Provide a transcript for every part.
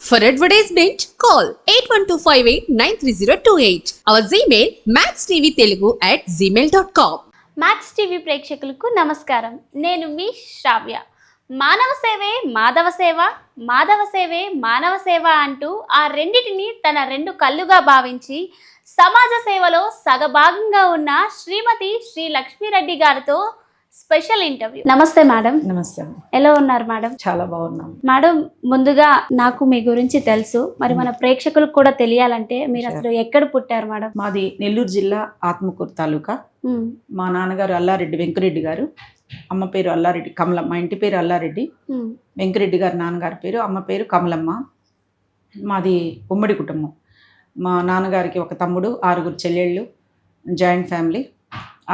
For advertisement, call 8125893028. Our Gmail maxtvtelugu@gmail.com. Max TV ప్రేక్షకులకు నమస్కారం. నేను మీ శ్రావ్య. మానవ సేవే మాధవ సేవ, మాధవ సేవే మానవ సేవ అంటూ ఆ రెండిటిని తన రెండు కళ్ళుగా భావించి సమాజ సేవలో సగభాగంగా ఉన్న శ్రీమతి శ్రీ లక్ష్మీరెడ్డి గారితో స్పెషల్ ఇంటర్వ్యూ. నమస్తే మేడం. నమస్తే. ఎలా ఉన్నారు మేడం? చాలా బాగున్నాం మేడం. ముందుగా నాకు మీ గురించి తెలుసు, మరి మన ప్రేక్షకులకు కూడా తెలియాలంటే మీరు అసలు ఎక్కడ పుట్టారు మేడం? మాది నెల్లూరు జిల్లా ఆత్మకూరు తాలూకా. మా నాన్నగారు అల్లారెడ్డి వెంకరెడ్డి గారు, అమ్మ పేరు అల్లారెడ్డి కమలమ్మ. ఇంటి పేరు అల్లారెడ్డి, వెంకరెడ్డి గారు నాన్నగారి పేరు, అమ్మ పేరు కమలమ్మ. మాది ఉమ్మడి కుటుంబం. మా నాన్నగారికి ఒక తమ్ముడు, 6 చెల్లెళ్ళు, జాయింట్ ఫ్యామిలీ,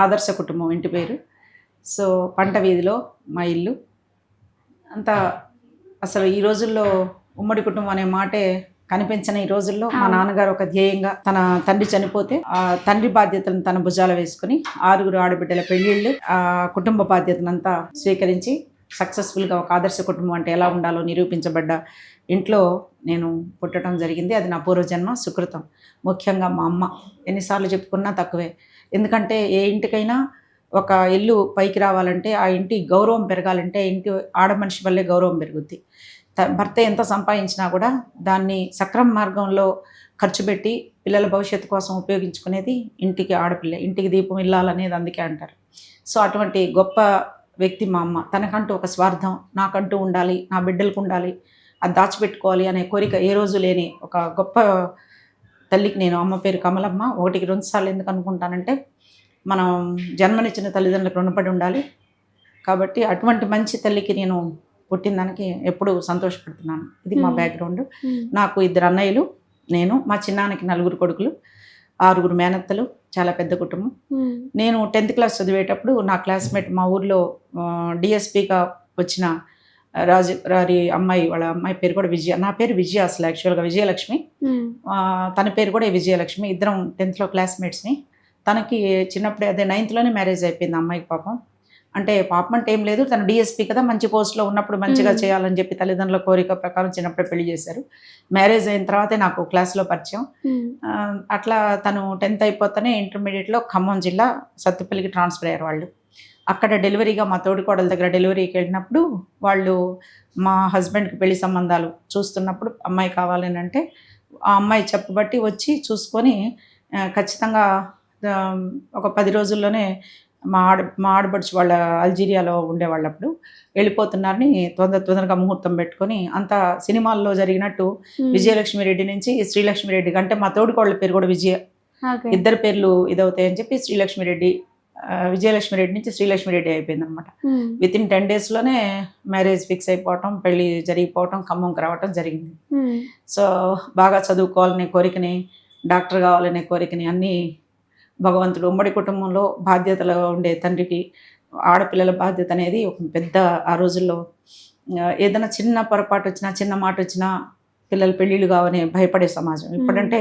ఆదర్శ కుటుంబం ఇంటి పేరు. సో పంట వీధిలో మా ఇల్లు అంతా. అసలు ఈ రోజుల్లో ఉమ్మడి కుటుంబం అనే మాటే కనిపించని ఈ రోజుల్లో మా నాన్నగారు ఒక ధ్యేయంగా, తన తండ్రి చనిపోతే ఆ తండ్రి బాధ్యతలను తన భుజాల వేసుకుని 6 ఆడబిడ్డల పెళ్ళిళ్ళు, ఆ కుటుంబ బాధ్యతనంతా స్వీకరించి సక్సెస్ఫుల్గా ఒక ఆదర్శ కుటుంబం అంటే ఎలా ఉండాలో నిరూపించబడ్డ ఇంట్లో నేను పుట్టడం జరిగింది. అది నా పూర్వజన్మ సుకృతం. ముఖ్యంగా మా అమ్మ ఎన్నిసార్లు చెప్పుకున్నా తక్కువే. ఎందుకంటే ఏ ఇంటికైనా ఒక ఇల్లు పైకి రావాలంటే, ఆ ఇంటి గౌరవం పెరగాలంటే ఇంటి ఆడ మనిషి వల్లే గౌరవం పెరుగుద్ది. భర్త ఎంత సంపాదించినా కూడా దాన్ని సక్రమ మార్గంలో ఖర్చు పెట్టి పిల్లల భవిష్యత్తు కోసం ఉపయోగించుకునేది ఇంటికి ఆడపిల్ల. ఇంటికి దీపం ఇల్లాలనేది అందుకే అంటారు. సో అటువంటి గొప్ప వ్యక్తి మా అమ్మ. తనకంటూ ఒక స్వార్థం, నాకంటూ ఉండాలి, నా బిడ్డలకు ఉండాలి, అది దాచిపెట్టుకోవాలి అనే కోరిక ఏ రోజు లేని ఒక గొప్ప తల్లికి నేను. అమ్మ పేరు కమలమ్మ. 1-2 సార్లు ఎందుకు అనుకుంటానంటే, మనం జన్మనిచ్చిన తల్లిదండ్రులకు రుణపడి ఉండాలి. కాబట్టి అటువంటి మంచి తల్లికి నేను పుట్టిన దానికి ఎప్పుడు సంతోషపడుతున్నాను. ఇది మా బ్యాక్గ్రౌండ్. నాకు 2 అన్నయ్యలు, నేను. మా చిన్నానికి 4 కొడుకులు, 6 మేనత్తలు. చాలా పెద్ద కుటుంబం. నేను 10th క్లాస్ చదివేటప్పుడు నా క్లాస్మేట్ మా ఊర్లో డిఎస్పీగా వచ్చిన రారి అమ్మాయి, వాళ్ళ అమ్మాయి పేరు కూడా విజయ. నా పేరు విజయ అసలు యాక్చువల్గా విజయలక్ష్మి. తన పేరు కూడా విజయలక్ష్మి. ఇద్దరం 10th క్లాస్మేట్స్ని. తనకి చిన్నప్పుడే అదే 9th మ్యారేజ్ అయిపోయింది అమ్మాయికి. పాపం అంటే పాపం అంటే ఏం లేదు, తను డిఎస్పీ కదా, మంచి పోస్ట్లో ఉన్నప్పుడు మంచిగా చేయాలని చెప్పి తల్లిదండ్రుల కోరిక ప్రకారం చిన్నప్పుడే పెళ్లి చేశారు. మ్యారేజ్ అయిన తర్వాతే నాకు క్లాస్లో పరిచయం. అట్లా తను 10th అయిపోతేనే ఇంటర్మీడియట్లో ఖమ్మం జిల్లా సత్తుపల్లికి ట్రాన్స్ఫర్ అయ్యారు వాళ్ళు. అక్కడ డెలివరీగా మా తోడికోడల దగ్గర డెలివరీకి వెళ్ళినప్పుడు వాళ్ళు మా హస్బెండ్కి పెళ్లి సంబంధాలు చూస్తున్నప్పుడు అమ్మాయి కావాలని అంటే, ఆ అమ్మాయి చెప్పబట్టి వచ్చి చూసుకొని ఖచ్చితంగా ఒక 10 రోజుల్లోనే మా ఆడబడుచు వాళ్ళ అల్జీరియాలో ఉండేవాళ్ళు అప్పుడు వెళ్ళిపోతున్నారని తొందరగా ముహూర్తం పెట్టుకొని, అంతా సినిమాల్లో జరిగినట్టు విజయలక్ష్మిరెడ్డి నుంచి శ్రీలక్ష్మిరెడ్డి, అంటే మా తోడికోళ్ళ పేరు కూడా విజయ, ఇద్దరు పేర్లు ఇదవుతాయని చెప్పి శ్రీలక్ష్మిరెడ్డి, విజయలక్ష్మిరెడ్డి నుంచి శ్రీలక్ష్మిరెడ్డి అయిపోయింది అనమాట. వితిన్ 10 డేస్లోనే మ్యారేజ్ ఫిక్స్ అయిపోవటం, పెళ్లి జరిగిపోవటం, ఖమ్మంకి రావటం జరిగింది. సో బాగా చదువుకోవాలనే కోరికని, డాక్టర్ కావాలనే కోరికని అన్నీ భగవంతుడు. ఉమ్మడి కుటుంబంలో బాధ్యతలు ఉండే తండ్రికి ఆడపిల్లల బాధ్యత అనేది ఒక పెద్ద, ఆ రోజుల్లో ఏదైనా చిన్న పొరపాటు వచ్చినా, చిన్న మాట వచ్చినా పిల్లలు పెళ్ళిళ్ళు కావని భయపడే సమాజం. ఇప్పుడంటే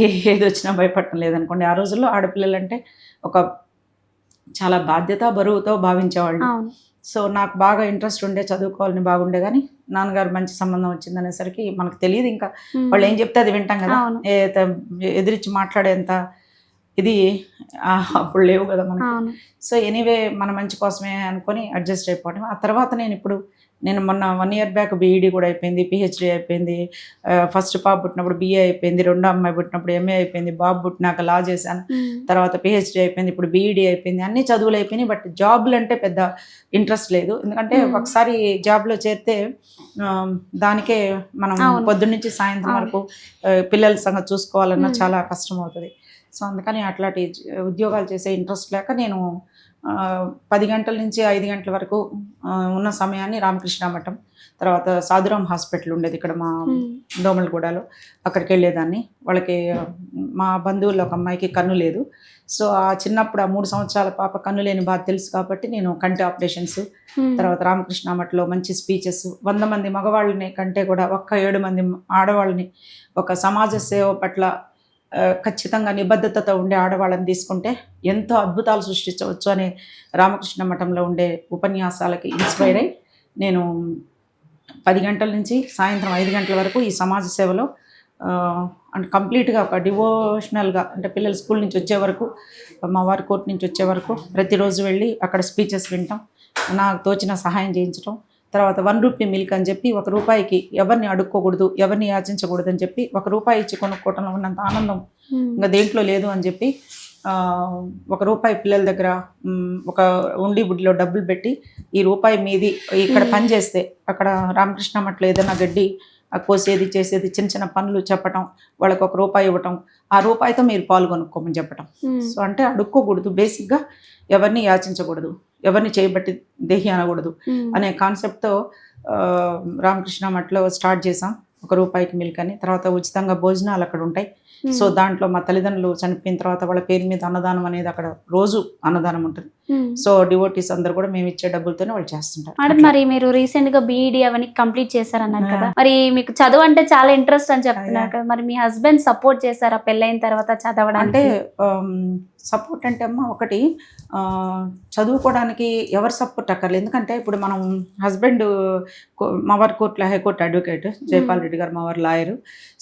ఏది వచ్చినా భయపడటం లేదనుకోండి. ఆ రోజుల్లో ఆడపిల్లలు అంటే ఒక చాలా బాధ్యత, బరువుతో భావించేవాళ్ళు. సో నాకు బాగా ఇంట్రెస్ట్ ఉండే, చదువుకోవాలని బాగుండే. కానీ నాన్నగారు మంచి సంబంధం వచ్చింది అనేసరికి మనకు తెలియదు, ఇంకా వాళ్ళు ఏం చెప్తే అది వింటాం కదా. ఎదిరించి మాట్లాడేంత ఇది అప్పుడు లేవు కదా మనకి. సో ఎనీవే మన మంచి కోసమే అనుకొని అడ్జస్ట్ అయిపోవడం. ఆ తర్వాత నేను మొన్న 1 year బ్యాక్ బీఈడీ కూడా అయిపోయింది, పిహెచ్డీ అయిపోయింది. ఫస్ట్ పాప పుట్టినప్పుడు బిఏ అయిపోయింది, రెండో అమ్మాయి పుట్టినప్పుడు ఎంఏ అయిపోయింది, బాబు పుట్టినాక లా చేశాను, తర్వాత పిహెచ్డీ అయిపోయింది, ఇప్పుడు బీఈడీ అయిపోయింది. అన్ని చదువులు అయిపోయినాయి. బట్ జాబ్లు అంటే పెద్ద ఇంట్రెస్ట్ లేదు. ఎందుకంటే ఒకసారి జాబ్లో చేరితే దానికే మనం పొద్దున్నుంచి సాయంత్రం వరకు పిల్లల సంగతి చూసుకోవాలన్నా చాలా కష్టం అవుతుంది. సో అందుకని అట్లాంటి ఉద్యోగాలు చేసే ఇంట్రెస్ట్ లేక నేను 10 గంటల నుంచి 5 గంటల వరకు ఉన్న సమయాన్ని రామకృష్ణ మఠం, తర్వాత సాధురాం హాస్పిటల్ ఉండేది ఇక్కడ మా దోమలగూడలో, అక్కడికి వెళ్ళేదాన్ని. వాళ్ళకి మా బంధువుల్లో ఒక అమ్మాయికి కన్ను లేదు. సో ఆ చిన్నప్పుడు ఆ 3 సంవత్సరాల పాప కన్ను లేని బాధ తెలుసు కాబట్టి నేను కంటి ఆపరేషన్స్, తర్వాత రామకృష్ణ మఠంలో మంచి స్పీచెస్, 100 మంది మగవాళ్ళని కంటే కూడా 7 మంది ఆడవాళ్ళని ఒక సమాజ సేవ పట్ల ఖచ్చితంగా నిబద్ధతతో ఉండే ఆడవాళ్ళని తీసుకుంటే ఎంతో అద్భుతాలు సృష్టించవచ్చు అనే రామకృష్ణ మఠంలో ఉండే ఉపన్యాసాలకి ఇన్స్పైర్ అయ్యి నేను 10 గంటల నుంచి సాయంత్రం 5 గంటల వరకు ఈ సమాజ సేవలో అంటే కంప్లీట్గా ఒక డివోషనల్గా, అంటే పిల్లలు స్కూల్ నుంచి వచ్చే వరకు, మా వారి కోర్టు నుంచి వచ్చే వరకు ప్రతిరోజు వెళ్ళి అక్కడ స్పీచెస్ వింటాం, నాకు తోచిన సహాయం చేయించడం. తర్వాత 1 రూపీ మిల్క్ అని చెప్పి 1 రూపాయికి ఎవరిని అడుక్కోకూడదు, ఎవరిని యాచించకూడదు అని చెప్పి 1 రూపాయి ఇచ్చి కొనుక్కోవటంలో ఉన్నంత ఆనందం ఇంకా దేంట్లో లేదు అని చెప్పి 1 రూపాయి పిల్లల దగ్గర ఒక ఉండి బుడ్డిలో డబ్బులు పెట్టి, ఈ రూపాయి మీది, ఇక్కడ పని చేస్తే అక్కడ రామకృష్ణ మఠంలో ఏదైనా గడ్డి కోసేది చేసేది చిన్న చిన్న పనులు చెప్పటం, వాళ్ళకి 1 రూపాయి ఇవ్వటం, ఆ రూపాయితో మీరు పాలు కొనుక్కోమని చెప్పటం. సో అంటే అడుక్కోకూడదు, బేసిక్గా ఎవరిని యాచించకూడదు, ఎవరిని చేయబట్టి దేహి అనకూడదు అనే కాన్సెప్ట్తో రామకృష్ణ మఠంలో స్టార్ట్ చేసాం. 1 రూపాయికి మిల్క్ అని. తర్వాత ఉచితంగా భోజనాలు అక్కడ ఉంటాయి. సో దాంట్లో మా తల్లిదండ్రులు చనిపోయిన తర్వాత వాళ్ళ పేరు మీద అన్నదానం అనేది అక్కడ రోజు అన్నదానం ఉంటుంది. సో డివోటీస్ అందరు కూడా మేము ఇచ్చే డబ్బులతోనే వాళ్ళు చేస్తుంటారు. మేడం, మరి మీరు రీసెంట్ గా బీఈడి అవన్నీ కంప్లీట్ చేశారన్నారు కదా, మరి మీకు చదువు అంటే చాలా ఇంట్రెస్ట్ అని చెప్తున్నారు కదా, మరి మీ హస్బెండ్ సపోర్ట్ చేశారా పెళ్ళైన తర్వాత చదవడానికి? అంటే సపోర్ట్ అంటే అమ్మ ఒకటి, చదువుకోవడానికి ఎవరు సపోర్ట్ అక్కర్లేదు. ఎందుకంటే ఇప్పుడు మనం హస్బెండ్ మా వారి కోర్టులో హైకోర్టు అడ్వకేట్ జైపాల్ రెడ్డి గారు, మా వారి లాయరు.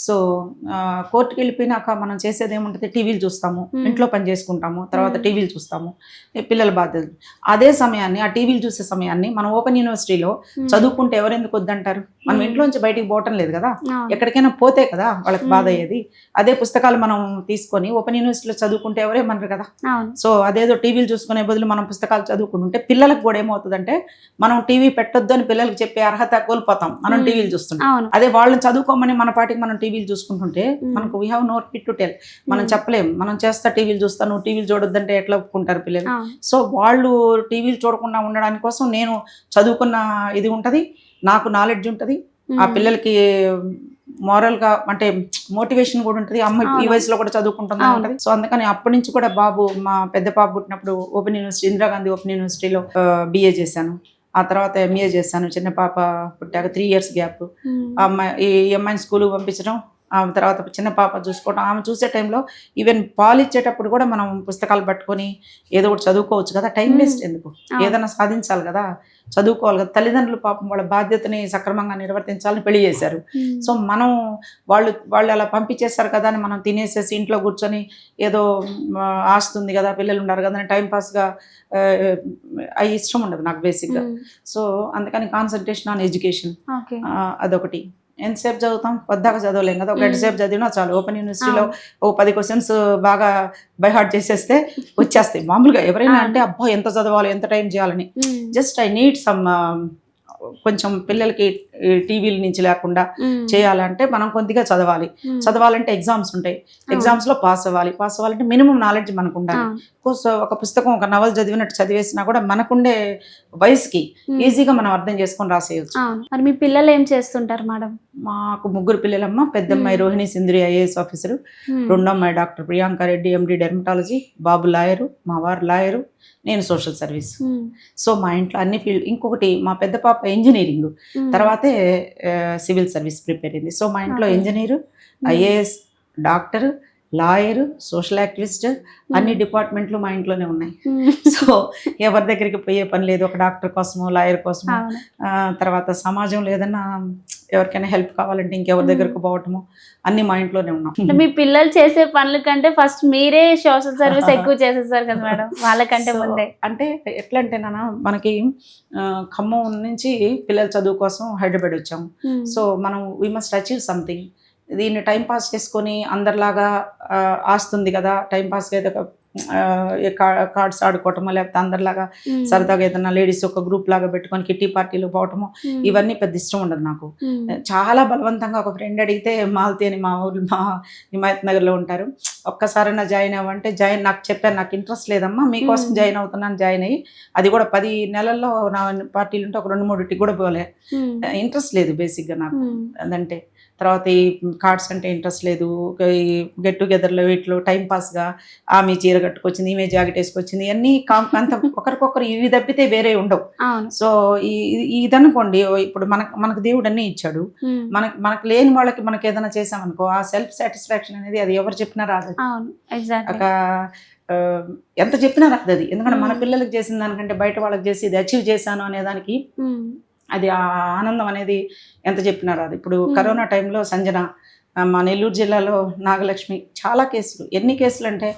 సో కోర్టుకి వెళ్ళిపోయినాక మనం చేసేది ఏముంటుంది, టీవీలు చూస్తాము, ఇంట్లో పని చేసుకుంటాము, తర్వాత టీవీలు చూస్తాము, పిల్లల బాధ్యతలు. అదే సమయాన్ని, ఆ టీవీలు చూసే సమయాన్ని మనం ఓపెన్ యూనివర్సిటీలో చదువుకుంటే ఎవరెందుకు వద్దంటారు? మనం ఇంట్లోంచి బయటికి పోవటం లేదు కదా, ఎక్కడికైనా పోతే కదా వాళ్ళకి బాధ అయ్యేది. అదే పుస్తకాలు మనం తీసుకొని ఓపెన్ యూనివర్సిటీలో చదువుకుంటే ఎవరేమన్నారు కదా. సో అదేదో టీవీలు చూసుకునే బదులు మనం పుస్తకాలు చదువుకుంటుంటే పిల్లలకు కూడా ఏమవుతుందంటే, మనం టీవీ పెట్టొద్దు అని పిల్లలకి చెప్పే అర్హత కోల్పోతాం మనం టీవీలు చూస్తుంటాం. అదే వాళ్ళని చదువుకోమని మన పాటికి మనం టీవీలు చూసుకుంటుంటే మనకు we have no right to tell. మనం చెప్పలేం, మనం చేస్తా టీవీలు చూస్తా, నువ్వు టీవీలు చూడొద్దంటే ఎట్లా ఒప్పుకుంటారు పిల్లలు? సో వాళ్ళు టీవీలు చూడకుండా ఉండడానికి కోసం నేను చదువుకున్న ఇది ఉంటుంది, నాకు నాలెడ్జ్ ఉంటుంది, ఆ పిల్లలకి మోరల్గా అంటే మోటివేషన్ కూడా ఉంటుంది. అమ్మ ఈ వయసులో కూడా చదువుకుంటుందా ఉంటుంది. సో అందుకని అప్పటి నుంచి కూడా బాబు, మా పెద్ద పాప పుట్టినప్పుడు ఓపెన్ యూనివర్సిటీ, ఇందిరాగాంధీ ఓపెన్ యూనివర్సిటీలో BA చేశాను. ఆ తర్వాత MA చేశాను. చిన్న పాప పుట్టాక 3 years గ్యాప్. ఈ అమ్మాయిని స్కూల్కి పంపించడం, ఆ తర్వాత చిన్న పాప చూసుకోవడం. ఆమె చూసే టైంలో ఈవెన్ పాలు ఇచ్చేటప్పుడు కూడా మనం పుస్తకాలు పట్టుకొని ఏదో ఒకటి చదువుకోవచ్చు కదా, టైం వేస్ట్ ఎందుకు, ఏదైనా సాధించాలి కదా, చదువుకోవాలి కదా. తల్లిదండ్రులు పాపం వాళ్ళ బాధ్యతని సక్రమంగా నిర్వర్తించాలని పెళ్లి చేశారు. సో మనం వాళ్ళు అలా పంపించేస్తారు కదా అని మనం తినేసేసి ఇంట్లో కూర్చొని ఏదో ఆస్తుంది కదా, పిల్లలు ఉన్నారు కదా అని టైంపాస్గా అవి ఇష్టం ఉండదు నాకు బేసిక్గా. సో అందుకని కాన్సన్ట్రేషన్ ఆన్ ఎడ్యుకేషన్ అదొకటి. ఎంతసేపు చదువుతాం, వద్దాక చదవలేం కదా, ఒక 2 సేపు చదివినా చాలు. ఓపెన్ యూనివర్సిటీలో 10 క్వశ్చన్స్ బాగా బై హార్ట్ చేసేస్తే వచ్చేస్తాయి. మామూలుగా ఎవరైనా అంటే అబ్బా ఎంత చదవాలి, ఎంత టైం చేయాలని, జస్ట్ ఐ నీడ్ సమ్ కొంచెం పిల్లలకి టీవీల నుంచి లేకుండా చేయాలంటే మనం కొద్దిగా చదవాలంటే ఎగ్జామ్స్ ఉంటాయి, ఎగ్జామ్స్ లో పాస్ అవ్వాలంటే మినిమం నాలెడ్జ్ మనకు ఉండాలి. ఒక పుస్తకం, ఒక నవల చదివినట్టు చదివేసినా కూడా మనకుండే వయసుకి ఈజీగా మనం అర్థం చేసుకొని రాసేయచ్చు. మరి మీ పిల్లలు ఏం చేస్తుంటారు మేడం? మాకు 3 పిల్లలమ్మ. పెద్దమ్మాయి రోహిణి సింధురి IAS ఆఫీసరు, రెండో అమ్మాయి doctor Priyanka Reddy MD dermatology, బాబు లాయరు, మా వారు లాయరు, నేను సోషల్ సర్వీస్. సో మా ఇంట్లో అన్ని ఫీల్డ్. ఇంకొకటి మా పెద్ద పాప ఇంజనీరింగ్, తర్వాతే సివిల్ సర్వీస్ ప్రిపేర్ అయింది. సో మా ఇంట్లో engineer, IAS, doctor, lawyer, social activist, అన్ని డిపార్ట్మెంట్లు మా ఇంట్లోనే ఉన్నాయి. సో ఎవరి దగ్గరికి పోయే పని లేదు, ఒక డాక్టర్ కోసమో లాయర్ కోసమో. తర్వాత సమాజంలో ఏదైనా ఎవరికైనా హెల్ప్ కావాలంటే ఇంకెవరి దగ్గరకు పోవటము, అన్ని మా ఇంట్లోనే ఉన్నాం. మీ పిల్లలు చేసే పనుల కంటే ఫస్ట్ మీరే సోషల్ సర్వీస్ ఎక్కువ చేసేసారు కదా మేడం, వాళ్ళకంటే ముందే. అంటే ఎట్లా అంటే మనకి ఖమ్మం నుంచి పిల్లల చదువు కోసం హైదరాబాద్ వచ్చాము. సో మనం వీ మస్ట్ అచీవ్ సంథింగ్. దీన్ని టైంపాస్ చేసుకొని అందరిలాగా ఆస్తుంది కదా, టైంపాస్గా ఏదో కార్డ్స్ ఆడుకోవటమో, లేకపోతే అందరిలాగా సరదాగా ఏదైనా లేడీస్ ఒక గ్రూప్ లాగా పెట్టుకొని కిట్టి పార్టీలు పోవటము, ఇవన్నీ పెద్ద ఇష్టం ఉండదు నాకు. చాలా బలవంతంగా ఒక ఫ్రెండ్ అడిగితే, మాలతి అని, మా ఊరు మా హిమాయత్ నగర్లో ఉంటారు, ఒక్కసారైనా జాయిన్ అవ్వంటే నాకు చెప్పాను, నాకు ఇంట్రెస్ట్ లేదమ్మా, మీకోసం జాయిన్ అవుతున్నాను. జాయిన్ అయ్యి అది కూడా 10 నెలల్లో నా పార్టీలు ఉంటే ఒక 2-3 కూడా పోలే. ఇంట్రెస్ట్ లేదు బేసిక్గా నాకు అదంటే. తర్వాత ఈ కార్డ్స్ అంటే ఇంట్రెస్ట్ లేదు. ఈ గెట్ టుగెదర్లో వీటిలో టైంపాస్గా ఆమె చీర కట్టుకొచ్చింది, ఈమె జాకెట్ వేసుకొచ్చింది, ఇవన్నీ అంత ఒకరికొకరు ఇవి తప్పితే వేరే ఉండవు. సో ఇదనుకోండి, ఇప్పుడు మనకు దేవుడు అన్నీ ఇచ్చాడు, మనకు లేని వాళ్ళకి మనకి ఏదైనా చేసామనుకో, ఆ సెల్ఫ్ సాటిస్ఫాక్షన్ అనేది అది ఎవరు చెప్పినా రాదు. ఎంత చెప్పినా రాదు అది. ఎందుకంటే మన పిల్లలకి చేసిన దానికంటే బయట వాళ్ళకి చేసి ఇది అచీవ్ చేశాను అనేదానికి అది ఆ ఆనందం అనేది ఎంత చెప్పినారు అది. ఇప్పుడు కరోనా టైంలో సంజన, మా నెల్లూరు జిల్లాలో నాగలక్ష్మి, చాలా కేసులు. ఎన్ని కేసులు అంటే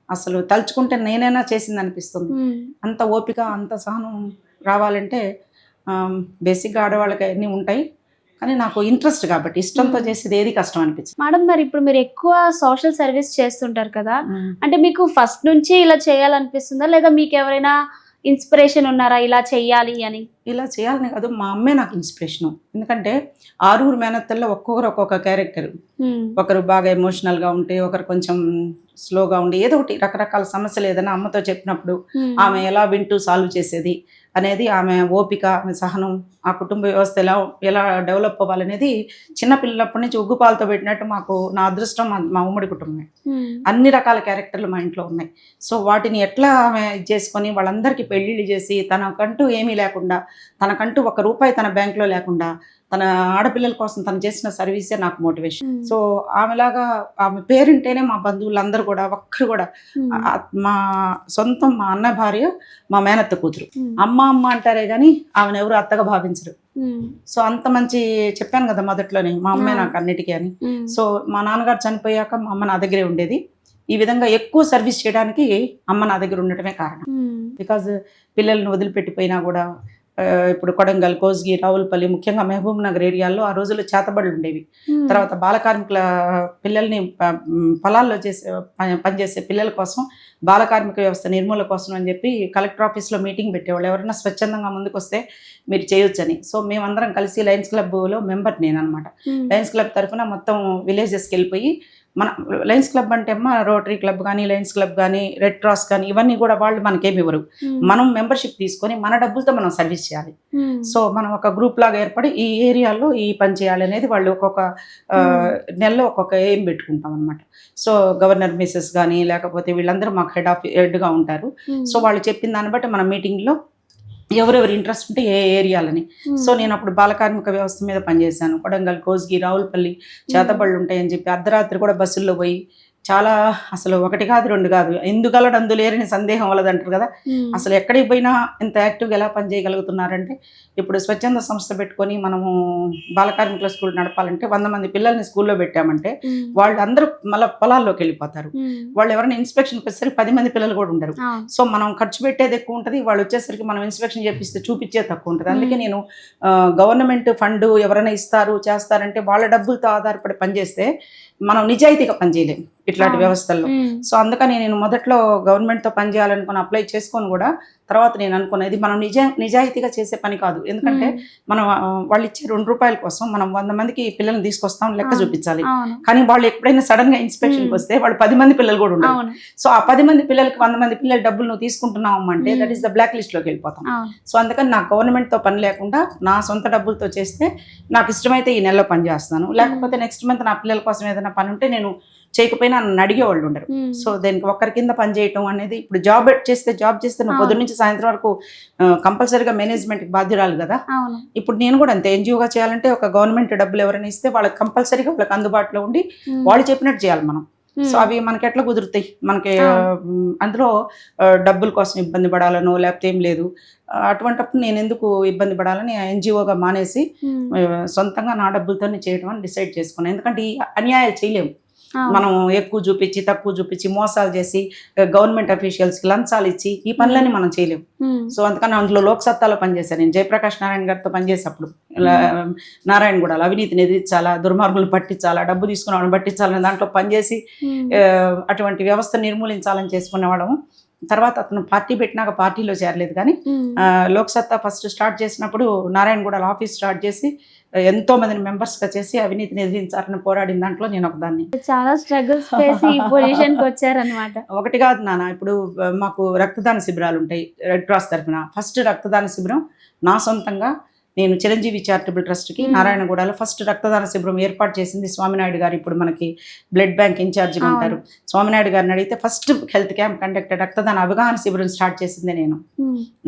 అసలు తలుచుకుంటే నేనైనా చేసింది అనిపిస్తుంది. అంత ఓపిక, అంత సహనం రావాలంటే బేసిక్గా ఆడవాళ్ళకి అన్నీ ఉంటాయి. కానీ నాకు ఇంట్రెస్ట్ కాబట్టి ఇష్టంతో చేసేది ఏది కష్టం అనిపించింది. మేడం, మరి ఇప్పుడు మీరు ఎక్కువ సోషల్ సర్వీస్ చేస్తుంటారు కదా, అంటే మీకు ఫస్ట్ నుంచి ఇలా చేయాలనిపిస్తుందా, లేదా మీకు ఎవరైనా ఇన్స్పిరేషన్ ఉన్నారా ఇలా చెయ్యాలి అని? ఇలా చేయాలని కాదు, మా అమ్మే నాకు ఇన్స్పిరేషను. ఎందుకంటే 6 మేనత్తల్లో ఒక్కొక్కరు ఒక్కొక్క క్యారెక్టర్. ఒకరు బాగా ఎమోషనల్గా ఉంటే, ఒకరు కొంచెం స్లోగా ఉండి, ఏదో ఒకటి రకరకాల సమస్యలు ఏదైనా అమ్మతో చెప్పినప్పుడు ఆమె ఎలా వింటూ సాల్వ్ చేసేది అనేది, ఆమె ఓపిక, ఆమె సహనం, ఆ కుటుంబ వ్యవస్థ ఎలా డెవలప్ అవ్వాలనేది చిన్నపిల్లప్పటి నుంచి ఉగ్గుపాలతో పెట్టినట్టు మాకు, నా అదృష్టం మా ఉమ్మడి కుటుంబమే. అన్ని రకాల క్యారెక్టర్లు మా ఇంట్లో ఉన్నాయి. సో వాటిని ఎట్లా ఆమె చేసుకొని వాళ్ళందరికీ పెళ్ళిళ్ళు చేసి, తనకంటూ ఏమీ లేకుండా, తనకంటూ ₹1 తన బ్యాంక్లో లేకుండా, తన ఆడపిల్లల కోసం తను చేసిన సర్వీసే నాకు మోటివేషన్. సో ఆమెలాగా, ఆమె పేరుంటేనే మా బంధువులందరూ కూడా ఒక్కరు కూడా, మా సొంతం మా అన్న భార్య, మా మేనత్త కూతురు, అమ్మ అంటారే కానీ ఆమెను ఎవరు అత్తగా భావించరు. సో అంత మంచి, చెప్పాను కదా మొదట్లోనే మా అమ్మే నాకు అన్నిటికీ అని. సో మా నాన్నగారు చనిపోయాక మా అమ్మ నా దగ్గరే ఉండేది. ఈ విధంగా ఎక్కువ సర్వీస్ చేయడానికి అమ్మ నా దగ్గర ఉండటమే కారణం. బికాజ్ పిల్లల్ని వదిలిపెట్టిపోయినా కూడా, ఇప్పుడు కొడంగల్, కోస్గి, రావులపల్లి, ముఖ్యంగా మహబూబ్ నగర్ ఏరియాల్లో ఆ రోజుల్లో చేతబడులు ఉండేవి. తర్వాత బాల కార్మికుల పిల్లల్ని పొలాల్లో పనిచేసే పిల్లల కోసం బాల కార్మిక వ్యవస్థ నిర్మూలన కోసం అని చెప్పి కలెక్టర్ ఆఫీస్లో మీటింగ్ పెట్టేవాళ్ళు. ఎవరైనా స్వచ్ఛందంగా ముందుకు వస్తే మీరు చేయొచ్చని. సో మేమందరం కలిసి లయన్స్ క్లబ్లో మెంబర్ నేను అనమాట. లయన్స్ క్లబ్ తరఫున మొత్తం విలేజెస్కి వెళ్ళిపోయి, మన లయన్స్ క్లబ్ అంటే అమ్మ రోటరీ క్లబ్ కానీ, లయన్స్ క్లబ్ కానీ, రెడ్ క్రాస్ కానీ, ఇవన్నీ కూడా వాళ్ళు మనకేమి ఇవ్వరు. మనం మెంబర్షిప్ తీసుకొని మన డబ్బులతో మనం సర్వీస్ చేయాలి. సో మనం ఒక గ్రూప్ లాగా ఏర్పడి ఈ ఏరియాలో ఈ పని చేయాలి అనేది వాళ్ళు ఒక్కొక్క నెలలో ఒక్కొక్క ఎయిమ్ పెట్టుకుంటాం అనమాట. సో గవర్నర్ మిసెస్ కానీ, లేకపోతే వీళ్ళందరూ మాకు హెడ్గా ఉంటారు. సో వాళ్ళు చెప్పిన దాన్ని బట్టి మన మీటింగ్లో ఎవరెవరు ఇంట్రెస్ట్ ఉంటే ఏ ఏరియాలని. సో నేను అప్పుడు బాలకార్మిక వ్యవస్థ మీద పనిచేశాను. కొడంగల్, కోస్గి, రావులపల్లి చేతబడులు ఉంటాయని చెప్పి అర్ధరాత్రి కూడా బస్సుల్లో పోయి, చాలా అసలు 1 కాదు 2 కాదు, ఎందుగలడు అందులేరని సందేహం వలదంటారు కదా, అసలు ఎక్కడికి పోయినా ఇంత యాక్టివ్గా ఎలా పనిచేయగలుగుతున్నారంటే, ఇప్పుడు స్వచ్ఛంద సంస్థ పెట్టుకొని మనము బాలకార్మికుల స్కూల్ నడపాలంటే 100 మంది పిల్లల్ని స్కూల్లో పెట్టామంటే వాళ్ళు అందరూ మళ్ళీ పొలాల్లోకి వెళ్ళిపోతారు. వాళ్ళు ఎవరైనా ఇన్స్పెక్షన్కి వచ్చేసరికి 10 మంది పిల్లలు కూడా ఉండరు. సో మనం ఖర్చు పెట్టేది ఎక్కువ ఉంటుంది, వాళ్ళు వచ్చేసరికి మనం ఇన్స్పెక్షన్ చేపిస్తే చూపించేది తక్కువ ఉంటుంది. అందుకే నేను గవర్నమెంట్ ఫండ్ ఎవరైనా ఇస్తారు చేస్తారంటే వాళ్ళ డబ్బులతో ఆధారపడి పనిచేస్తే మనం నిజాయితీగా పనిచేయలేము ఇట్లాంటి వ్యవస్థల్లో. సో అందుకని నేను మొదట్లో గవర్నమెంట్తో పనిచేయాలనుకుని అప్లై చేసుకొని కూడా, తర్వాత నేను అనుకున్నది మనం నిజాయితీగా చేసే పని కాదు. ఎందుకంటే మనం వాళ్ళు ఇచ్చే ₹2 కోసం మనం 100 మందికి పిల్లల్ని తీసుకొస్తాం, లెక్క చూపించాలి. కానీ వాళ్ళు ఎప్పుడైనా సడన్ గా ఇన్స్పెక్షన్కి వస్తే వాళ్ళు 10 మంది పిల్లలు కూడా ఉండరు. సో ఆ 10 మంది పిల్లలకి 100 మంది పిల్లల డబ్బులు నువ్వు తీసుకుంటున్నావు అంటే that is the black list లోకి వెళ్ళిపోతాం. సో అందుకని నాకు గవర్నమెంట్తో పని లేకుండా నా సొంత డబ్బులతో చేస్తే నాకు ఇష్టమైతే ఈ నెలలో పని చేస్తాను, లేకపోతే నెక్స్ట్ మంత్ నా పిల్లల కోసం ఏదైనా పని ఉంటే నేను చేయకపోయినా నన్ను అడిగేవాళ్ళు ఉండరు. సో దానికి ఒకరి కింద పని చేయటం అనేది, ఇప్పుడు జాబ్ చేస్తే నువ్వు పొద్దున్న నుంచి సాయంత్రం వరకు కంపల్సరీగా మేనేజ్మెంట్కి బాధ్యురాలు కదా. ఇప్పుడు నేను కూడా అంతే, ఎన్జిఓగా చేయాలంటే ఒక గవర్నమెంట్ డబ్బులు ఎవరైనా ఇస్తే వాళ్ళకి కంపల్సరీగా వాళ్ళకి అందుబాటులో ఉండి వాళ్ళు చెప్పినట్టు చేయాలి మనం. సో అవి మనకి ఎట్లా కుదురుతాయి, మనకి అందులో డబ్బుల కోసం ఇబ్బంది పడాలనో లేకపోతే ఏం లేదు. అటువంటిప్పుడు నేను ఎందుకు ఇబ్బంది పడాలని ఎన్జిఓగా మానేసి సొంతంగా నా డబ్బులతోనే చేయడం అని డిసైడ్ చేసుకున్నాను. ఎందుకంటే ఈ అన్యాయాలు చేయలేము మనం, ఎక్కువ చూపించి తక్కువ చూపించి మోసాలు చేసి గవర్నమెంట్ అఫీషియల్స్కి లంచాలు ఇచ్చి ఈ పనులన్నీ మనం చేయలేము. సో అందుకని అందులో లోక్సత్తాలో పనిచేశాను నేను. జయప్రకాష్ నారాయణ గారితో పనిచేసేప్పుడు నారాయణగూడలో అవినీతిని ఎదిరించాలా, దుర్మార్గులను పట్టించాలా, డబ్బు తీసుకున్న వాళ్ళని పట్టించాలని దాంట్లో పనిచేసి అటువంటి వ్యవస్థ నిర్మూలించాలని చేసుకునేవాళ్ళము. తర్వాత అతను పార్టీ పెట్టినాక పార్టీలో చేరలేదు, కానీ లోక్సత్తా ఫస్ట్ స్టార్ట్ చేసినప్పుడు నారాయణగూడలో ఆఫీస్ స్టార్ట్ చేసి ఎంతో మందిని మెంబర్స్గా చేసి అవినీతిని ఎదిరించాలని పోరాడిన దాంట్లో నేను ఒకదాన్ని. చాలా స్ట్రగుల్స్ చేసి ఈ పొజిషన్కి వచ్చారనమాట. ఒకటి కాదు నాన్న, ఇప్పుడు మాకు రక్తదాన శిబిరాలు ఉంటాయి రెడ్ క్రాస్ తరఫున. ఫస్ట్ రక్తదాన శిబిరం నా సొంతంగా నేను చిరంజీవి చారిటబుల్ ట్రస్ట్కి నారాయణగూడలో ఫస్ట్ రక్తదాన శిబిరం ఏర్పాటు చేసింది స్వామినాయుడు గారు. ఇప్పుడు మనకి బ్లడ్ బ్యాంక్ ఇన్ఛార్జ్గా ఉంటారు. స్వామినాయుడు గారిని అడిగితే ఫస్ట్ హెల్త్ క్యాంప్ కండక్టెడ్ రక్తదాన అవగాహన శిబిరం స్టార్ట్ చేసింది నేను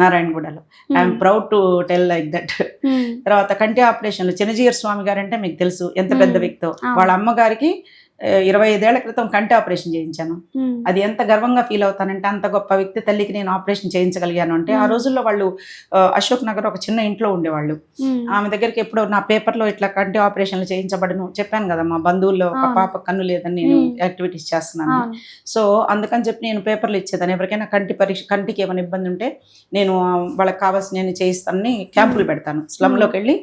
నారాయణగూడలో. I'm proud to tell like that. తర్వాత కంటి ఆపరేషన్లు చిరంజీవి స్వామి గారు అంటే మీకు తెలుసు ఎంత పెద్ద వ్యక్తో. వాళ్ళ అమ్మగారికి 25 ఏళ్ల క్రితం కంటి ఆపరేషన్ చేయించాను. అది ఎంత గర్వంగా ఫీల్ అవుతానంటే, అంత గొప్ప వ్యక్తి తల్లికి నేను ఆపరేషన్ చేయించగలిగాను అంటే, ఆ రోజుల్లో వాళ్ళు అశోక్ నగర్ ఒక చిన్న ఇంట్లో ఉండేవాళ్ళు. ఆమె దగ్గరికి ఎప్పుడో నా పేపర్లో ఇట్లా కంటి ఆపరేషన్లు చేయించబడను చెప్పాను కదా, మా బంధువుల్లో ఒక పాప కన్ను లేదని నేను యాక్టివిటీస్ చేస్తున్నాను. సో అందుకని చెప్పి నేను పేపర్లు ఇచ్చేదాన్ని. ఎవరికైనా కంటికి ఏమైనా ఇబ్బంది ఉంటే నేను వాళ్ళకి కావాల్సిన నేను చేయిస్తానని క్యాంపులు పెడతాను. స్లమ్లోకి వెళ్ళి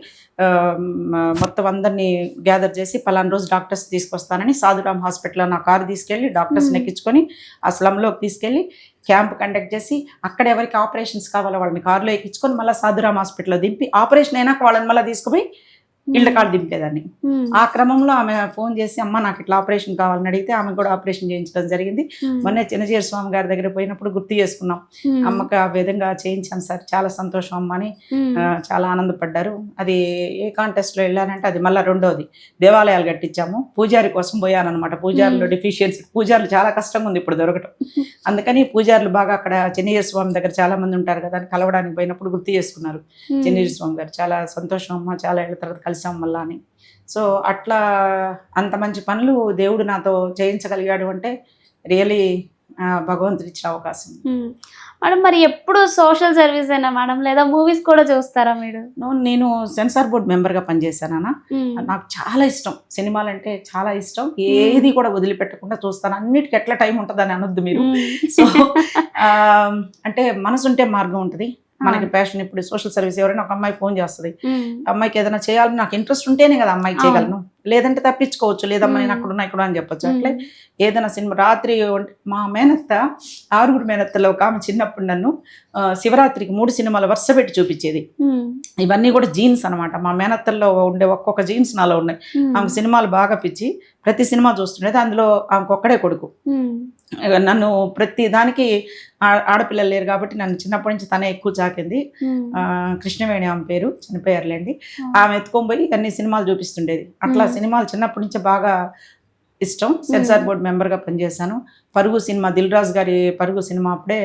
మొత్తం అందరినీ గ్యాదర్ చేసి పలానా రోజు డాక్టర్స్ తీసుకొస్తానని సాధురామ్ హాస్పిటల్లో నా కారు తీసుకెళ్ళి డాక్టర్స్ని ఎక్కించుకొని ఆ స్లమ్లోకి తీసుకెళ్ళి క్యాంప్ కండక్ట్ చేసి అక్కడ ఎవరికి ఆపరేషన్స్ కావాలో వాళ్ళని కారులో ఎక్కించుకొని మళ్ళీ సాధురామ్ హాస్పిటల్లో దింపి ఆపరేషన్ అయినాక వాళ్ళని మళ్ళీ తీసుకుపోయి ఇళ్ళ కాడ దింపేదాన్ని. ఆ క్రమంలో ఆమె ఫోన్ చేసి అమ్మ నాకు ఇట్లా ఆపరేషన్ కావాలని అడిగితే ఆమె కూడా ఆపరేషన్ చేయించడం జరిగింది. మొన్నే చిన్నజీర స్వామి గారి దగ్గర పోయినప్పుడు గుర్తు చేసుకున్నాం, అమ్మకి ఆ విధంగా చేయించాను సార్, చాలా సంతోషం అమ్మ అని చాలా ఆనందపడ్డారు. అది ఏ కాంటెస్ట్లో వెళ్ళానంటే అది మళ్ళీ రెండోది దేవాలయాలు కట్టించాము. పూజారి కోసం పోయాను అనమాట. పూజారులు డెఫిషియన్సీ, పూజారులు చాలా కష్టంగా ఉంది ఇప్పుడు దొరకటం. అందుకని పూజారులు బాగా అక్కడ చిన్నజీర స్వామి దగ్గర చాలా మంది ఉంటారు కదా అని కలవడానికి పోయినప్పుడు గుర్తు చేసుకున్నారు చిన్నజీర స్వామి గారు. చాలా సంతోషం అమ్మ, చాలా ఏళ్ళ తర్వాత కలిసాం మళ్ళా అని. సో అట్లా అంత మంచి పనులు దేవుడు నాతో చేయించగలిగాడు అంటే రియలీ భగవంతుడు ఇచ్చిన అవకాశం. మేడం మరి ఎప్పుడు సోషల్ సర్వీస్ అయినా మేడం, లేదా మూవీస్ కూడా చూస్తారా మీరు? నేను సెన్సార్ బోర్డ్ మెంబర్గా పనిచేశాను. నాకు చాలా ఇష్టం సినిమాలు అంటే, చాలా ఇష్టం. ఏది కూడా వదిలిపెట్టకుండా చూస్తాను. అన్నిటికీ ఎట్లా టైం ఉంటుందని అనొద్దు మీరు. సో అంటే మనసుంటే మార్గం ఉంటుంది. మనకి ప్యాషన్. ఇప్పుడు సోషల్ సర్వీస్ ఎవరైనా ఒక అమ్మాయి ఫోన్ చేస్తుంది, అమ్మాయికి ఏదైనా చేయాలని నాకు ఇంట్రెస్ట్ ఉంటేనే కదా అమ్మాయికి చేయగలను, లేదంటే తప్పించుకోవచ్చు, లేదమ్మా నేను అక్కడ ఉన్నా ఇక్కడ అని చెప్పొచ్చు. అట్లే ఏదైనా సినిమా రాత్రి మా మేనత్త 6 మేనత్తలో ఒక ఆమె చిన్నప్పుడు నన్ను శివరాత్రికి 3 సినిమాలు వరుస పెట్టి చూపించేది. ఇవన్నీ కూడా జీన్స్ అనమాట. మా మేనత్తల్లో ఉండే ఒక్కొక్క జీన్స్ నాలో ఉన్నాయి. ఆమె సినిమాలు బాగా పిచ్చి, ప్రతి సినిమా చూస్తుండేది. అందులో ఆమెకు ఒక్కడే కొడుకు. నన్ను ప్రతి దానికి ఆడపిల్లలు లేరు కాబట్టి నన్ను చిన్నప్పటి నుంచి తనే ఎక్కువ చాకింది. కృష్ణవేణి ఆమె పేరు, చనిపోయారులేండి. ఆమె ఎత్తుకొని పోయి అన్ని సినిమాలు చూపిస్తుండేది. అట్లా సినిమాలు చిన్నప్పటి నుంచి బాగా ఇష్టం. సెన్సార్ బోర్డ్ మెంబర్గా పనిచేశాను. పరుగు సినిమా, దిల్ రాజు గారి పరుగు సినిమా అప్పుడే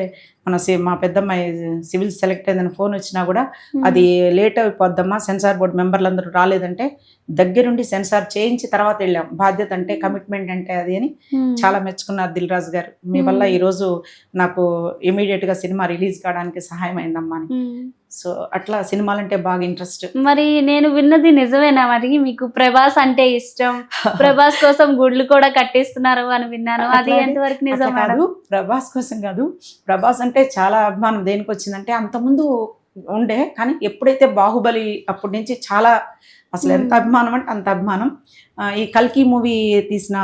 మా పెద్దమ్మాయి సివిల్ సెలెక్ట్ అయిందని ఫోన్ వచ్చినా కూడా అది లేట్ అయిపోద్దమ్మా, సెన్సార్ బోర్డు మెంబర్లు అందరూ రాలేదంటే దగ్గరుండి సెన్సార్ చేయించి తర్వాత వెళ్ళాం. బాధ్యత అంటే, కమిట్మెంట్ అంటే అది అని చాలా మెచ్చుకున్నారు దిల్ రాజు గారు. మీ వల్ల ఈరోజు నాకు ఇమీడియట్గా సినిమా రిలీజ్ కావడానికి సహాయం అయిందమ్మా అని. సో అట్లా సినిమాలంటే బాగా ఇంట్రెస్ట్. మరి నేను విన్నది నిజమేనా? మరి మీకు ప్రభాస్ అంటే ఇష్టం, ప్రభాస్ కోసం గుడ్లు కూడా కట్టిస్తున్నారు అని విన్నాను. అది ఎంతవరకు నిజం? కాదు, ప్రభాస్ కోసం కాదు. ప్రభాస్ అంటే చాలా అభిమానం. దేనికి వచ్చిందంటే అంతకుముందు ఉండే, కానీ ఎప్పుడైతే బాహుబలి అప్పటి నుంచి చాలా అసలు ఎంత అభిమానం అంటే అంత అభిమానం. ఈ కల్కి మూవీ తీసిన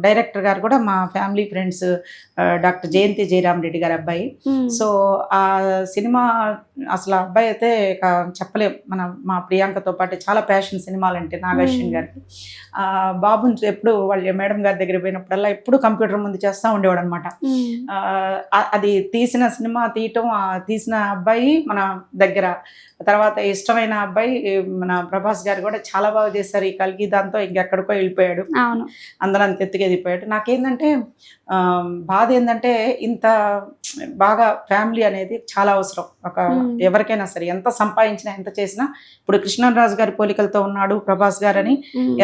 డైరెక్టర్ గారు కూడా మా ఫ్యామిలీ ఫ్రెండ్స్, డాక్టర్ జయంతి జయరామ్ రెడ్డి గారి అబ్బాయి. సో ఆ సినిమా అసలు అబ్బాయి అయితే చెప్పలేం. మా ప్రియాంకతో పాటు చాలా ప్యాషన్ సినిమాలంటే నాగశ్విన్ గారికి. బాబుని ఎప్పుడు వాళ్ళ మేడం గారి దగ్గర పోయినప్పుడల్లా ఎప్పుడు కంప్యూటర్ ముందు చేస్తూ ఉండేవాడు అనమాట. అది తీసిన సినిమా తీయటం, తీసిన అబ్బాయి మన దగ్గర, తర్వాత ఇష్టమైన అబ్బాయి మన ప్రభాస్ గారు కూడా చాలా బాగా చేశారు ఈ కల్కి. దాంతో ఇంకెక్కడికో వెళ్ళిపోయాడు, అందరూ అంత ఎత్తుకు ఎదిగిపోయాడు. నాకేంటంటే బాధ ఏంటంటే ఇంత బాగా ఫ్యామిలీ అనేది చాలా అవసరం. ఒక ఎవరికైనా సరే ఎంత సంపాదించినా ఎంత చేసినా, ఇప్పుడు కృష్ణరాజు గారి పోలికలతో ఉన్నాడు ప్రభాస్ గారు అని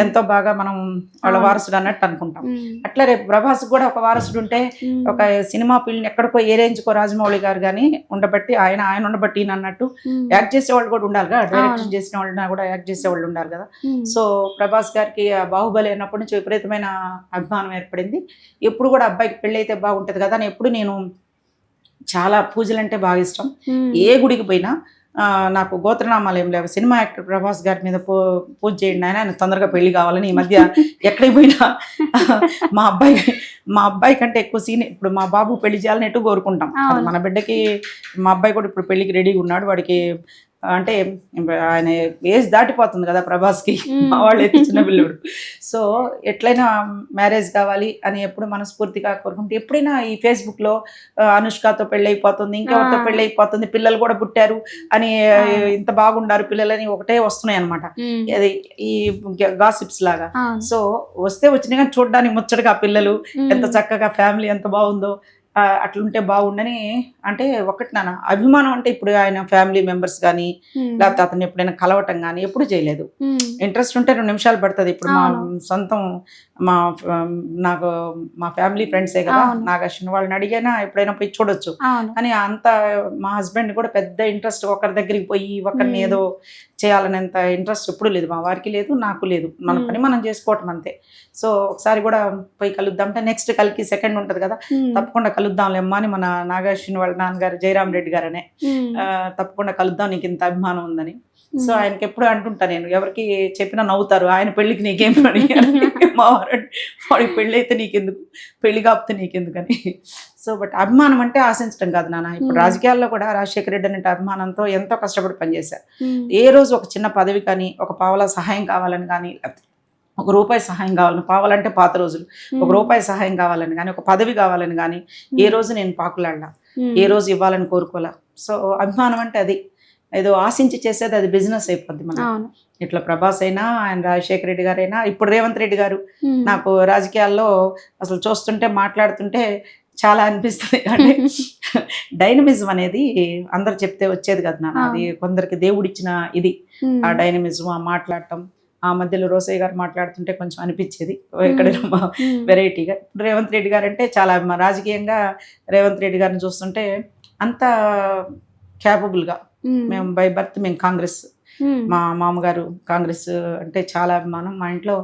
ఎంతో బాగా మనం వాళ్ళ వారసుడు అన్నట్టు అనుకుంటాం. అట్లా రేపు ప్రభాస్ కూడా ఒక వారసుడు ఉంటే, ఒక సినిమా ఫీల్డ్ ఎక్కడికో ఏ రేంజ్కో రాజమౌళి గారు కానీ ఉండబట్టి ఆయన ఉండబట్టి అన్నట్టు యాక్ట్ చేసేవాళ్ళు కూడా ఉండాలి కదా, డైరెక్షన్ చేసిన వాళ్ళని కూడా యాక్ట్ చేసేవాళ్ళు ఉండాలి కదా. సో ప్రభాస్ గారికి బాహుబలి అన్నప్పటి నుంచి విపరీతమైన అభిమానం ఏర్పడింది. ఎప్పుడు కూడా అబ్బాయికి పెళ్ళి అయితే బాగుంటుంది కదా అని ఎప్పుడు నేను చాలా పూజలు అంటే బాగా ఇష్టం. ఏ గుడికి పోయినా నాకు గోత్రనామాలు ఏం లేవు. సినిమా యాక్టర్ ప్రభాస్ గారి మీద పూజ చేయండి ఆయన తొందరగా పెళ్లి కావాలని. ఈ మధ్య ఎక్కడికి పోయినా మా అబ్బాయి కంటే ఎక్కువ సీన్ ఇప్పుడు మా బాబు పెళ్లి చేయాలని ఎటు కోరుకుంటాం. మన బిడ్డకి మా అబ్బాయి కూడా ఇప్పుడు పెళ్లికి రెడీగా ఉన్నాడు. వాడికి అంటే ఆయన ఏజ్ దాటిపోతుంది కదా ప్రభాస్కి, మా వాళ్ళు అయితే చిన్న పిల్లడు. సో ఎట్లయినా మ్యారేజ్ కావాలి అని ఎప్పుడు మనస్ఫూర్తిగా కోరుకుంటే, ఎప్పుడైనా ఈ ఫేస్బుక్లో అనుష్కతో పెళ్ళి అయిపోతుంది, ఇంకెవరితో పెళ్ళి అయిపోతుంది, పిల్లలు కూడా పుట్టారు అని, ఇంత బాగుండారు పిల్లలని ఒకటే వస్తున్నాయి అనమాట. అది ఈ గాసిప్స్ లాగా. సో వస్తే వచ్చినాయి కానీ చూడడానికి ముచ్చటగా పిల్లలు ఎంత చక్కగా ఫ్యామిలీ ఎంత బాగుందో, అట్లుంటే బాగుండని. అంటే ఒకటి నాన్న, అభిమానం అంటే ఇప్పుడు ఆయన ఫ్యామిలీ మెంబర్స్ కానీ లేకపోతే అతను ఎప్పుడైనా కలవటం కానీ ఎప్పుడు చేయలేదు. ఇంట్రెస్ట్ ఉంటే 2 నిమిషాలు పడుతుంది. ఇప్పుడు మా సొంతం మా నాకు మా ఫ్యామిలీ ఫ్రెండ్సే కదా, నాగశ్విని వాళ్ళని అడిగైనా ఎప్పుడైనా పోయి చూడొచ్చు. కానీ అంత మా హస్బెండ్ కూడా పెద్ద ఇంట్రెస్ట్ ఒకరి దగ్గరికి పోయి ఒకరిని ఏదో చేయాలనేంత ఇంట్రెస్ట్ ఎప్పుడు లేదు. మా వారికి లేదు, నాకు లేదు. మన పని మనం చేసుకోవటం అంతే. సో ఒకసారి కూడా పోయి కలుద్దాం అంటే నెక్స్ట్ కలికి సెకండ్ ఉంటుంది కదా, తప్పకుండా కలుద్దాంలేమ్మా అని మన నాగశ్విని వాళ్ళ నాన్నగారు జయరామ్ రెడ్డి గారనే తప్పకుండా కలుద్దాం, నీకు ఇంత అభిమానం ఉందని. సో ఆయనకి ఎప్పుడు అంటుంటా నేను, ఎవరికి చెప్పినా నవ్వుతారు, ఆయన పెళ్ళికి నీకేం పని, మా వాడికి పెళ్ళి అయితే నీకెందుకు, పెళ్లి కాకపోతే నీకెందుకని. సో బట్ అభిమానం అంటే ఆశించడం కాదు నాన్న. ఇప్పుడు రాజకీయాల్లో కూడా రాజశేఖర రెడ్డి అంటే అభిమానంతో ఎంతో కష్టపడి పనిచేశారు. ఏ రోజు ఒక చిన్న పదవి కానీ, ఒక పావలా సహాయం కావాలని కానీ, ఒక రూపాయి సహాయం కావాలని, పావాలంటే పాత రోజులు, ఒక రూపాయి సహాయం కావాలని కానీ, ఒక పదవి కావాలని కానీ ఏ రోజు నేను పాకులాడలా, ఏ రోజు ఇవ్వాలని కోరుకోలే. సో అభిమానం అంటే అది ఏదో ఆశించి చేసేది, అది బిజినెస్ అయిపోద్ది మనం. ఇట్లా ప్రభాస్ అయినా, ఆయన రాజశేఖర రెడ్డి గారైనా, ఇప్పుడు రేవంత్ రెడ్డి గారు నాకు రాజకీయాల్లో అసలు చూస్తుంటే మాట్లాడుతుంటే చాలా అనిపిస్తుంది. అంటే డైనమిజం అనేది అందరు చెప్తే వచ్చేది కదా నాన్న, అది కొందరికి దేవుడిచ్చిన ఇది. ఆ డైనమిజం, ఆ మాట్లాడటం, ఆ మధ్యలో రోసయ్య గారు మాట్లాడుతుంటే కొంచెం అనిపించేది ఎక్కడైనా వెరైటీగా. ఇప్పుడు రేవంత్ రెడ్డి గారు అంటే చాలా రాజకీయంగా రేవంత్ రెడ్డి గారిని చూస్తుంటే అంత క్యాపబుల్గా, మేము బై బర్త్ మేము కాంగ్రెస్, మా మామగారు కాంగ్రెస్ అంటే చాలా అభిమానం. మా ఇంట్లో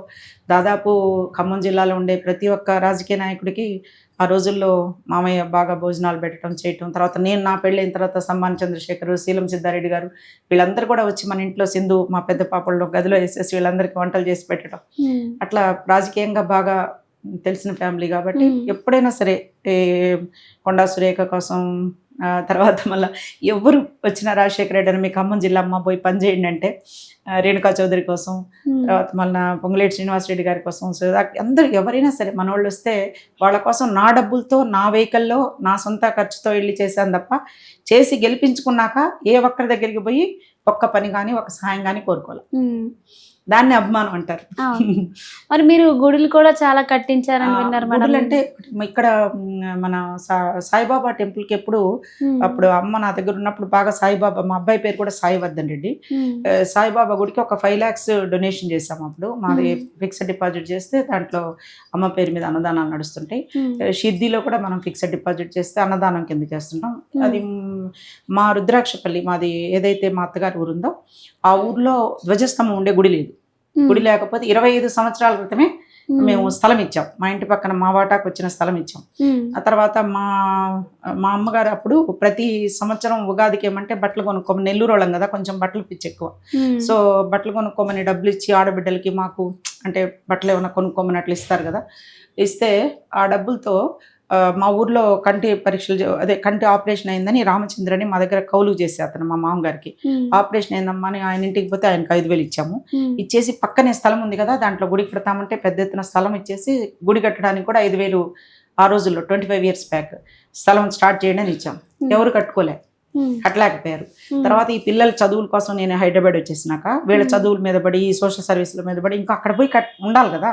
దాదాపు ఖమ్మం జిల్లాలో ఉండే ప్రతి ఒక్క రాజకీయ నాయకుడికి ఆ రోజుల్లో మామయ్య బాగా భోజనాలు పెట్టడం చేయటం. తర్వాత నేను నా పెళ్ళైన తర్వాత సమ్మాన్ చంద్రశేఖర్, శీలం సిద్ధారెడ్డి గారు వీళ్ళందరూ కూడా వచ్చి మన ఇంట్లో సింధు మా పెద్ద పాపల్లో గదిలో వేసేసి వీళ్ళందరికీ వంటలు చేసి పెట్టడం. అట్లా రాజకీయంగా బాగా తెలిసిన ఫ్యామిలీ కాబట్టి ఎప్పుడైనా సరే కొండా సురేఖ కోసం, తర్వాత మళ్ళీ ఎవరు వచ్చిన రాజశేఖర రెడ్డి అని మీ ఖమ్మం జిల్లా అమ్మ పోయి పనిచేయండి అంటే రేణుకా చౌదరి కోసం, తర్వాత మళ్ళీ పొంగులేటి శ్రీనివాసరెడ్డి గారి కోసం, సో అందరు ఎవరైనా సరే మనోళ్ళు వస్తే వాళ్ళ కోసం నా డబ్బులతో, నా వెహికల్లో, నా సొంత ఖర్చుతో వెళ్ళి చేశాను తప్ప, చేసి గెలిపించుకున్నాక ఏ ఒక్కరి దగ్గరికి పోయి ఒక్క పని కానీ ఒక సహాయం కానీ కోరుకోవాలి. దాన్ని అభిమానం అంటారు. మరి మీరు గుడులు కూడా చాలా కట్టించారని విన్నారు. గుడులు అంటే ఇక్కడ మన సాయిబాబా టెంపుల్కి ఎప్పుడు అప్పుడు అమ్మ నా దగ్గర ఉన్నప్పుడు బాగా సాయిబాబా, మా అబ్బాయి పేరు కూడా సాయివర్ధన్ రెడ్డి, సాయిబాబా గుడికి ఒక 5 lakhs డొనేషన్ చేసాము. అప్పుడు మాది ఫిక్స్డ్ డిపాజిట్ చేస్తే దాంట్లో అమ్మ పేరు మీద అన్నదానాలు నడుస్తుంటాయి. షిర్డీలో కూడా మనం ఫిక్స్డ్ డిపాజిట్ చేస్తే అన్నదానం కింద చేస్తుంటాం. అది మా రుద్రాక్షపల్లి, మాది ఏదైతే మా అత్తగారి ఊరు ఉందో ఆ ఊర్లో ధ్వజస్తంభం ఉండే గుడి లేదు. గుడి లేకపోతే 25 సంవత్సరాల క్రితమే మేము స్థలం ఇచ్చాం. మా ఇంటి పక్కన మా వాటాకు వచ్చిన స్థలం ఇచ్చాం. ఆ తర్వాత మా అమ్మగారు అప్పుడు ప్రతి సంవత్సరం ఉగాదికి ఏమంటే బట్టలు కొనుక్కోమని, నెల్లూరు వాళ్ళం కదా కొంచెం బట్టలు పిచ్చి ఎక్కువ, సో బట్టలు కొనుక్కోమని డబ్బులు ఇచ్చి ఆడబిడ్డలకి మాకు అంటే బట్టలు ఏమైనా కొనుక్కోమని అట్లా ఇస్తారు కదా, ఇస్తే ఆ డబ్బులతో మా ఊర్లో కంటి పరీక్షలు, అదే కంటి ఆపరేషన్ అయిందని రామచంద్రని మా దగ్గర కౌలు చేసే అతను మా మామగారికి ఆపరేషన్ అయిందమ్మా అని ఆయన ఇంటికి పోతే ఆయనకు 5,000 ఇచ్చాము. ఇచ్చేసి పక్కనే స్థలం ఉంది కదా దాంట్లో గుడి కడతామంటే పెద్ద ఎత్తున స్థలం ఇచ్చేసి గుడి కట్టడానికి కూడా 5,000 ఆ రోజుల్లో 25 years బ్యాక్ స్థలం స్టార్ట్ చేయండి అని ఇచ్చాం. ఎవరు కట్టలేకపోయారు. తర్వాత ఈ పిల్లల చదువుల కోసం నేను హైదరాబాద్ వచ్చేసినాక వీళ్ళ చదువుల మీద పడి, సోషల్ సర్వీసుల మీద పడి ఇంకా అక్కడ పోయి ఉండాలి కదా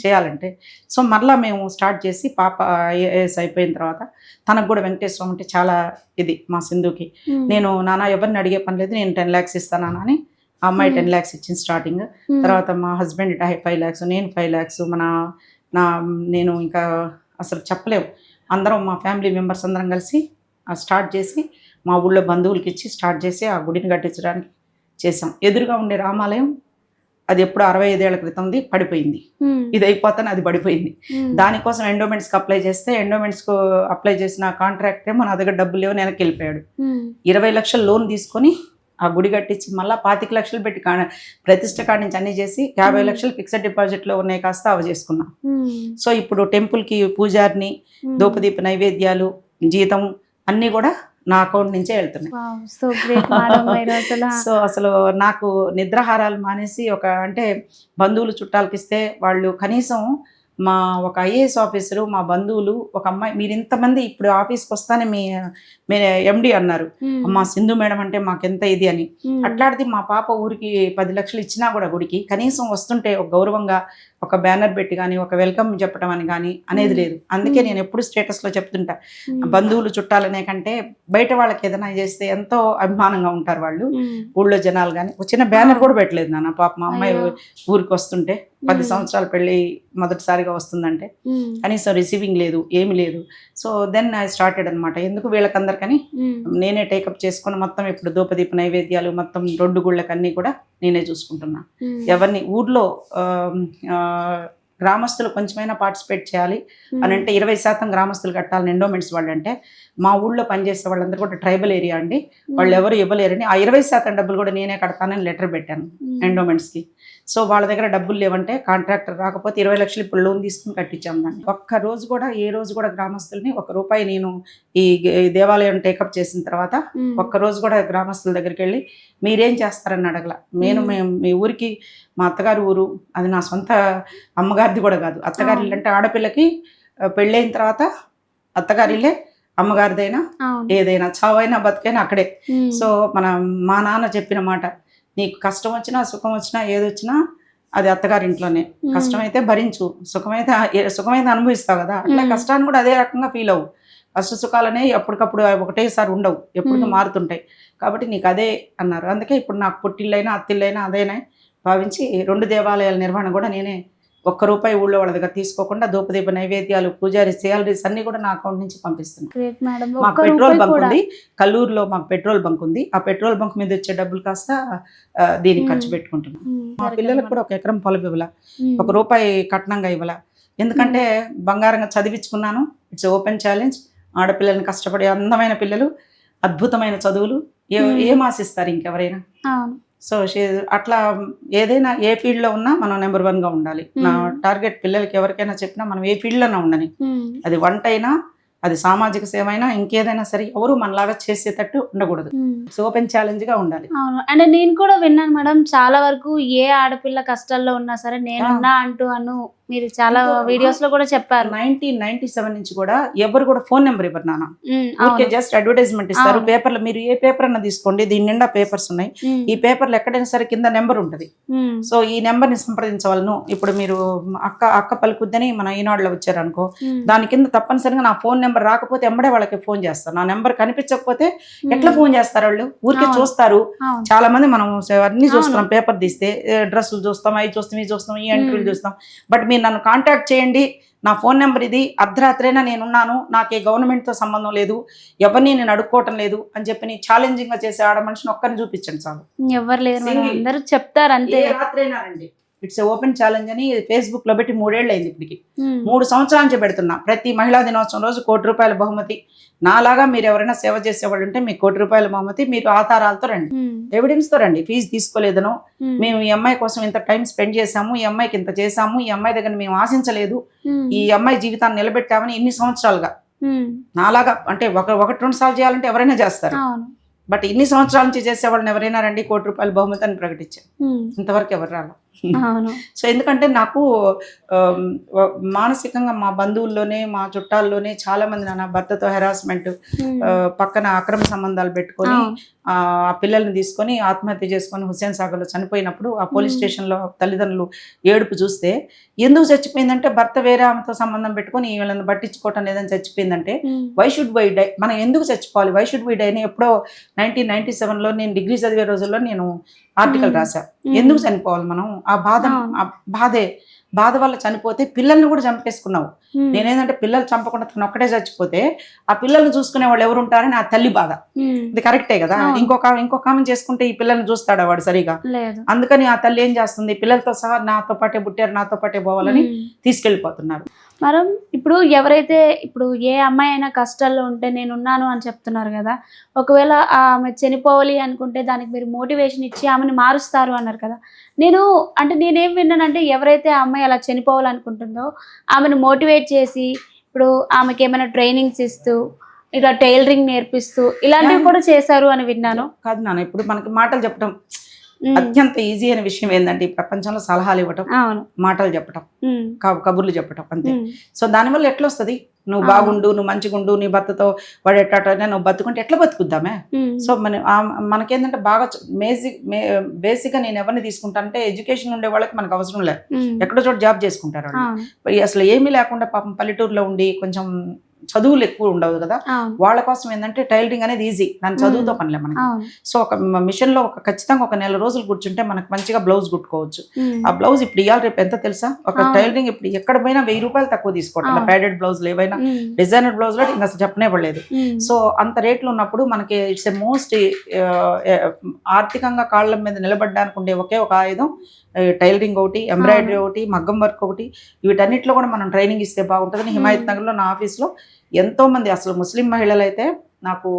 చేయాలంటే, సో మరలా మేము స్టార్ట్ చేసి పాప ఐఏఎస్ అయిపోయిన తర్వాత తనకు కూడా వెంకటేశ్వరం అంటే చాలా ఇది మా సింధుకి. నేను నాన్న ఎవరిని అడిగే పని లేదు, నేను 10 lakhs ఇస్తానా అని ఆ అమ్మాయి 10 lakhs ఇచ్చింది స్టార్టింగ్. తర్వాత మా హస్బెండ్ 5 lakhs, నేను 5 lakhs, నేను ఇంకా అసలు చెప్పలేము, అందరం మా ఫ్యామిలీ మెంబర్స్ అందరం కలిసి స్టార్ట్ చేసి మా ఊళ్ళో బంధువులకి ఇచ్చి స్టార్ట్ చేసి ఆ గుడిని కట్టించడానికి చేసాం. ఎదురుగా ఉండే రామాలయం అది ఎప్పుడు 65 ఏళ్ల క్రితంది పడిపోయింది, ఇది అయిపోతానే అది పడిపోయింది. దానికోసం ఎండోమెంట్స్కి అప్లై చేస్తే ఎండోమెంట్స్కు అప్లై చేసిన కాంట్రాక్ట్ ఏమో నా దగ్గర డబ్బులు లేవు, వెనక్కి వెళ్ళిపోయాడు. 20 లక్షల లోన్ తీసుకొని ఆ గుడి కట్టించి మళ్ళీ 25 లక్షలు పెట్టి ప్రతిష్ట కాడి నుంచి అన్ని చేసి 50 లక్షలు ఫిక్స్డ్ డిపాజిట్లో ఉన్నాయి కాస్త అవి చేసుకున్నాం. సో ఇప్పుడు టెంపుల్కి పూజారిని, ధూపదీప నైవేద్యాలు, జీతం అన్నీ కూడా నా అకౌంట్ నుంచే వెళ్తున్నాయి. సో అసలు నాకు నిద్రాహారాలు మానేసి అంటే బంధువులు చుట్టాలకి ఇస్తే వాళ్ళు కనీసం మా ఒక ఐఏఎస్ ఆఫీసరు, మా బంధువులు ఒక అమ్మాయి, మీరు ఇంతమంది ఇప్పుడు ఆఫీస్కి వస్తానే మీ ఎండి అన్నారు, అమ్మా సింధు మేడం అంటే మాకెంత ఇది అని. అట్లాంటిది మా పాప ఊరికి 10 లక్షలు ఇచ్చినా కూడా గుడికి కనీసం వస్తుంటే ఒక గౌరవంగా ఒక బ్యానర్ పెట్టి కానీ ఒక వెల్కమ్ చెప్పడం అని కానీ అనేది లేదు. అందుకే నేను ఎప్పుడు స్టేటస్లో చెప్తుంటా, బంధువులు చుట్టాలనే కంటే బయట వాళ్ళకి ఏదైనా చేస్తే ఎంతో అభిమానంగా ఉంటారు వాళ్ళు. ఊళ్ళో జనాలు కానీ ఒక చిన్న బ్యానర్ కూడా పెట్టలేదు నాన్న. పాప మా అమ్మాయి ఊరికి వస్తుంటే 10 సంవత్సరాలు పెళ్ళి మొదటిసారిగా వస్తుందంటే కనీసం రిసీవింగ్ లేదు, ఏమి లేదు. సో దెన్ ఐ స్టార్టెడ్ అనమాట. ఎందుకు వీళ్ళకందరికని నేనే టేకప్ చేసుకుని మొత్తం ఇప్పుడు ధూపదీప నైవేద్యాలు మొత్తం 2 గుళ్ళకన్నీ కూడా నేనే చూసుకుంటున్నా. ఎవరిని ఊర్లో గ్రామస్తులు కొంచెమైనా పార్టిసిపేట్ చేయాలి అని అంటే 20% గ్రామస్తులు కట్టాలని ఎండోమెంట్స్ వాళ్ళు అంటే, మా ఊళ్ళో పనిచేసే వాళ్ళందరూ కూడా ట్రైబల్ ఏరియా అండి, వాళ్ళు ఎవరు ఇవ్వలేరని ఆ 20% డబ్బులు కూడా నేనే కడతానని లెటర్ పెట్టాను ఎండోమెంట్స్కి. సో వాళ్ళ దగ్గర డబ్బులు లేవంటే కాంట్రాక్టర్ రాకపోతే 20 లక్షలు ఇప్పుడు లోన్ తీసుకుని కట్టించాం దాన్ని. ఒక్క రోజు కూడా ఏ రోజు కూడా గ్రామస్తుల్ని ₹1 నేను ఈ దేవాలయం టేకప్ చేసిన తర్వాత ఒక్క రోజు కూడా గ్రామస్తుల దగ్గరికి వెళ్ళి మీరేం చేస్తారని అడగల. మేము మీ ఊరికి మా అత్తగారి ఊరు, అది నా సొంత అమ్మగారిది కూడా కాదు. అత్తగారి ఇల్లు అంటే ఆడపిల్లకి పెళ్ళైన తర్వాత అత్తగారిల్లే అమ్మగారిదైనా ఏదైనా చావైనా బతికైనా అక్కడే. సో మా నాన్న చెప్పిన మాట, నీకు కష్టం వచ్చినా సుఖం వచ్చినా ఏదొచ్చినా అది అత్తగారి ఇంట్లోనే. కష్టమైతే భరించు, సుఖమైతే అనుభవిస్తావు కదా, అట్లా కష్టాన్ని కూడా అదే రకంగా ఫీల్ అవ్వు. కష్ట సుఖాలనే ఎప్పటికప్పుడు ఒకటేసారి ఉండవు, ఎప్పటికీ మారుతుంటాయి. కాబట్టి నీకు అదే అన్నారు. అందుకే ఇప్పుడు నాకు పుట్టిల్లైనా అత్తిల్లైనా అదేనా భావించి 2 దేవాలయాల నిర్వహణ కూడా నేనే ₹1 ఊళ్ళో వాళ్ళ దగ్గర తీసుకోకుండా ధూపదీప నైవేద్యాలు, పూజారి శాలరీస్ అన్ని కూడా నా అకౌంట్ నుంచి పంపిస్తున్నాను. మాకు పెట్రోల్ బంక్ ఉంది కల్లూరులో, మాకు పెట్రోల్ బంక్ ఉంది. ఆ పెట్రోల్ బంక్ మీద వచ్చే డబ్బులు కాస్త దీనికి ఖర్చు పెట్టుకుంటున్నాను. మా పిల్లలకు కూడా 1 ఎకరం పొలం ఇవ్వాల, ₹1 కట్నంగా ఇవ్వాల. ఎందుకంటే బంగారంగా చదివించుకున్నాను. It's open challenge. ఆడపిల్లల్ని కష్టపడే అందమైన పిల్లలు, అద్భుతమైన చదువులు, ఏం ఆశిస్తారు ఇంకెవరైనా? సో అట్లా ఏదైనా ఏ ఫీల్డ్లో ఉన్నా మనం నెంబర్ 1గా ఉండాలి. నా టార్గెట్ పిల్లలకి ఎవరికైనా చెప్పినా మనం ఏ ఫీల్డ్లోనే ఉండని, అది వంట అయినా, అది సామాజిక సేవ అయినా, ఇంకేదైనా సరే ఎవరు మనలాగా చేసేటట్టు ఉండకూడదు. సో ఓపెన్ ఛాలెంజ్గా ఉండాలి. అవును. అంటే నేను కూడా విన్నాను మేడం, చాలా వరకు ఏ ఆడపిల్ల కష్టాల్లో ఉన్నా సరే నేనున్నా అంటూ మీరు చాలా వీడియోస్ లో కూడా చెప్పారు. 1997 నుంచి కూడా ఎవరు కూడా ఫోన్ నెంబర్ ఇవ్వరు నాన్న. ఓకే, జస్ట్ అడ్వర్టైజ్మెంట్ ఇస్తారు పేపర్లో. మీరు ఏ పేపర్ అన్నా తీసుకోండి, దీని నిండా పేపర్స్ ఉన్నాయి. ఈ పేపర్లు ఎక్కడైనా సరే కింద నెంబర్ ఉంటుంది. సో ఈ నెంబర్ ని సంప్రదించవాలను. ఇప్పుడు మీరు అక్క పలుకుద్దని మన ఈనాడులో వచ్చారు అనుకో, దాని కింద తప్పనిసరిగా నా ఫోన్ నెంబర్ రాకపోతే ఎంబడే వాళ్ళకి ఫోన్ చేస్తారు. నా నెంబర్ కనిపించకపోతే ఎట్లా ఫోన్ చేస్తారు వాళ్ళు? ఊరికే చూస్తారు. చాలా మంది మనం అన్ని చూస్తున్నాం, పేపర్ తీస్తే డ్రెస్సులు చూస్తాం, అవి చూస్తాం, ఇవి చూస్తాం, ఈ ఎంట్రీలు చూస్తాం. బట్ మీరు నన్ను కాంటాక్ట్ చేయండి, నా ఫోన్ నెంబర్ ఇది, అర్ధరాత్రైనా నేనున్నాను, నాకే గవర్నమెంట్తో సంబంధం లేదు, ఎవరిని నేను అడుక్కోవటం లేదు అని చెప్పి ఛాలెంజింగ్ గా చేసే ఆడ మనిషిని ఒక్కరిని చూపించండి చాలు. ఎవరు లేరు, అందరూ చెప్తారు అంతే. రాత్రైనా రండి, ఇట్స్ ఓపెన్ ఛాలెంజ్ అని ఫేస్బుక్ లో పెట్టి 3 ఏళ్ళు అయింది. ఇప్పటికి 3 సంవత్సరాల నుంచి పెడుతున్నా. ప్రతి మహిళా దినోత్సవం రోజు ₹1 బహుమతి. నాలాగా మీరు ఎవరైనా సేవ చేసేవాళ్ళు ఉంటే మీకు ₹1 బహుమతి. మీరు ఆధారాలతో రండి, ఎవిడెన్స్ తో రండి. ఫీజు తీసుకోలేదనో, మేము ఈ అమ్మాయి కోసం ఇంత టైం స్పెండ్ చేసాము, ఈ అమ్మాయికి ఇంత చేసాము, ఈ అమ్మాయి దగ్గర మేము ఆశించలేదు, ఈ అమ్మాయి జీవితాన్ని నిలబెట్టామని ఇన్ని సంవత్సరాలుగా. నాలాగా అంటే 1-2 సార్లు చేయాలంటే ఎవరైనా చేస్తారు, బట్ ఇన్ని సంవత్సరాల నుంచి చేసేవాళ్ళని ఎవరైనా రండి ₹1 బహుమతి అని ప్రకటించారు. ఇంతవరకు ఎవరు రాలా. సో ఎందుకంటే నాకు మానసికంగా మా బంధువుల్లోనే, మా చుట్టాల్లోనే చాలా మంది నా భర్తతో హెరాస్మెంట్, పక్కన అక్రమ సంబంధాలు పెట్టుకొని ఆ పిల్లల్ని తీసుకొని ఆత్మహత్య చేసుకొని హుస్సేన్ సాగర్లో చనిపోయినప్పుడు ఆ పోలీస్ స్టేషన్లో తల్లిదండ్రులు ఏడుపు చూస్తే, ఎందుకు చచ్చిపోయిందంటే భర్త వేరే ఆమెతో సంబంధం పెట్టుకొని వీళ్ళని పట్టించుకోవటం లేదని చచ్చిపోయిందంటే, వై షుడ్ వై డై, మనం ఎందుకు చచ్చిపోవాలి, వై షుడ్ వై డై అని ఎప్పుడో 1997లో నేను డిగ్రీ చదివే రోజుల్లో నేను ఆర్టికల్ రాశా. ఎందుకు చనిపోవాలి మనం? ఆ బాధ వల్ల చనిపోతే పిల్లల్ని కూడా చంపేసుకున్నావు. నేనేంటంటే పిల్లలు చంపకుండా తను ఒక్కటే చచ్చిపోతే ఆ పిల్లల్ని చూసుకునే వాళ్ళు ఎవరు ఉంటారని ఆ తల్లి బాధ. ఇది కరెక్టే కదా. ఇంకొక ఆమె చేసుకుంటే ఈ పిల్లల్ని చూస్తాడా వాడు సరిగా? అందుకని ఆ తల్లి ఏం చేస్తుంది, పిల్లలతో సహా నాతో పాటే పుట్టారు, నాతో పాటే పోవాలని తీసుకెళ్ళిపోతున్నారు. మరి ఇప్పుడు ఎవరైతే ఇప్పుడు ఏ అమ్మాయి అయినా కష్టాల్లో ఉంటే నేనున్నాను అని చెప్తున్నారు కదా, ఒకవేళ ఆమె చనిపోవాలి అనుకుంటే దానికి మీరు మోటివేషన్ ఇచ్చి ఆమెను మారుస్తారు అన్నారు కదా. నేనేం విన్నానంటే, ఎవరైతే ఆ అమ్మాయి అలా చనిపోవాలనుకుంటుందో ఆమెను మోటివేట్ చేసి ఇప్పుడు ఆమెకి ఏమైనా ట్రైనింగ్స్ ఇస్తూ, ఇలా టైలరింగ్ నేర్పిస్తూ ఇలాంటివి కూడా చేశారు అని విన్నాను. కాదు నాన్న, ఇప్పుడు మనకి మాటలు చెప్పడం అత్యంత ఈజీ అయిన విషయం ఏంటంటే ఈ ప్రపంచంలో సలహాలు ఇవ్వటం, అవును. మాటలు చెప్పటం, కబుర్లు చెప్పటం అంతే. ఉమ్. సో దానివల్ల ఎట్లా వస్తుంది? నువ్వు అవును. బాగుండు, నువ్వు మంచిగుండు, నీ భర్తతో వాడు ఎట్లా నువ్వు బతుకుంటే ఎట్లా బతుకుద్దామే? ఉమ్. సో మనకేంటంటే బాగా బేసిక్గా నేను ఎవరిని తీసుకుంటానంటే ఎడ్యుకేషన్ ఉండే వాళ్ళకి మనకు అవసరం లేదు, ఉమ్. ఎక్కడో చోట జాబ్ చేసుకుంటారు వాళ్ళు. అవును. అసలు ఏమీ లేకుండా పాపం పల్లెటూరులో ఉండి కొంచెం చదువులు ఎక్కువ ఉండవు కదా, అవును. వాళ్ళ కోసం ఏంటంటే టైలరింగ్ అనేది ఈజీ, దాని చదువుతో పనిలే మనకి. అవును. సో ఒక మిషన్లో ఖచ్చితంగా ఒక నెల రోజులు కూర్చుంటే మనకు మంచిగా బ్లౌజ్ కుట్టుకోవచ్చు. ఉమ్. ఆ బ్లౌజ్ ఇప్పుడు ఇవాళ రేపు ఎంత తెలుసా? ఒక అవును. టైలరింగ్ ఇప్పుడు ఎక్కడ పోయినా 1000 రూపాయలు తక్కువ తీసుకోవటం, అవును. ప్యాడెడ్ బ్లౌజ్లు ఏవైనా ఉమ్. డిజైనర్ బ్లౌజ్ లో ఇంకా అసలు చెప్పనే పడలేదు. ఉమ్. సో అంత రేట్లు ఉన్నప్పుడు మనకి ఇట్స్ ఎ మోస్ట్ ఆర్థికంగా కాళ్ళ మీద నిలబడడానికి ఉండే ఒకే ఒక ఆయుధం టైలరింగ్ ఒకటి, ఎంబ్రాయిడరీ ఒకటి, మగ్గం వర్క్ ఒకటి. వీటన్నిటిలో కూడా మనం ట్రైనింగ్ ఇస్తే బాగుంటుందని హిమాయత్ నగర్లో నా ఆఫీస్లో ఎంతో మంది అసలు ముస్లిం మహిళలు అయితే నాకు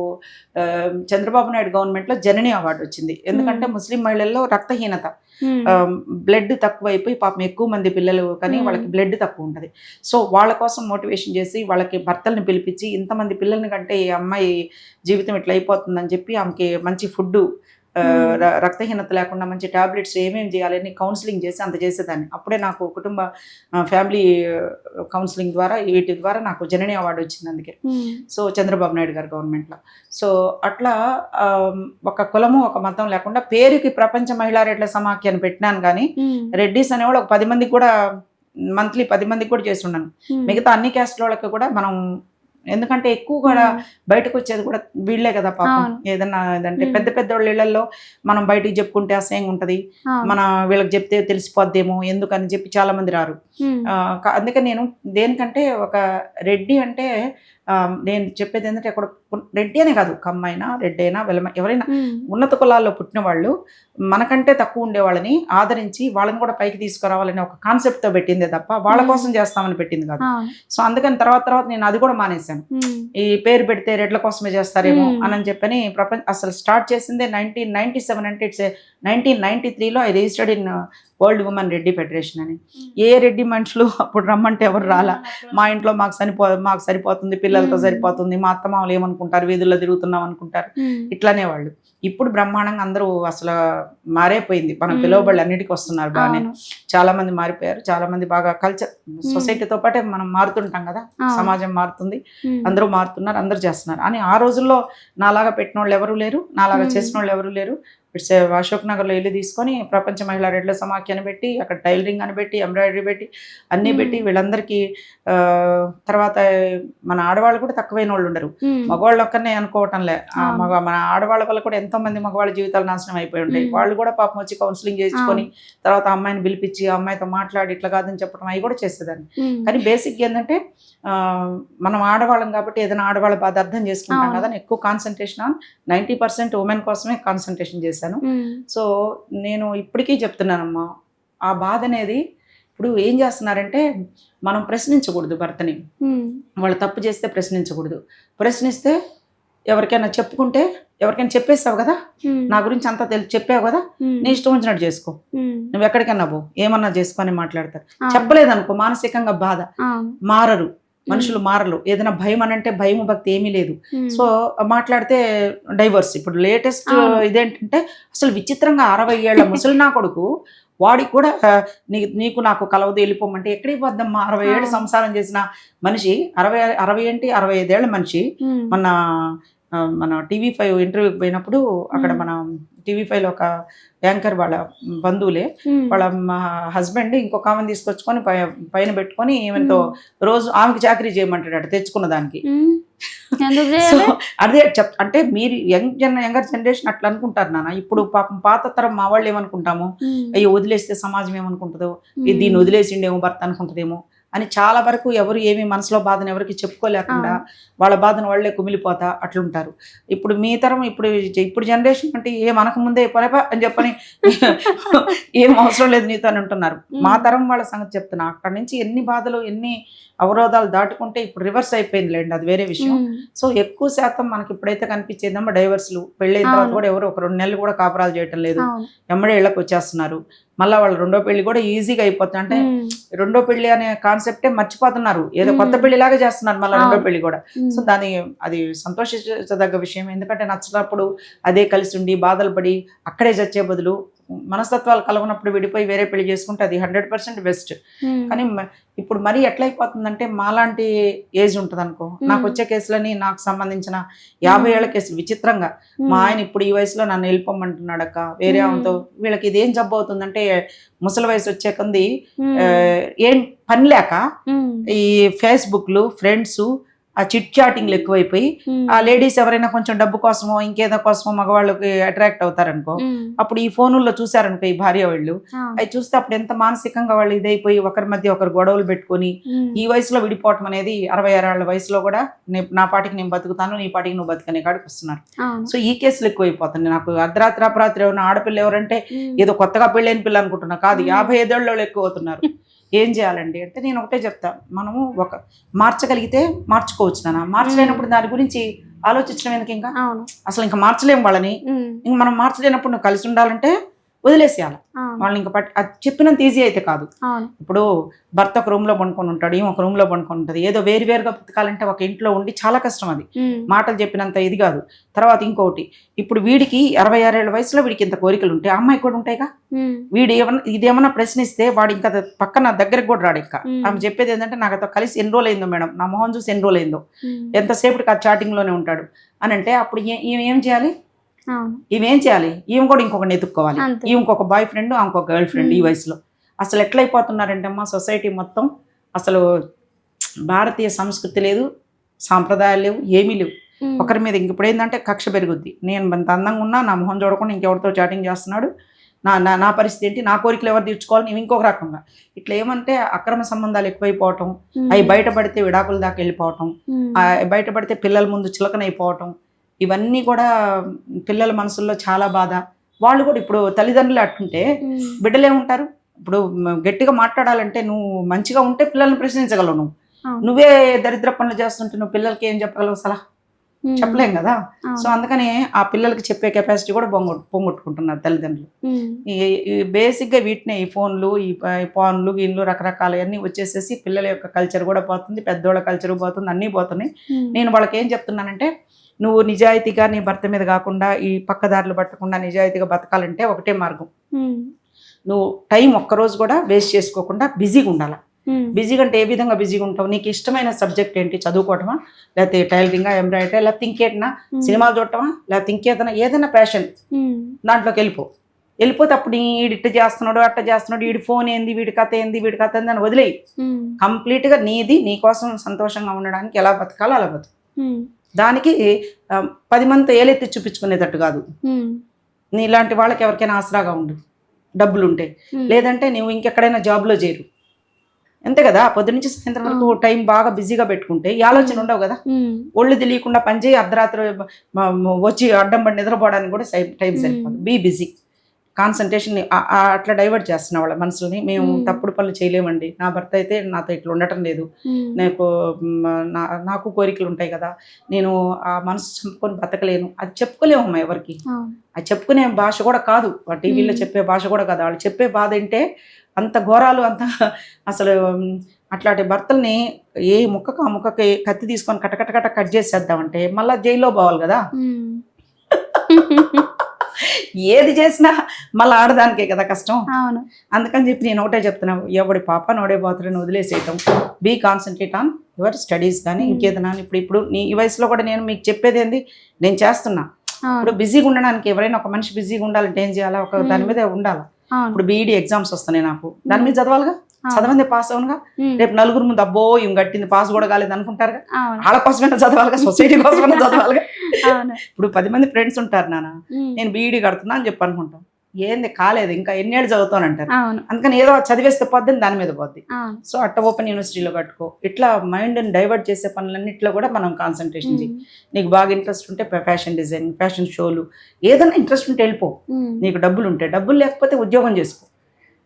చంద్రబాబు నాయుడు గవర్నమెంట్లో జనని అవార్డు వచ్చింది. ఎందుకంటే ముస్లిం మహిళల్లో రక్తహీనత, ఉమ్. బ్లడ్ తక్కువ అయిపోయి పాపం ఎక్కువ మంది పిల్లలు కానీ వాళ్ళకి బ్లడ్ తక్కువ ఉంటుంది. సో వాళ్ళ కోసం మోటివేషన్ చేసి వాళ్ళకి భర్తల్ని పిలిపించి ఇంతమంది పిల్లల్ని కంటే ఈ అమ్మాయి జీవితం ఇట్లా అయిపోతుందని చెప్పి ఆమెకి మంచి ఫుడ్, రక్తహీనత లేకుండా మంచి టాబ్లెట్స్ ఏమేమి చేయాలని కౌన్సిలింగ్ చేసి అంత చేసేదాన్ని. అప్పుడే నాకు కుటుంబ ఫ్యామిలీ కౌన్సిలింగ్ ద్వారా వీటి ద్వారా నాకు జనని అవార్డు వచ్చింది అందుకే. సో చంద్రబాబు నాయుడు గారు గవర్నమెంట్లో. సో అట్లా ఒక కులము ఒక మతం లేకుండా పేరుకి ప్రపంచ మహిళా రెడ్ల సమాఖ్యాన్ని పెట్టినాను, కానీ రెడ్డిస్ అనేవాళ్ళు ఒక 10 మందికి కూడా మంత్లీ 10 మందికి కూడా చేస్తున్నాను. మిగతా అన్ని క్యాస్ట్ వాళ్ళకి కూడా మనం, ఎందుకంటే ఎక్కువ కూడా బయటకు వచ్చేది కూడా వీళ్ళే కదా పాపం. ఏదన్నా ఏదంటే పెద్ద పెద్ద వాళ్ళ ఇళ్లలో మనం బయటికి చెప్పుకుంటే అసహ్యంగా ఉంటది, మన వీళ్ళకి చెప్తే తెలిసిపోద్దేమో ఎందుకని చెప్పి చాలా మంది రారు. అందుకే నేను దేనికంటే ఒక రెడ్డి అంటే నేను చెప్పేది ఏంటంటే అక్కడ రెడ్డి అనే కాదు, కమ్మైనా రెడ్డి అయినా వెలమ ఎవరైనా ఉన్నత కులాల్లో పుట్టిన వాళ్ళు మనకంటే తక్కువ ఉండే వాళ్ళని ఆదరించి వాళ్ళని కూడా పైకి తీసుకురావాలని ఒక కాన్సెప్ట్తో పెట్టిందే తప్ప వాళ్ళ కోసం చేస్తామని పెట్టింది కాదు. సో అందుకని తర్వాత నేను అది కూడా మానేశాను. ఈ పేరు పెడితే రెడ్ల కోసమే చేస్తారేమో అని చెప్పని అసలు స్టార్ట్ చేసిందే 1997 అంటే ఇట్స్ 1993లో I registered in world women Reddy federation అని. ఏ రెడ్డి మనుషులు అప్పుడు రమ్మంటే ఎవరు రాలా. మా ఇంట్లో మాకు సరిపోతుంది, పిల్లలతో సరిపోతుంది, మా అత్తమామలు ఏమనుకుంటారు, వీధుల్లో తిరుగుతున్నాం అనుకుంటారు, ఇట్లానే వాళ్ళు. ఇప్పుడు బ్రహ్మాండంగా అందరూ అసలు మారైపోయింది, మనం పిలువబళ్ళు అన్నిటికీ వస్తున్నారు బాగానే. చాలా మంది మారిపోయారు, చాలా మంది బాగా కల్చర్ సొసైటీతో పాటే మనం మారుతుంటాం కదా, సమాజం మారుతుంది, అందరూ మారుతున్నారు, అందరూ చేస్తున్నారు అని. ఆ రోజుల్లో నాలాగా పెట్టిన వాళ్ళు ఎవరు లేరు, నాలాగా చేసిన వాళ్ళు ఎవరు లేరు. ఇట్స్ అశోక్ నగర్లో ఇల్లు తీసుకొని ప్రపంచ మహిళా రెడ్ల సమాఖ్యని పెట్టి అక్కడ టైలరింగ్ అని పెట్టి ఎంబ్రాయిడరీ పెట్టి అన్నీ పెట్టి వీళ్ళందరికీ తర్వాత మన ఆడవాళ్ళు కూడా తక్కువైన వాళ్ళు ఉండరు, మగవాళ్ళు ఒక్కనే అనుకోవటంలే. మన ఆడవాళ్ళ వల్ల కూడా ఎంతో మంది మగవాళ్ళ జీవితాలు నాశనం అయిపోయి ఉంటాయి. వాళ్ళు కూడా పాపం వచ్చి కౌన్సిలింగ్ చేసుకొని తర్వాత అమ్మాయిని పిలిపించి అమ్మాయితో మాట్లాడి ఇట్లా కాదని చెప్పడం అవి కూడా చేసేదాన్ని. కానీ బేసిక్ ఏంటంటే మనం ఆడవాళ్ళం కాబట్టి ఏదైనా ఆడవాళ్ళ బాధ అర్థం చేసుకుంటాం కదా, ఎక్కువ కాన్సన్ట్రేషన్ ఆన్ 90% ఉమెన్ కోసమే కాన్సన్ట్రేషన్ చేశాను. సో నేను ఇప్పటికీ చెప్తున్నానమ్మా, ఆ బాధ అనేది ఇప్పుడు ఏం చేస్తున్నారంటే మనం ప్రశ్నించకూడదు భర్తని. వాళ్ళు తప్పు చేస్తే ప్రశ్నించకూడదు. ప్రశ్నిస్తే ఎవరికైనా చెప్పుకుంటే ఎవరికైనా చెప్పేస్తావు కదా, నా గురించి అంతా చెప్పావు కదా, నీ ఇష్టం వచ్చినట్టు చేసుకో, నువ్వు ఎక్కడికన్నా పో, ఏమన్నా చేసుకొని మాట్లాడతారు. చెప్పలేదనుకో మానసికంగా బాధ, మారరు మనుషులు, మారలు. ఏదైనా భయం అనంటే భయం భక్తి ఏమీ లేదు. సో మాట్లాడితే డైవర్స్. ఇప్పుడు లేటెస్ట్ ఇదేంటంటే అసలు విచిత్రంగా 60 ఏళ్ల ముసలి నా కొడుకు వాడికి కూడా నీకు నాకు కలవదు వెళ్ళిపోమంటే ఎక్కడికి పోద్దమ్మా? 60 ఏళ్ళు సంసారం చేసిన మనిషి, 65 ఏళ్ల మనిషి మన TV5 ఇంటర్వ్యూకి పోయినప్పుడు అక్కడ మన TV5లో ఒక యాంకర్ వాళ్ళ బంధువులే, వాళ్ళ హస్బెండ్ ఇంకొక ఆమెను తీసుకొచ్చుకొని పైన పెట్టుకొని ఈమెతో రోజు ఆమెకి చాకరీ చేయమంటాడు తెచ్చుకున్న దానికి. సో అదే అంటే మీరు యంగర్ జనరేషన్ అట్లా అనుకుంటారు నాన్న. ఇప్పుడు పాపం పాత తరం మా వాళ్ళు ఏమనుకుంటాము, అయ్యో వదిలేస్తే సమాజం ఏమనుకుంటుందో, దీన్ని వదిలేసిండేమో భర్త అనుకుంటుందేమో అని చాలా వరకు ఎవరు ఏమి మనసులో బాధను ఎవరికి చెప్పుకోలేకుండా వాళ్ళ బాధను వాళ్ళే కుమిలిపోతా అట్లుంటారు. ఇప్పుడు మీ తరం ఇప్పుడు జనరేషన్ అంటే ఏ మనకు ముందే పనేపా అని చెప్పని ఏం అవసరం లేదు నీతో అని ఉంటున్నారు. మా తరం వాళ్ళ సంగతి చెప్తున్నా. అక్కడి నుంచి ఎన్ని బాధలు ఎన్ని అవరోధాలు దాటుకుంటే ఇప్పుడు రివర్స్ అయిపోయింది లేండి, అది వేరే విషయం. సో ఎక్కువ శాతం మనకి ఇప్పుడైతే కనిపించేదమ్మా డైవర్స్లు. పెళ్ళైన తర్వాత కూడా ఎవరు ఒక 2 నెలలు కూడా కాపురాలు చేయటం లేదు, ఎమ్మడే ఇళ్ళకి వచ్చేస్తున్నారు. మళ్ళీ వాళ్ళు రెండో పెళ్లి కూడా ఈజీగా అయిపోతుంది. అంటే రెండో పెళ్లి అనే కాన్సెప్టే మర్చిపోతున్నారు, ఏదో కొత్త పెళ్లిలాగా చేస్తున్నారు మళ్ళీ రెండో పెళ్లి కూడా. సో అది సంతోషించదగ్గ విషయం. ఎందుకంటే నచ్చినప్పుడు అదే కలిసి ఉండి బాధలు పడి అక్కడే చచ్చే బదులు మనస్తత్వాలు కలవనప్పుడు విడిపోయి వేరే పెళ్లి చేసుకుంటే అది 100% బెస్ట్. కానీ ఇప్పుడు మరీ ఎట్లయిపోతుందంటే మాలాంటి ఏజ్ ఉంటుంది అనుకో, నాకు వచ్చే కేసులని నాకు సంబంధించిన 50 ఏళ్ల కేసులు విచిత్రంగా మా ఆయన ఇప్పుడు ఈ వయసులో నన్ను వెళ్ళిపోమంటున్నాడక్క వేరే ఆమెతో. వీళ్ళకి ఇదేం జబ్బు అవుతుందంటే ముసలి వయసు వచ్చే కొంది ఏం పని లేక ఈ ఫేస్బుక్లు ఫ్రెండ్స్ ఆ చిట్ చాటింగ్లు ఎక్కువైపోయి ఆ లేడీస్ ఎవరైనా కొంచెం డబ్బు కోసమో ఇంకేదో కోసమో మగవాళ్ళకి అట్రాక్ట్ అవుతారనుకో, అప్పుడు ఈ ఫోనుల్లో చూసారనుకో ఈ భార్య వాళ్ళు, అవి చూస్తే అప్పుడు ఎంత మానసికంగా వాళ్ళు ఇదైపోయి ఒకరి మధ్య ఒకరు గొడవలు పెట్టుకొని ఈ వయసులో విడిపోవటం అనేది 66 ఏళ్ల వయసులో కూడా నా పాటికి నేను బతుకుతాను నీ పాటికి నువ్వు బతుకనే కాడికి వస్తున్నారు. సో ఈ కేసులు ఎక్కువైపోతుంది. నాకు అర్ధరాత్రి అపరాత్రి ఏమైనా ఆడపిల్ల ఎవరంటే ఏదో కొత్తగా పెళ్ళైన పిల్ల అనుకుంటున్నా, కాదు 55 ఏళ్ళు ఎక్కువ అవుతున్నారు. ఏం చేయాలండి అంటే నేను ఒకటే చెప్తా, మనము మార్చగలిగితే మార్చుకోవచ్చు నాన్న, మార్చలేనప్పుడు దాని గురించి ఆలోచించడం ఎందుకు, ఇంకా అసలు ఇంకా మార్చలేము వాళ్ళని. ఇంక మనం మార్చలేనప్పుడు నువ్వు కలిసి ఉండాలంటే వదిలేసేయాలి వాళ్ళని. ఇంకా అది చెప్పినంత ఈజీ అయితే కాదు. ఇప్పుడు భర్త ఒక రూమ్ లో పండుకొని ఉంటాడు, ఈమె ఒక రూమ్ లో పండుకొని ఉంటుంది. ఏదో వేరువేరుగా బతకాలంటే ఒక ఇంట్లో ఉండి చాలా కష్టం. అది మాటలు చెప్పినంత ఇది కాదు. తర్వాత ఇంకొకటి, ఇప్పుడు వీడికి 66 ఏళ్ల వయసులో వీడికి ఇంత కోరికలు ఉంటాయి, అమ్మాయి కూడా ఉంటాయిగా. వీడు ఇదేమన్నా ప్రశ్నిస్తే వాడు ఇంకా పక్కన దగ్గరకు కూడా రాడు. ఇంకా ఆమె చెప్పేది ఏంటంటే నాకు కలిసి ఎన్ని రోజులు అయిందో మేడం, నా మొహం చూసి ఎన్ని రోజులు అయిందో, ఎంతసేపటికి ఆ చాటింగ్ లోనే ఉంటాడు అని అంటే అప్పుడు ఏం చేయాలి? ఈమెం చేయాలి? ఈమె కూడా ఇంకొకటి ఎత్తుక్కోవాలి. ఇంకొక బాయ్ ఫ్రెండ్, ఇంకొక గర్ల్ ఫ్రెండ్. ఈ వయసులో అసలు ఎట్లయిపోతున్నారంటే అమ్మా సొసైటీ మొత్తం, అసలు భారతీయ సంస్కృతి లేదు, సాంప్రదాయాలు లేవు, ఏమీ లేవు. ఒకరి మీద ఇప్పుడు ఏంటంటే కక్ష పెరుగుద్ది. నేను అంత అందంగా ఉన్నా నా మొహం చూడకుండా ఇంకెవరితో చాటింగ్ చేస్తున్నాడు, నా పరిస్థితి ఏంటి, నా కోరికలు ఎవరు తీర్చుకోవాలి, నేను ఇంకొక రకంగా. ఇట్లా ఏమంటే అక్రమ సంబంధాలు ఎక్కువైపోవటం, అవి బయటపడితే విడాకుల దాకా వెళ్ళిపోవటం, బయటపడితే పిల్లల ముందు చులకనైపోవటం, ఇవన్నీ కూడా పిల్లల మనసుల్లో చాలా బాధ. వాళ్ళు కూడా ఇప్పుడు తల్లిదండ్రులు అట్టుంటే బిడ్డలు ఏముంటారు? ఇప్పుడు గట్టిగా మాట్లాడాలంటే నువ్వు మంచిగా ఉంటే పిల్లల్ని ప్రశ్నించగలవు. నువ్వే దరిద్ర పనులు చేస్తుంటే నువ్వు పిల్లలకి ఏం చెప్పగలవు? సలహా చెప్పలేం కదా. సో అందుకని ఆ పిల్లలకి చెప్పే కెపాసిటీ కూడా పొంగొట్టుకుంటున్నారు తల్లిదండ్రులు. ఈ బేసిక్గా వీటినే ఈ ఫోన్లు, ఈ పాన్లు, వీళ్ళు రకరకాలవన్నీ వచ్చేసేసి పిల్లల యొక్క కల్చర్ కూడా పోతుంది, పెద్దోళ్ళ కల్చర్ పోతుంది, అన్నీ పోతున్నాయి. నేను వాళ్ళకి ఏం చెప్తున్నానంటే, నువ్వు నిజాయితీగా నీ భర్త మీద కాకుండా ఈ పక్కదారులు పట్టకుండా నిజాయితీగా బతకాలంటే ఒకటే మార్గం, నువ్వు టైం ఒక్కరోజు కూడా వేస్ట్ చేసుకోకుండా బిజీగా ఉండాలి. బిజీగా అంటే ఏ విధంగా బిజీగా ఉంటావు? నీకు ఇష్టమైన సబ్జెక్ట్ ఏంటి? చదువుకోవటమా, లేకపోతే టైలరింగా, ఎంబ్రాయిడరీ, లేకపోతే ఇంకేటనా, సినిమాలు చూడటమా, లేకపోతే ఏదైనా ప్యాషన్ దాంట్లోకి వెళ్ళిపోతే అప్పుడు వీడిట్ట చేస్తున్నాడు అట్ట చేస్తున్నాడు, వీడి ఫోన్ ఏంది, వీడి కథ ఏంది అని వదిలేయి. కంప్లీట్గా నీ కోసం సంతోషంగా ఉండడానికి ఎలా బతకాలో అలా బతుకు. దానికి 10 మందితో ఏలెత్తి చూపించుకునేటట్టు కాదు. నీలాంటి వాళ్ళకి ఎవరికైనా ఆసరాగా ఉండు, డబ్బులుంటే. లేదంటే నువ్వు ఇంకెక్కడైనా జాబ్లో చేరు, అంతే కదా. పొద్దు నుంచి సాయంత్రం వరకు టైం బాగా బిజీగా పెట్టుకుంటే ఈ ఆలోచన ఉండవు కదా. ఒళ్ళు తెలియకుండా పనిచేయి, అర్ధరాత్రి వచ్చి అడ్డం పడి నిద్రపోవడానికి కూడా టైం సరిపోదు. బీ బిజీ, కాన్సన్ట్రేషన్ అట్లా డైవర్ట్ చేస్తున్న వాళ్ళ మనసుని. మేము తప్పుడు పనులు చేయలేమండి, నా భర్త అయితే నాతో ఇట్లా ఉండటం లేదు, నాకు కోరికలు ఉంటాయి కదా, నేను ఆ మనసు చెప్పుకొని బతకలేను, అది చెప్పుకోలేమమ్మా ఎవరికి. అది చెప్పుకునే భాష కూడా కాదు, టీవీలో చెప్పే భాష కూడా కాదు. వాళ్ళు చెప్పే బాధ అంటే అంత ఘోరాలు, అంత అసలు అట్లాంటి భర్తల్ని ఏ ముక్కకు ఆ ముక్కకి కత్తి తీసుకొని కట్ట కట్ చేసేద్దామంటే మళ్ళీ జైల్లో పోవాలి కదా. ఏది చేసినా మళ్ళీ ఆడదానికే కదా కష్టం. అందుకని చెప్పి నేను ఒకటే చెప్తున్నా, ఎవడి పాప నోడే బాతులను వదిలేసేయటం, be concentrate on your studies. కానీ ఇంకేదైనా ఇప్పుడు నీ ఈ వయసులో కూడా నేను మీకు చెప్పేది ఏంది, నేను చేస్తున్నా. ఇప్పుడు బిజీగా ఉండడానికి ఎవరైనా ఒక మనిషి బిజీగా ఉండాలంటే ఏం చేయాలా? ఒక దాని మీద ఉండాలి. ఇప్పుడు బీఈడీ ఎగ్జామ్స్ వస్తున్నాయి, నాకు దాని మీద చదవాలిగా, చదవంది పాస్ అవునుగా. రేపు నలుగురు ముందు అబ్బో ఏం గట్టింది, పాస్ కూడా కాలేదు అనుకుంటారుగా. వాళ్ళ కోసమైనా చదవాలిగా, సొసైటీ కోసమైనా చదవాలిగా. ఇప్పుడు 10 మంది ఫ్రెండ్స్ ఉంటారు, నాన్న నేను బీఈడీ కడుతున్నా అని చెప్పి అనుకుంటాం, ఏంది కాలేదు ఇంకా ఎన్నేళ్ళు చదువుతానంటారు. అందుకని ఏదో చదివేస్తే పోద్దని దాని మీద పోద్ది. సో అట్ట ఓపెన్ యూనివర్సిటీలో కట్టుకో. ఇట్లా మైండ్ని డైవర్ట్ చేసే పనులన్నింటిలో కూడా మనం కాన్సన్ట్రేషన్ చేయి. నీకు బాగా ఇంట్రెస్ట్ ఉంటే ఫ్యాషన్ డిజైన్, ఫ్యాషన్ షోలు, ఏదైనా ఇంట్రెస్ట్ ఉంటే వెళ్ళిపో. నీకు డబ్బులు ఉంటే, డబ్బులు లేకపోతే ఉద్యోగం చేసుకో,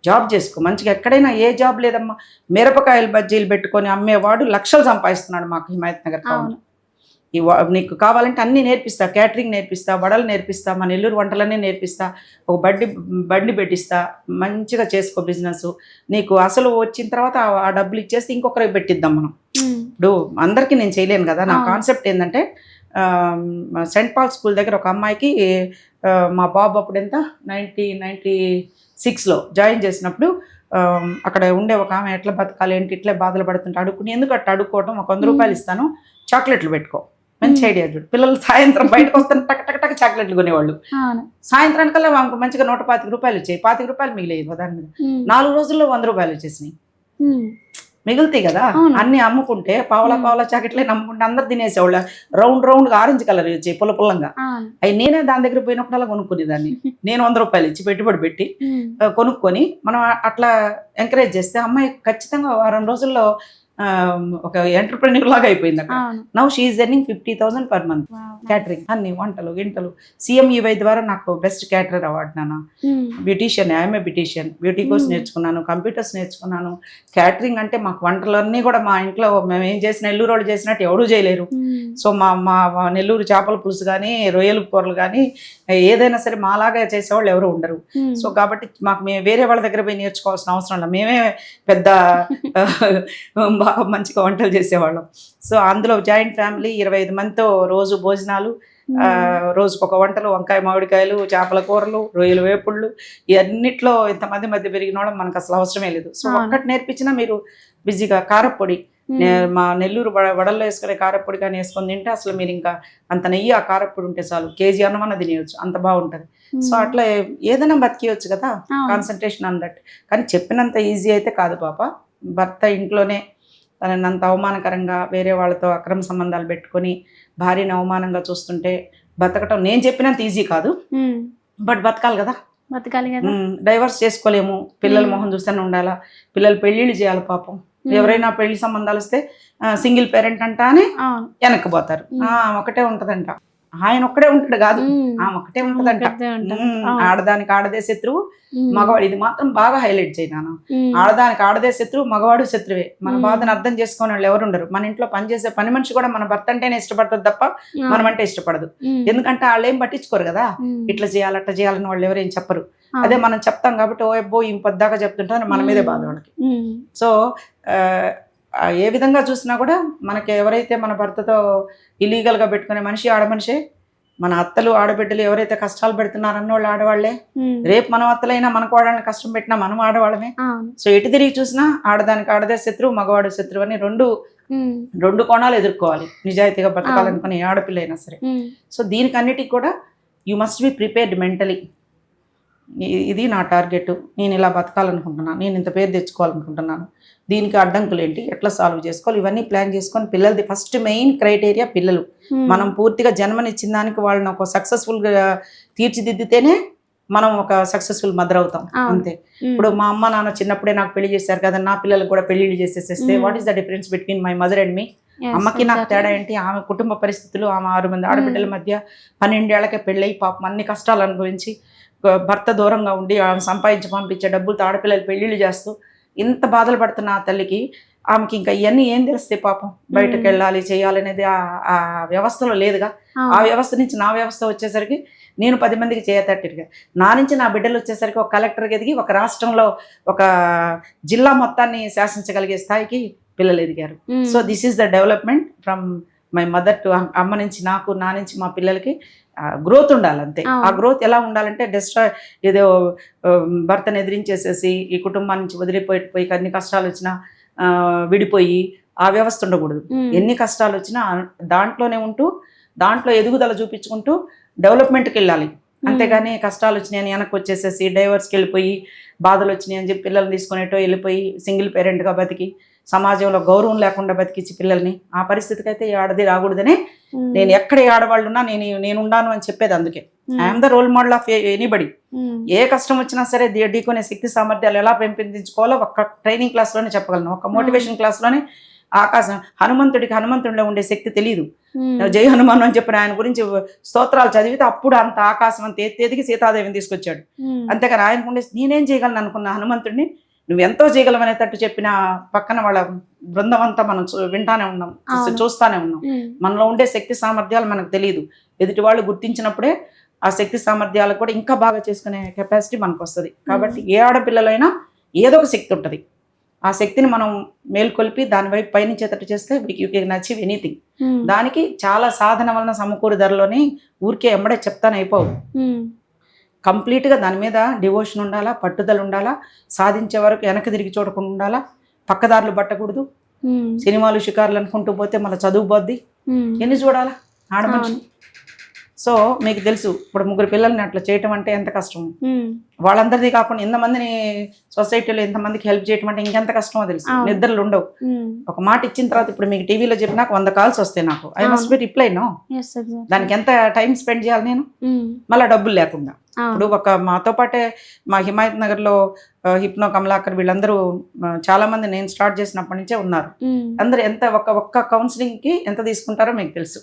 జాబ్ చేసుకో మంచిగా. ఎక్కడైనా ఏ జాబ్ లేదమ్మా, మిరపకాయలు బజ్జీలు పెట్టుకొని అమ్మేవాడు లక్షలు సంపాదిస్తున్నాడు మాకు హిమాయత్ నగర్ టౌన్. నీకు కావాలంటే అన్నీ నేర్పిస్తా, క్యాటరింగ్ నేర్పిస్తా, వడలు నేర్పిస్తా, మన నెల్లూరు వంటలన్నీ నేర్పిస్తా, ఒక బండి పెట్టిస్తా, మంచిగా చేసుకో బిజినెస్. నీకు అసలు వచ్చిన తర్వాత ఆ డబ్బులు ఇచ్చేస్తే ఇంకొకరికి పెట్టిద్దాం మనం. ఇప్పుడు అందరికీ నేను చేయలేను కదా. నా కాన్సెప్ట్ ఏంటంటే సెంట్ పాల్ స్కూల్ దగ్గర ఒక అమ్మాయికి మా బాబు అప్పుడు ఎంత 1996లో జాయిన్ చేసినప్పుడు అక్కడ ఉండే ఒక ఆమె ఎట్లా బతకాలి ఏంటి ఇట్లా బాధలు పడుతుంటే అడుక్కుని ఎందుకు అట్లా అడుక్కోవటం ఒక 100 రూపాయలు ఇస్తాను చాక్లెట్లు పెట్టుకో మంచి ఐడియా చూడు. పిల్లలు సాయంత్రం బయటకు వస్తాను టక్ టక్ టక్ చాక్లెట్లు కొనేవాళ్ళు. సాయంత్రానికల్లా ఆమెకు మంచిగా 125 రూపాయలు వచ్చాయి. 25 రూపాయలు మిగిలేదు దాని మీద. 4 రోజుల్లో 100 రూపాయలు వచ్చేసినాయి. మిగులుతాయి కదా అన్ని అమ్ముకుంటే పావలా చాకెట్లే నమ్ముకుంటే అందరు తినేసేవాళ్ళు. రౌండ్గా ఆరెంజ్ కలర్ వచ్చాయి పుల్లపుల్లంగా. అవి నేనే దాని దగ్గర పోయినప్పుడల్లా కొనుక్కునేదాన్ని. నేను 100 రూపాయలు ఇచ్చి పెట్టుబడి పెట్టి కొనుక్కొని మనం అట్లా ఎంకరేజ్ చేస్తే అమ్మాయి ఖచ్చితంగా వారం రోజుల్లో ఒక ఎంటర్ప్రెన్యూర్ లాగా అయిపోయింది అక్కడ. Now she is earning 50,000 per month. Catering అన్ని వంటలు గింటలు. CMUI ద్వారా నాకు బెస్ట్ క్యాటరర్ అవార్డు నాన్న. Beautician, I'm a beautician. Beauty course నేర్చుకున్నాను, కంప్యూటర్స్ నేర్చుకున్నాను. క్యాటరింగ్ అంటే మాకు వంటలన్నీ కూడా మా ఇంట్లో మేము ఏం చేసిన నెల్లూరు వాళ్ళు చేసినట్టు ఎవడూ చేయలేరు. సో మా నెల్లూరు చేపల పులుసు కానీ రొయ్యల కూరలు కానీ ఏదైనా సరే మాలాగా చేసేవాళ్ళు ఎవరు ఉండరు. సో కాబట్టి మాకు మేము వేరే వాళ్ళ దగ్గర పోయి నేర్చుకోవాల్సిన అవసరం లేదు. మేమే పెద్ద బాగా మంచిగా వంటలు చేసేవాళ్ళం. సో అందులో జాయింట్ ఫ్యామిలీ 25 మందితో రోజు భోజనాలు, రోజుకు ఒక వంటలు, వంకాయ మామిడికాయలు, చేపల కూరలు, రొయ్యల వేపుళ్ళు, ఇవన్నిట్లో ఇంతమంది మధ్య పెరిగిన వాళ్ళం మనకు అసలు అవసరమే లేదు. సో ఒక్కటి నేర్పించినా మీరు బిజీగా కారప్పొడి మా నెల్లూరు వడల్లో వేసుకునే కారప్పొడి కానీ వేసుకొని తింటే అసలు మీరు ఇంకా అంత నెయ్యి ఆ కారప్పొడి ఉంటే చాలు కేజీ అన్నమన్న తినేయచ్చు, అంత బాగుంటుంది. సో అట్లా ఏదైనా బతికేయచ్చు కదా, కాన్సన్ట్రేషన్ ఆన్ దట్. కానీ చెప్పినంత ఈజీ అయితే కాదు పాప. భర్త ఇంట్లోనే తనని అంత అవమానకరంగా వేరే వాళ్ళతో అక్రమ సంబంధాలు పెట్టుకొని భార్యని అవమానంగా చూస్తుంటే బతకటం నేను చెప్పినంత ఈజీ కాదు. బట్ బతకాలి కదా. డైవర్స్ చేసుకోలేము, పిల్లల మొహం చూస్తూనే ఉండాలా, పిల్లలు పెళ్ళిళ్ళు చేయాలి పాపం. ఎవరైనా పెళ్లి సంబంధాలు వస్తే సింగిల్ పేరెంట్ అంట అని వెనక్కిపోతారు. ఒకటే ఉంటదంట, ఆయన ఒక్కడే ఉంటాడు కాదు, ఆమె ఒక్కటే ఉంటదంట. ఆడదానికి ఆడదే శత్రువు, మగవాడు. ఇది మాత్రం బాగా హైలైట్ చేయను. ఆడదానికి ఆడదే శత్రువు, మగవాడు శత్రువే. మన బాధను అర్థం చేసుకునే వాళ్ళు ఎవరు ఉండరు. మన ఇంట్లో పనిచేసే పని మనిషి కూడా మన భర్త అంటేనే ఇష్టపడుతుంది తప్ప మనం అంటే ఇష్టపడదు. ఎందుకంటే వాళ్ళు ఏం పట్టించుకోరు కదా, ఇట్లా చేయాలి అట్లా చేయాలని వాళ్ళు ఎవరేం చెప్పరు. అదే మనం చెప్తాం కాబట్టి ఓ అబ్బో ఈ పొద్దాకా చెప్తుంటారు మన మీదే బాధ వాళ్ళకి. సో ఏ విధంగా చూసినా కూడా మనకి ఎవరైతే మన భర్తతో ఇల్లీగల్గా పెట్టుకునే మనిషి ఆడమనిషే. మన అత్తలు ఆడబిడ్డలు ఎవరైతే కష్టాలు పెడుతున్నారన్న వాళ్ళు ఆడవాళ్లే. రేపు మనం అత్తలైనా మనకు వాడాలని కష్టం పెట్టినా మనం ఆడవాళ్ళమే. సో ఎటు తిరిగి చూసినా ఆడదానికి ఆడదే శత్రువు, మగవాడు శత్రువు అని రెండు కోణాలు ఎదుర్కోవాలి నిజాయితీగా బతకాలనుకునే ఆడపిల్ల అయినా సరే. సో దీనికి అన్నిటికీ కూడా you must be prepared mentally. ఇది నా టార్గెట్, నేను ఇలా బతకాలనుకుంటున్నాను, నేను ఇంత పేరు తెచ్చుకోవాలనుకుంటున్నాను, దీనికి అడ్డంకులు ఏంటి, ఎట్లా సాల్వ్ చేసుకోవాలి, ఇవన్నీ ప్లాన్ చేసుకొని పిల్లలది ఫస్ట్ మెయిన్ క్రైటీరియా పిల్లలు. మనం పూర్తిగా జన్మనిచ్చిన దానికి వాళ్ళని ఒక సక్సెస్ఫుల్గా తీర్చిదిద్దితేనే మనం ఒక సక్సెస్ఫుల్ మదర్ అవుతాం అంతే. ఇప్పుడు మా అమ్మ నాన్న చిన్నప్పుడే నాకు పెళ్లి చేశారు కదా, నా పిల్లలకు కూడా పెళ్లిళ్ళు చేసేసేస్తే what is the difference between my mother and me? అమ్మకి నాకు తేడా ఏంటి? ఆమె కుటుంబ పరిస్థితులు, ఆమె 6 మంది ఆడబిడ్డల మధ్య 12 ఏళ్లకే పెళ్ళయి పాపం అన్ని కష్టాలు అనుభవించి భర్త దూరంగా ఉండి ఆమె సంపాదించి పంపించే డబ్బులతో ఆడపిల్లలు పెళ్లిళ్ళు చేస్తూ ఇంత బాధలు పడుతున్న ఆ తల్లికి ఆమెకి ఇంకా ఇవన్నీ ఏం తెలుస్తాయి పాపం? బయటకు వెళ్ళాలి చేయాలనేది ఆ వ్యవస్థలో లేదుగా. ఆ వ్యవస్థ నుంచి నా వ్యవస్థ వచ్చేసరికి నేను 10 మందికి చేయతట్టిగా, నా నుంచి నా బిడ్డలు వచ్చేసరికి ఒక కలెక్టర్కి ఎదిగి ఒక రాష్ట్రంలో ఒక జిల్లా మొత్తాన్ని శాసించగలిగే స్థాయికి పిల్లలు ఎదిగారు. So this is the development from my mother to అమ్మ నుంచి నాకు, నా నుంచి మా పిల్లలకి గ్రోత్ ఉండాలి అంతే. ఆ గ్రోత్ ఎలా ఉండాలంటే డిస్ట్రాయ్ ఏదో భర్తను ఎదిరించేసేసి ఈ కుటుంబం నుంచి వదిలిపోయి అన్ని కష్టాలు వచ్చినా విడిపోయి ఆ వ్యవస్థ ఉండకూడదు. ఎన్ని కష్టాలు వచ్చినా దాంట్లోనే ఉంటూ దాంట్లో ఎదుగుదల చూపించుకుంటూ డెవలప్మెంట్కి వెళ్ళాలి. అంతేగాని కష్టాలు వచ్చినాయని వెనక్కి వచ్చేసేసి డైవర్స్కి వెళ్ళిపోయి బాధలు వచ్చినాయి అని చెప్పి పిల్లల్ని తీసుకునేటో వెళ్ళిపోయి సింగిల్ పేరెంట్గా బతికి సమాజంలో గౌరవం లేకుండా బతికించి పిల్లల్ని ఆ పరిస్థితికి అయితే ఆడది రాకూడదనే నేను ఎక్కడ ఆడవాళ్ళు ఉన్నా నేను ఉండాను అని చెప్పేది. అందుకే I'm the role model of anybody. ఏ కష్టం వచ్చినా సరే ఢీకొనే శక్తి సామర్థ్యాలు ఎలా పెంపొందించుకోవాలో ఒక ట్రైనింగ్ క్లాస్లోనే చెప్పగలను, ఒక మోటివేషన్ క్లాస్లోనే. ఆకాశం హనుమంతుడిలో ఉండే శక్తి తెలియదు. జై హనుమాన్ అని చెప్పిన ఆయన గురించి స్తోత్రాలు చదివితే అప్పుడు అంత ఆకాశం అంత ఎత్తికి సీతాదేవిని తీసుకొచ్చాడు. అంతేకాని ఆయనకు ఉండే నేనేం చేయగలను అనుకున్న హనుమంతుడిని నువ్వెంతో చేయగలవనేటట్టు చెప్పిన పక్కన వాళ్ళ బృందం అంతా మనం వింటానే ఉన్నాం, చూస్తానే ఉన్నాం. మనలో ఉండే శక్తి సామర్థ్యాలు మనకు తెలియదు. ఎదుటి వాళ్ళు గుర్తించినప్పుడే ఆ శక్తి సామర్థ్యాలు కూడా ఇంకా బాగా చేసుకునే కెపాసిటీ మనకు వస్తుంది. కాబట్టి ఏ ఆడపిల్లలైనా ఏదో ఒక శక్తి ఉంటుంది. ఆ శక్తిని మనం మేల్కొల్పి దాని వైపు పయనించేటట్టు చేస్తే యూ కెన్ అచీవ్ ఎనీథింగ్. దానికి చాలా సాధన వలన సమకూరు ధరలోని ఊరికే ఎంబడే చెప్తాను అయిపోవు. కంప్లీట్గా దాని మీద డివోషన్ ఉండాలా, పట్టుదల ఉండాలా, సాధించే వరకు వెనక్కి తిరిగి చూడకుండా ఉండాలా, పక్కదారులు పట్టకూడదు. సినిమాలు షికారులు అనుకుంటూ పోతే మళ్ళీ చదువు పోద్ది. ఎన్ని చూడాలా ఆడమనిషి. సో మీకు తెలుసు ఇప్పుడు 3 పిల్లల్ని అట్లా చేయటం అంటే ఎంత కష్టం. వాళ్ళందరిది కాకుండా ఎంతమందిని సొసైటీలో ఎంతమందికి హెల్ప్ చేయటం అంటే ఇంకెంత కష్టమో తెలుసు. నిద్రలు ఉండవు. ఒక మాట ఇచ్చిన తర్వాత ఇప్పుడు మీకు టీవీలో చెప్పినాక 100 కాల్స్ వస్తాయి నాకు. I must be reply no. దానికి ఎంత టైం స్పెండ్ చేయాలి నేను, మళ్ళీ డబ్బులు లేకుండా. ఇప్పుడు మాతో పాటే మా హిమాయత్ నగర్లో హిప్నో కమలాకర్ వీళ్ళందరూ చాలా మంది నేను స్టార్ట్ చేసినప్పటి నుంచే ఉన్నారు. అందరు ఎంత ఒక్క కౌన్సిలింగ్ కి ఎంత తీసుకుంటారో మీకు తెలుసు.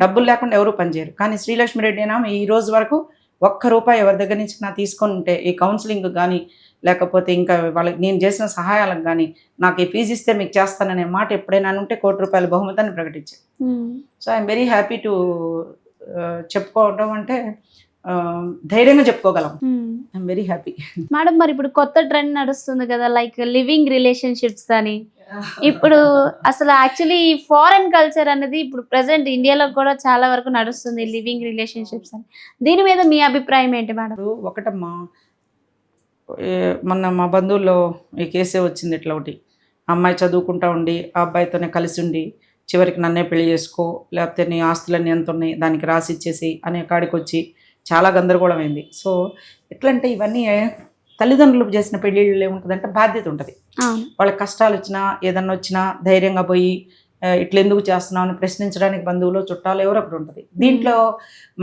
డబ్బులు లేకుండా ఎవరు పనిచేయరు. కానీ శ్రీలక్ష్మి రెడ్డి అయినా ఈ రోజు వరకు ₹1 ఎవరి దగ్గర నుంచి నా తీసుకొని ఉంటే ఈ కౌన్సిలింగ్ కానీ లేకపోతే ఇంకా వాళ్ళకి నేను చేసిన సహాయాలకు కానీ నాకు ఈ ఫీజు ఇస్తే మీకు చేస్తాననే మాట ఎప్పుడైనా ఉంటే ₹1 బహుమతాన్ని ప్రకటించాను. So I'm very happy to చెప్పుకోవడం అంటే ధైర్యంగా చెప్పుకోగలం. I'm very happy. మేడం మరి ఇప్పుడు కొత్త ట్రెండ్ నడుస్తుంది కదా, లైక్ లివింగ్ రిలేషన్షిప్స్ అని. ఇప్పుడు అసలు యాక్చువల్లీ ఈ ఫారెన్ కల్చర్ అనేది ఇప్పుడు ప్రెసెంట్ ఇండియాలో కూడా చాలా వరకు నడుస్తుంది, లివింగ్ రిలేషన్షిప్స్ అని. దీని మీద మీ అభిప్రాయం ఏంటి మేడం? ఒకటమ్మా, మొన్న మా బంధువుల్లో ఈ కేసే వచ్చింది. ఇట్లా ఒకటి అమ్మాయి చదువుకుంటా ఉండి ఆ అబ్బాయితోనే కలిసి ఉండి చివరికి నన్నే పెళ్లి చేసుకో, లేకపోతే నీ ఆస్తులన్నీ ఎంత ఉన్నాయి దానికి రాసి ఇచ్చేసి అనే కాడికి వచ్చి చాలా గందరగోళం అయింది. సో ఎట్లంటే ఇవన్నీ తల్లిదండ్రులు చేసిన పెళ్ళిళ్ళు ఏముంటుందంటే బాధ్యత ఉంటుంది. వాళ్ళకి కష్టాలు వచ్చినా ఏదన్నా వచ్చినా ధైర్యంగా పోయి ఇట్లా ఎందుకు చేస్తున్నావు అని ప్రశ్నించడానికి బంధువులు చుట్టాలు ఎవరో ఒకటి ఉంటుంది. దీంట్లో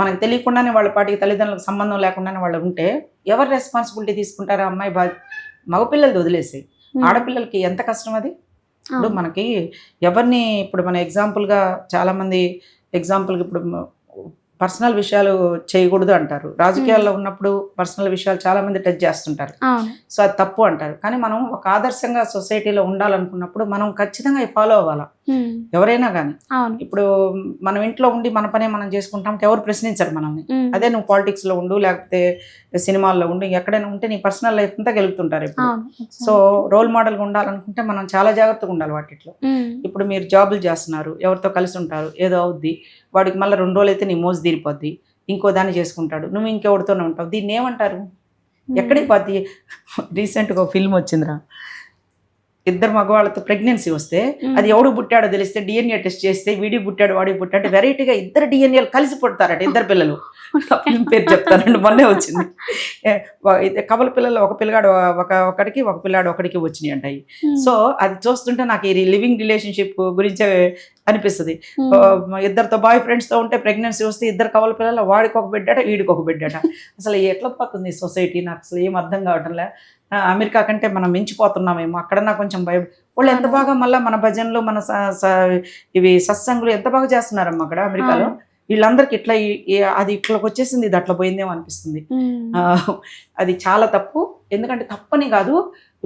మనకు తెలియకుండానే వాళ్ళ పాటికి తల్లిదండ్రులకు సంబంధం లేకుండానే వాళ్ళు ఉంటే ఎవరు రెస్పాన్సిబిలిటీ తీసుకుంటారు? అమ్మాయి మగపిల్లలది వదిలేసి ఆడపిల్లలకి ఎంత కష్టం అది. ఇప్పుడు మనకి ఎవరిని ఇప్పుడు మన ఎగ్జాంపుల్గా చాలామంది ఎగ్జాంపుల్గా ఇప్పుడు పర్సనల్ విషయాలు చేయకూడదు అంటారు. రాజకీయాల్లో ఉన్నప్పుడు పర్సనల్ విషయాలు చాలా మంది టచ్ చేస్తుంటారు. సో అది తప్పు అంటారు. కానీ మనం ఒక ఆదర్శంగా సొసైటీలో ఉండాలనుకున్నప్పుడు మనం ఖచ్చితంగా ఫాలో అవ్వాలా ఎవరైనా కానీ. ఇప్పుడు మనం ఇంట్లో ఉండి మన పనే మనం చేసుకుంటాం, ఎవరు ప్రశ్నించరు మనల్ని. అదే నువ్వు పాలిటిక్స్ లో ఉండు లేకపోతే సినిమాల్లో ఉండు, ఎక్కడైనా ఉంటే నీ పర్సనల్ లైఫ్ అంతా గెలుపుతుంటారు ఇప్పుడు. సో రోల్ మోడల్ గా ఉండాలనుకుంటే మనం చాలా జాగ్రత్తగా ఉండాలి వాటిలో. ఇప్పుడు మీరు జాబులు చేస్తున్నారు, ఎవరితో కలిసి ఉంటారు, ఏదో అవుద్ది, వాడికి మళ్ళీ 2 రోజులు అయితే నీ మోజు తీరిపోద్ది, ఇంకో దాన్ని చేసుకుంటాడు, నువ్వు ఇంకెవరితోనే ఉంటావు. దీన్ని ఏమంటారు? ఎక్కడికి పోద్ది? రీసెంట్గా ఒక ఫిల్మ్ వచ్చిందిరా, 2 మగవాళ్ళతో ప్రెగ్నెన్సీ వస్తే అది ఎవడు పుట్టాడో తెలిస్తే డిఎన్ఏ టెస్ట్ చేస్తే వీడి పుట్టాడు వాడి పుట్టాడు వెరైటీగా 2 డిఎన్ఏలు కలిసి పుడతారట 2 పిల్లలు. ఫిల్మ్ పేరు చెప్తానండి, మొన్నే వచ్చింది. కవల పిల్లలు ఒక పిల్లగాడు ఒకడికి ఒక పిల్లాడు ఒకడికి వచ్చినాయి అంటాయి. సో అది చూస్తుంటే నాకు ఈ లివింగ్ రిలేషన్షిప్ గురించే అనిపిస్తుంది. 2 బాయ్ ఫ్రెండ్స్తో ఉంటే ప్రెగ్నెన్సీ వస్తే 2 కవల పిల్లలు, వాడికి ఒక బిడ్డట వీడికి ఒక బిడ్డట. అసలు ఎట్లా పోతుంది సొసైటీ? నాకు అసలు ఏం అర్థం కావటంలే. అమెరికా కంటే మనం మించిపోతున్నామేమో. అక్కడన్నా కొంచెం వాళ్ళు ఎంత బాగా మళ్ళీ మన భజనలు మన ఇవి సత్సంగులు ఎంత బాగా చేస్తున్నారమ్మా అక్కడ అమెరికాలో. వీళ్ళందరికి ఇట్లా అది ఇట్లోకి వచ్చేసింది, ఇది అట్లా పోయిందేమో అనిపిస్తుంది. అది చాలా తప్పు. ఎందుకంటే తప్పని కాదు,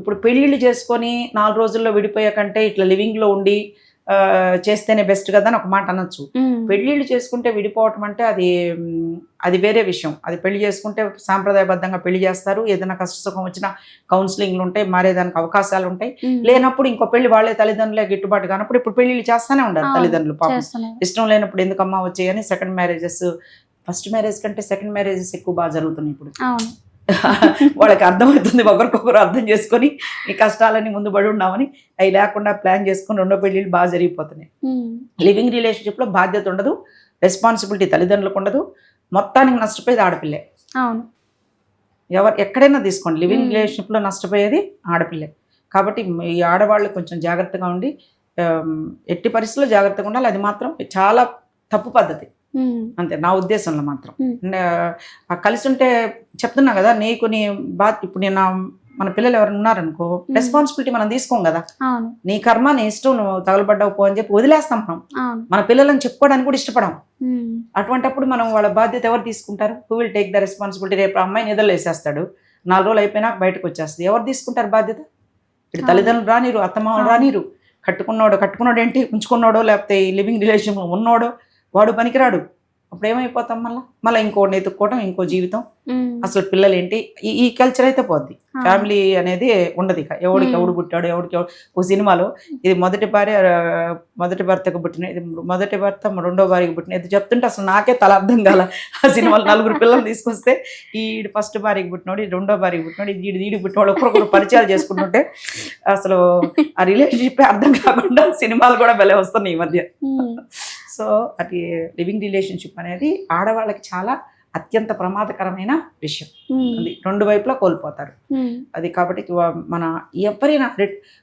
ఇప్పుడు పెళ్ళిళ్ళు చేసుకొని 4 రోజుల్లో విడిపోయే కంటే ఇట్లా లివింగ్లో ఉండి చేస్తేనే బెస్ట్ కదా అని ఒక మాట అనొచ్చు. పెళ్ళిళ్ళు చేసుకుంటే విడిపోవటం అంటే అది వేరే విషయం. అది పెళ్లి చేసుకుంటే సాంప్రదాయబద్ధంగా పెళ్లి చేస్తారు. ఏదైనా కష్ట సుఖం వచ్చినా కౌన్సిలింగ్లు ఉంటాయి, మారేదానికి అవకాశాలు ఉంటాయి. లేనప్పుడు ఇంకో పెళ్లి వాళ్ళే తల్లిదండ్రులే గిట్టుబాటు కానప్పుడు ఇప్పుడు పెళ్లిళ్ళు చేస్తానే ఉండాలి తల్లిదండ్రులు. పాపం ఇష్టం లేనప్పుడు ఎందుకమ్మా వచ్చాయని సెకండ్ మ్యారేజెస్, ఫస్ట్ మ్యారేజ్ కంటే సెకండ్ మ్యారేజెస్ ఎక్కువ బాగా జరుగుతున్నాయి ఇప్పుడు. వాళ్ళకి అర్థమవుతుంది, ఒకరికొకరు అర్థం చేసుకొని ఈ కష్టాలని ముందు పడి ఉన్నామని అవి లేకుండా ప్లాన్ చేసుకుని 2వ పెళ్ళిళ్ళు బాగా జరిగిపోతున్నాయి. లివింగ్ రిలేషన్షిప్ లో బాధ్యత ఉండదు, రెస్పాన్సిబిలిటీ తల్లిదండ్రులకు ఉండదు, మొత్తానికి నష్టపోయేది ఆడపిల్లే. ఎక్కడైనా తీసుకోండి, లివింగ్ రిలేషన్షిప్ లో నష్టపోయేది ఆడపిల్లే. కాబట్టి ఈ ఆడవాళ్ళు కొంచెం జాగ్రత్తగా ఉండి, ఎట్టి పరిస్థితుల్లో జాగ్రత్తగా ఉండాలి. అది మాత్రం చాలా తప్పు పద్ధతి అంతే నా ఉద్దేశంలో మాత్రం. కలిసి ఉంటే చెప్తున్నా కదా, నీకు నీ ఇప్పుడు నేను మన పిల్లలు ఎవరైనా ఉన్నారనుకో రెస్పాన్సిబిలిటీ మనం తీసుకోం కదా. నీ కర్మ నీ ఇష్టం, నువ్వు తగలబడ్డావు పో అని చెప్పి వదిలేస్తాం మనం. మన పిల్లలను చెప్పుకోవడానికి కూడా ఇష్టపడం. అటువంటిప్పుడు మనం వాళ్ళ బాధ్యత ఎవరు తీసుకుంటారు? Who will take the responsibility? రేపు అమ్మాయి నిద్రలు వేసేస్తాడు, 4 రోజులు అయిపోయినాక బయటకు వచ్చేస్తుంది, ఎవరు తీసుకుంటారు బాధ్యత? ఇటు తల్లిదండ్రులు రానిరు, అత్తమామలు రానిరు, కట్టుకున్నాడు ఏంటి, ఉంచుకున్నాడో లేకపోతే లివింగ్ రిలేషన్ ఉన్నోడో వాడు పనికిరాడు. అప్పుడు ఏమైపోతాం మళ్ళీ ఇంకోటి ఎత్తుక్కోవడం, ఇంకో జీవితం. అసలు పిల్లలు ఏంటి, ఈ కల్చర్ అయితే పోద్ది. ఫ్యామిలీ అనేది ఉండదు. ఇక ఎవడికి ఎవడు పుట్టాడు, ఎవడికి ఓ సినిమాలో ఇది మొదటి భర్తకు పుట్టిన, ఇది మొదటి భర్త రెండో భార్యకు పుట్టిన, ఇది చెప్తుంటే అసలు నాకే తల అర్థం కాల. ఆ సినిమాలో 4 పిల్లలు తీసుకొస్తే ఈడు ఫస్ట్ భార్యకి పుట్టినాడు, ఈ రెండో భార్యకి పుట్టినాడు, ఈడికి పుట్టినాడు, ఒకరొకరు పరిచయాలు చేసుకుంటుంటే అసలు ఆ రిలేషన్షిప్ అర్థం కాకుండా సినిమాలు కూడా భలే వస్తున్నాయి ఈ మధ్య. సో అది లివింగ్ రిలేషన్షిప్ అనేది ఆడవాళ్ళకి చాలా అత్యంత ప్రమాదకరమైన విషయం. అది 2 వైపులా కోల్పోతారు అది. కాబట్టి మన ఎవరైనా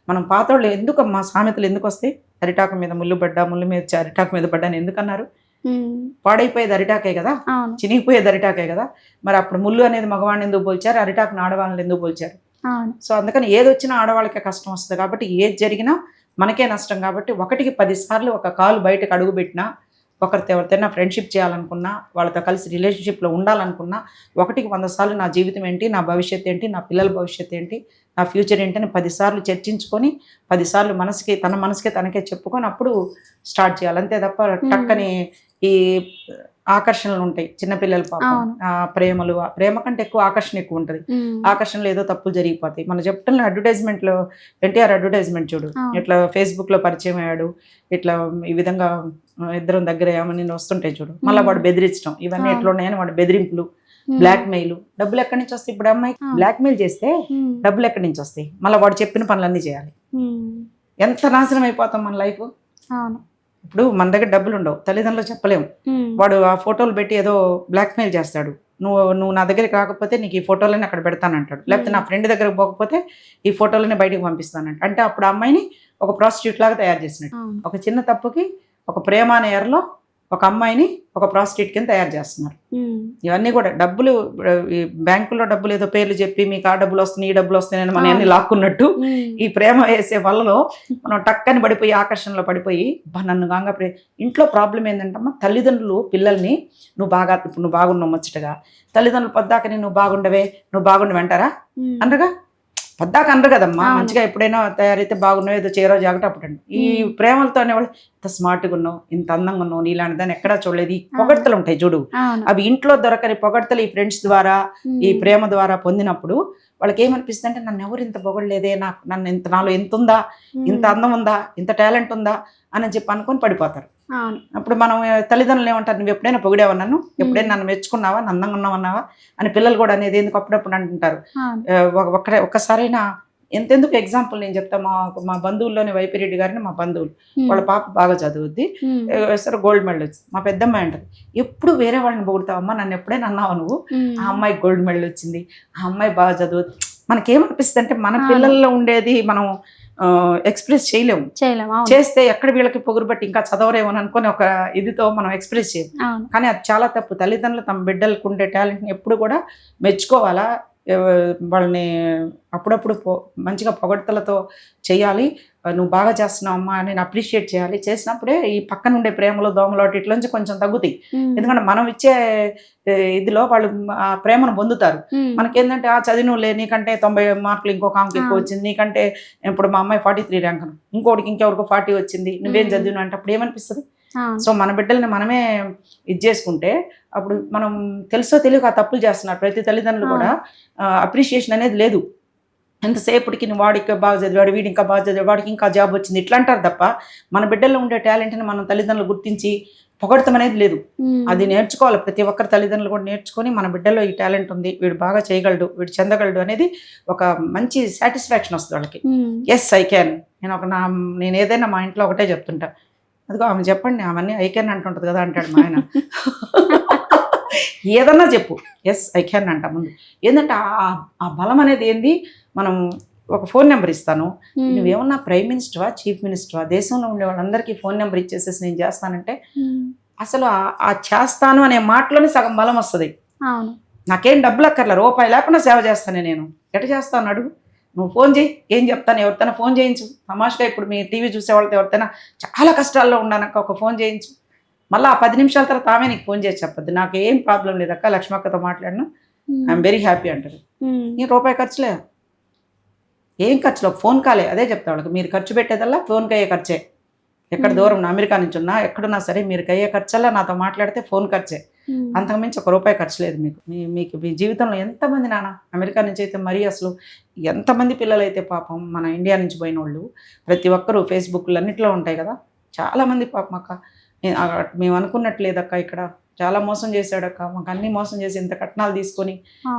మనం పాతోళ్ళు ఎందుకు మా సామెతలు ఎందుకు వస్తాయి, అరిటాకు మీద ముళ్ళు పడ్డా, ముళ్ళు మీద అరిటాకు మీద పడ్డా అని ఎందుకన్నారు? పాడైపోయేది అరిటాకే కదా, చినిగిపోయేది అరిటాకే కదా. మరి అప్పుడు ముళ్ళు అనేది మగవాడిని ఎందుకు పోల్చారు, అరిటాకుని ఆడవాళ్ళని ఎందుకు పోల్చారు? సో అందుకని ఏది వచ్చినా ఆడవాళ్ళకే కష్టం వస్తుంది. కాబట్టి ఏది జరిగినా మనకే నష్టం. కాబట్టి 1కి 10 సార్లు ఒక కాలు బయటకు అడుగు పెట్టినా, ఒకరితో ఎవరితోనైనా ఫ్రెండ్షిప్ చేయాలనుకున్నా, వాళ్ళతో కలిసి రిలేషన్షిప్లో ఉండాలనుకున్నా 1కి 100 సార్లు నా జీవితం ఏంటి, నా భవిష్యత్తు ఏంటి, నా పిల్లల భవిష్యత్తు ఏంటి, నా ఫ్యూచర్ ఏంటి అని 10 సార్లు చర్చించుకొని 10 సార్లు తన మనసుకే తనకే చెప్పుకొని అప్పుడు స్టార్ట్ చేయాలి. అంతే తప్ప టక్కని ఈ ఆకర్షణలు ఉంటాయి చిన్నపిల్లల పాపం, ప్రేమ కంటే ఎక్కువ ఆకర్షణ ఎక్కువ ఉంటుంది. ఆకర్షణలో ఏదో తప్పులు జరిగిపోతాయి. మన చెప్తున్న అడ్వర్టైజ్మెంట్లో ఎన్టీఆర్ అడ్వర్టైజ్మెంట్ చూడు, ఇట్లా ఫేస్బుక్లో పరిచయం అయ్యాడు, ఇట్లా ఈ విధంగా ఇద్దరం దగ్గర ఏమని వస్తుంటాయి చూడు, మళ్ళీ వాడు బెదిరించడం, ఇవన్నీ ఎట్లా ఉన్నాయని వాడు బెదిరింపులు, బ్లాక్ మెయిల్. డబ్బులు ఎక్కడి నుంచి వస్తాయి? ఇప్పుడు అమ్మాయి బ్లాక్ మెయిల్ చేస్తే డబ్బులు ఎక్కడి నుంచి వస్తాయి? మళ్ళీ వాడు చెప్పిన పనులన్నీ చేయాలి. ఎంత నాశనం అయిపోతాం మన లైఫ్. ఇప్పుడు మన దగ్గర డబ్బులు ఉండవు, తల్లిదండ్రులు చెప్పలేము. వాడు ఆ ఫోటోలు పెట్టి ఏదో బ్లాక్ మెయిల్ చేస్తాడు, నువ్వు నా దగ్గరికి రాకపోతే నీకు ఈ ఫోటోలని అక్కడ పెడతానంటాడు, లేకపోతే నా ఫ్రెండ్ దగ్గరకు పోకపోతే ఈ ఫోటోలని బయటకు పంపిస్తానంట. అంటే అప్పుడు అమ్మాయిని ఒక ప్రాస్టిట్యూట్ లాగా తయారు చేసినట్టు. ఒక చిన్న తప్పుకి ఒక ప్రేమ అనే ఎరలో ఒక అమ్మాయిని ఒక ప్రాస్టిట్యూట్ కింద తయారు చేస్తున్నారు. ఇవన్నీ కూడా డబ్బులు, ఈ బ్యాంకులో డబ్బులు ఏదో పేర్లు చెప్పి మీకు ఆ డబ్బులు వస్తున్నాయి, ఈ డబ్బులు వస్తున్నాయని మనం అన్ని లాక్కున్నట్టు ఈ ప్రేమ వేసే వలలో మనం టక్కని పడిపోయి ఆకర్షణలో పడిపోయి నన్ను గాంగా ఇంట్లో ప్రాబ్లం ఏంటంటమ్మా, తల్లిదండ్రులు పిల్లల్ని నువ్వు బాగున్నావు ముచ్చటగా, తల్లిదండ్రులు పొద్దాకని నువ్వు బాగుండవంటారా? అనరుగా, పొద్దాక అనరు కదమ్మా. మంచిగా ఎప్పుడైనా తయారైతే బాగున్నావు, ఏదో చేరో జాగ్రత్త అప్పుడండి. ఈ ప్రేమలతో అనేవాళ్ళు ఇంత స్మార్ట్గా ఉన్నావు, ఇంత అందంగా ఉన్నావు, నీలాంటి దాన్ని ఎక్కడా చూడలేదు. ఈ పొగడ్తలు ఉంటాయి చూడు, అవి ఇంట్లో దొరకని పొగడ్తలు ఈ ఫ్రెండ్స్ ద్వారా, ఈ ప్రేమ ద్వారా పొందినప్పుడు వాళ్ళకి ఏమనిపిస్తుంది అంటే, నన్ను ఎవరు ఇంత పొగడలేదే, నాలో ఎంత ఉందా, ఇంత అందం ఉందా, ఇంత టాలెంట్ ఉందా అని చెప్పి అనుకొని పడిపోతారు. అప్పుడు మనం తల్లిదండ్రులు ఏమంటారు, నువ్వు ఎప్పుడైనా పొగిడావా, నన్ను ఎప్పుడైనా నన్ను మెచ్చుకున్నావా, అందంగా ఉన్నావన్నావా అని పిల్లలు కూడా అనేది ఎందుకు అప్పుడప్పుడు అంటుంటారు. ఒక్కసారైనా ఎంతెందుకు ఎగ్జాంపుల్ నేను చెప్తా. మా బంధువుల్లోని వైపిరెడ్డి గారిని, మా బంధువులు వాళ్ళ పాప బాగా చదువుద్ది, సరే గోల్డ్ మెడల్ వచ్చింది. మా పెద్దమ్మాయి అంటది, ఎప్పుడు వేరే వాళ్ళని పొగుడతావమ్మా, నన్ను ఎప్పుడైనా అన్నావు నువ్వు, ఆ అమ్మాయి గోల్డ్ మెడల్ వచ్చింది, ఆ అమ్మాయి బాగా చదువుద్ది. మనకేమనిపిస్తుంది అంటే మన పిల్లల్లో ఉండేది మనం ఎక్స్ప్రెస్ చేయలేము. చేస్తే ఎక్కడ వీళ్ళకి పొగురు బట్టి ఇంకా చదవరేమో అనుకుని ఒక ఇదితో మనం ఎక్స్ప్రెస్ చేయము. కానీ అది చాలా తప్పు. తల్లిదండ్రులు తమ బిడ్డలకు ఉండే టాలెంట్ని ఎప్పుడు కూడా మెచ్చుకోవాలా, వాళ్ళని అప్పుడప్పుడు మంచిగా పొగడ్తలతో చేయాలి. నువ్వు బాగా చేస్తున్నావు అమ్మా అని అప్రిషియేట్ చేయాలి. చేసినప్పుడే ఈ పక్కన ఉండే ప్రేమలో దోమలోటి ఇట్లోంచి కొంచెం తగ్గుతాయి. ఎందుకంటే మనం ఇచ్చే ఇదిలో వాళ్ళు ఆ ప్రేమను పొందుతారు. మనకేంటంటే ఆ చదివినవులే, నీకంటే 90 మార్కులు ఇంకొక ఆమెకి ఎక్కువ వచ్చింది, నీకంటే ఇప్పుడు మా అమ్మాయి 43 ర్యాంక్, ఇంకోటికి ఇంకెవరికి 40 వచ్చింది, నువ్వేం చదివినావు అంటే అప్పుడు ఏమనిపిస్తుంది? సో మన బిడ్డల్ని మనమే ఇది చేసుకుంటే అప్పుడు మనం తెలుసో తెలియక ఆ తప్పులు చేస్తున్నారు. ప్రతి తల్లిదండ్రులు కూడా అప్రిషియేషన్ అనేది లేదు. ఎంతసేపటికి వాడు ఇంకా బాగా చదివాడు, వీడు ఇంకా బాగా చదివాడు, వాడికి ఇంకా జాబ్ వచ్చింది ఇట్లా అంటారు తప్ప మన బిడ్డల్లో ఉండే టాలెంట్ని మనం తల్లిదండ్రులు గుర్తించి పొగడతం అనేది లేదు. అది నేర్చుకోవాలి. ప్రతి ఒక్కరి తల్లిదండ్రులు కూడా నేర్చుకొని మన బిడ్డలో ఈ టాలెంట్ ఉంది, వీడు బాగా చేయగలడు, వీడు చెందగలడు అనేది ఒక మంచి సాటిస్ఫాక్షన్ వస్తుంది వాళ్ళకి. Yes I can. నేను ఏదైనా మా ఇంట్లో ఒకటే చెప్తుంటా, అదిగో ఆమె చెప్పండి, అవన్నీ ఐ క్యాన్ అంటుంటుంది కదా అంటాడు మా ఆయన. ఏదన్నా చెప్పు, ఎస్ ఐ క్యాన్ అంట. ముందు ఏంటంటే ఆ బలం అనేది ఏంది, మనం ఒక ఫోన్ నెంబర్ ఇస్తాను, నువ్వేమన్నా ప్రైమ్ మినిస్టరా, చీఫ్ మినిస్టరా, దేశంలో ఉండే వాళ్ళందరికీ ఫోన్ నెంబర్ ఇచ్చేసేసి నేను చేస్తానంటే అసలు ఆ చేస్తాను అనే మాటలోనే సగం బలం వస్తుంది. నాకేం డబ్బులు అక్కర్లే, రూపాయి లేకుండా సేవ చేస్తాను నేను. ఎట్లా చేస్తాను అడుగు, నువ్వు ఫోన్ చేయి, ఏం చెప్తాను, ఎవరితోనా ఫోన్ చేయించు. తమాషగా ఇప్పుడు మీ టీవీ చూసే వాళ్ళతో ఎవరితోనా చాలా కష్టాల్లో ఉన్నానక్క ఒక ఫోన్ చేయించు, మళ్ళీ ఆ 10 నిమిషాల తర్వాత ఆమె నీకు ఫోన్ చేసి చెప్పద్దు, నాకు ఏం ప్రాబ్లం లేదక్క, లక్ష్మక్కతో మాట్లాడినా ఐఎమ్ వెరీ హ్యాపీ అంటారు. ఈ రూపాయి ఖర్చులే, ఏం ఖర్చులో ఫోన్ కాలే, అదే చెప్తా వాళ్ళకి, మీరు ఖర్చు పెట్టేదల్లా ఫోన్కి అయ్యే ఖర్చే. ఎక్కడ దూరం అమెరికా నుంచి ఉన్నా ఎక్కడున్నా సరే మీరు అయ్యే ఖర్చల్లా నాతో మాట్లాడితే ఫోన్ ఖర్చే, అంతకుమించి ₹1 ఖర్చు లేదు మీకు మీ జీవితంలో ఎంతమంది నాన్న అమెరికా నుంచి అయితే మరీ అసలు ఎంతమంది పిల్లలు అయితే పాపం మన ఇండియా నుంచి పోయిన వాళ్ళు ప్రతి ఒక్కరూ ఫేస్బుక్లు అన్నింటిలో ఉంటాయి కదా, చాలామంది పాపం అక్క మేము అనుకున్నట్లేదక్క ఇక్కడ చాలా మోసం చేశాడక్క, మాకు అన్ని మోసం చేసి ఇంత కట్నాలు తీసుకొని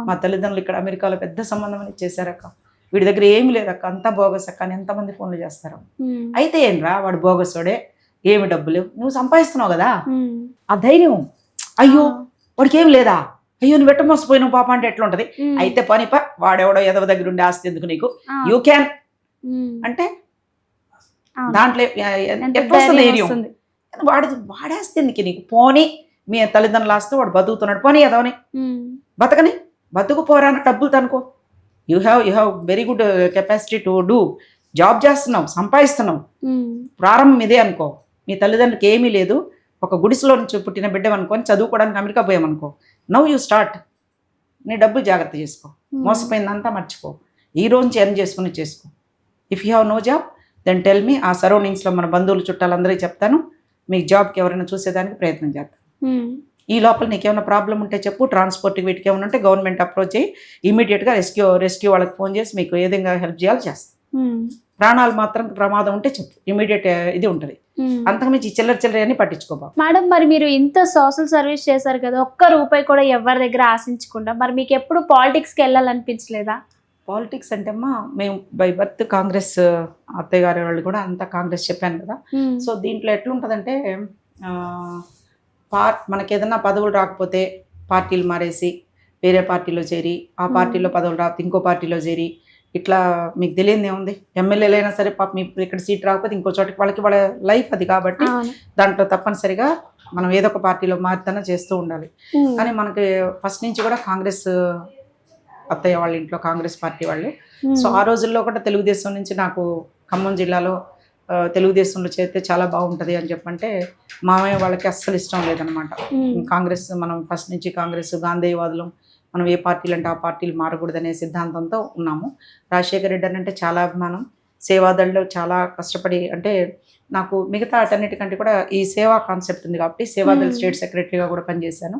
మా తల్లిదండ్రులు ఇక్కడ అమెరికాలో పెద్ద సంబంధం అని చేశారక్క, వీడి దగ్గర ఏమి లేదక్క అంతా బోగస్ అక్క అని ఎంతమంది ఫోన్లు చేస్తారు. అయితే ఏంట్రా వాడు బోగసోడే, ఏమి డబ్బులు నువ్వు సంపాదిస్తున్నావు కదా ఆ ధైర్యం, అయ్యో వాడికి ఏం లేదా, అయ్యో నువ్వు ఎట్ట మోసపోయినావు పాప అంటే ఎట్లా ఉంటది, అయితే పనిపా వాడెవడో ఎదవ దగ్గర ఉండే ఆస్తి ఎందుకు నీకు, యూ క్యాన్ అంటే దాంట్లో ఎట్లా వస్తుంది ధైర్యం, వాడేస్తే ఎందుకు నీకు, పోనీ మీ తల్లిదండ్రులు ఆస్తే వాడు బతుకుతున్నాడు, పోనీ ఎదవని బతకని బతుకుపోరా డబ్బులు తనుకో, you have very good capacity to do, job చేస్తున్నావు సంపాదిస్తున్నావు, ప్రారంభం ఇదే అనుకో, మీ తల్లిదండ్రులకి ఏమీ లేదు, ఒక గుడిసెలో నుంచి పుట్టిన బిడ్డవనుకొని చదువుకోవడానికి అమెరికా పోయామనుకో, నవ్ యూ స్టార్ట్, నీ డబ్బులు జాగ్రత్త చేసుకో, మోసపోయిందంతా మర్చిపో, ఈ రోజు ఎర్న్ చేసుకుని చేసుకో, if you have no job then tell me, ఆ సరౌండింగ్స్లో మన బంధువులు చుట్టాలందరికీ చెప్తాను, మీకు జాబ్కి ఎవరైనా చూసేదానికి ప్రయత్నం చేద్దాం, ఈ లోపల నీకేమైనా ప్రాబ్లం ఉంటే చెప్పు, ట్రాన్స్పోర్ట్కి వీటికి ఏమైనా ఉంటే గవర్నమెంట్ అప్రోచ్ అయ్యి ఇమీడియట్గా రెస్క్యూ వాళ్ళకి ఫోన్ చేసి మీకు ఏ విధంగా హెల్ప్ చేయాలో చేస్తాం, ప్రాణాలు మాత్రం ప్రమాదం ఉంటే చెప్పు, ఇమీడియట్ ఇది ఉంటుంది, అంతకుమించి చిల్లర అని పట్టించుకోబా. మేడం మరి మీరు ఇంత సోషల్ సర్వీస్ చేశారు కదా, ₹1 కూడా ఎవరి దగ్గర ఆశించకుండా, మరి మీకు ఎప్పుడు పాలిటిక్స్కి వెళ్ళాలనిపించలేదా? పాలిటిక్స్ అంటే అమ్మా మేము బై బర్త్ కాంగ్రెస్, అత్తయ్య గారి వాళ్ళు కూడా అంతా కాంగ్రెస్ చెప్పాను కదా, సో దీంట్లో ఎట్లుంటుందంటే మనకి ఏదన్నా పదవులు రాకపోతే పార్టీలు మారేసి వేరే పార్టీలో చేరి, ఆ పార్టీలో పదవులు రాకపోతే ఇంకో పార్టీలో చేరి, ఇట్లా మీకు తెలియదు ఏముంది, ఎమ్మెల్యేలు అయినా సరే పాపం ఇప్పుడు ఇక్కడ సీట్ రాకపోతే ఇంకో చోటికి వాళ్ళ లైఫ్ అది కాబట్టి దాంట్లో తప్పనిసరిగా మనం ఏదో ఒక పార్టీలో మారుతానే చేస్తూ ఉండాలి. కానీ మనకి ఫస్ట్ నుంచి కూడా కాంగ్రెస్, అత్తయ్య వాళ్ళ ఇంట్లో కాంగ్రెస్ పార్టీ వాళ్ళు, సో ఆ రోజుల్లో కూడా తెలుగుదేశం నుంచి నాకు ఖమ్మం జిల్లాలో తెలుగుదేశంలో చేస్తే చాలా బాగుంటుంది అని చెప్పంటే మామయ్య వాళ్ళకి అస్సలు ఇష్టం లేదనమాట. కాంగ్రెస్ మనం ఫస్ట్ నుంచి కాంగ్రెస్ గాంధీవాదులం, మనం ఏ పార్టీలు అంటే ఆ పార్టీలు మారకూడదనే సిద్ధాంతంతో ఉన్నాము. రాజశేఖర రెడ్డి అంటే చాలా అభిమానం, సేవాదళలో చాలా కష్టపడి, అంటే నాకు మిగతా అటన్నిటికంటే కూడా ఈ సేవా కాన్సెప్ట్ ఉంది కాబట్టి సేవాదళ స్టేట్ సెక్రటరీగా కూడా పనిచేశాను.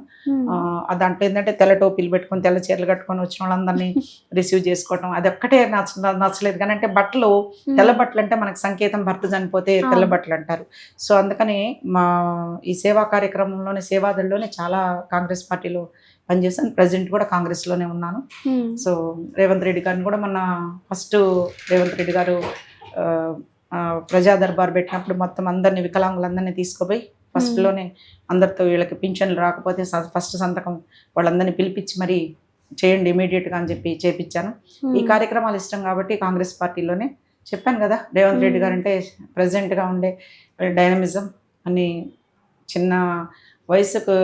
దాంట్లో ఏంటంటే తెల్ల టోపీలు పెట్టుకొని తెల్ల చీరలు కట్టుకొని వచ్చిన వాళ్ళందరినీ రిసీవ్ చేసుకోవటం అది ఒక్కటే నచ్చలేదు. కానీ అంటే బట్టలు, తెల్ల బట్టలు అంటే మనకు సంకేతం, భర్త చనిపోతే తెల్ల బట్టలు అంటారు. సో అందుకని మా ఈ సేవా కార్యక్రమంలోనే సేవాదళలోనే చాలా కాంగ్రెస్ పార్టీలో పనిచేశాను. ప్రెసిడెంట్ కూడా కాంగ్రెస్లోనే ఉన్నాను. సో రేవంత్ రెడ్డి గారిని కూడా మొన్న ఫస్ట్ రేవంత్ రెడ్డి గారు ప్రజా దర్బార్ పెట్టినప్పుడు మొత్తం అందరినీ వికలాంగులందరినీ తీసుకుపోయి ఫస్ట్లోనే అందరితో వీళ్ళకి పింఛన్లు రాకపోతే ఫస్ట్ సంతకం వాళ్ళందరినీ పిలిపించి మరి చేయండి ఇమీడియట్గా అని చెప్పి చేపించాను. ఈ కార్యక్రమాలు ఇష్టం కాబట్టి కాంగ్రెస్ పార్టీలోనే చెప్పాను కదా, రేవంత్ రెడ్డి గారు అంటే ప్రెసిడెంట్గా ఉండే డైనమిజం అని, చిన్న వయసుకు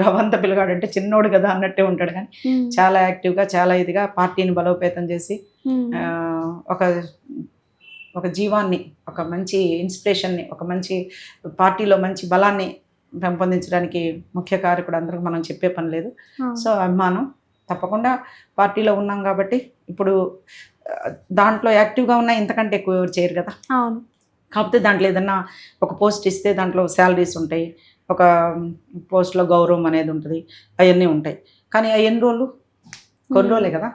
రవంత పిల్లగాడు అంటే చిన్నోడు కదా అన్నట్టే ఉంటాడు, కానీ చాలా యాక్టివ్గా చాలా ఇదిగా పార్టీని బలోపేతం చేసి ఒక జీవాన్ని, ఒక మంచి ఇన్స్పిరేషన్ని, ఒక మంచి పార్టీలో మంచి బలాన్ని పెంపొందించడానికి ముఖ్య కారకుడు అందరికి మనం చెప్పే పని లేదు. సో అభిమానం తప్పకుండా పార్టీలో ఉన్నాం కాబట్టి ఇప్పుడు దాంట్లో యాక్టివ్గా ఉన్నా ఇంతకంటే ఎక్కువ ఎవరు చేయరు కదా. కాకపోతే దాంట్లో ఏదన్నా ఒక పోస్ట్ ఇస్తే దాంట్లో శాలరీస్ ఉంటాయి, ఒక పోస్ట్లో గౌరవం అనేది ఉంటుంది, అవన్నీ ఉంటాయి. కానీ అవి ఎన్ని రోజులు, కొన్ని రోజులే కదా,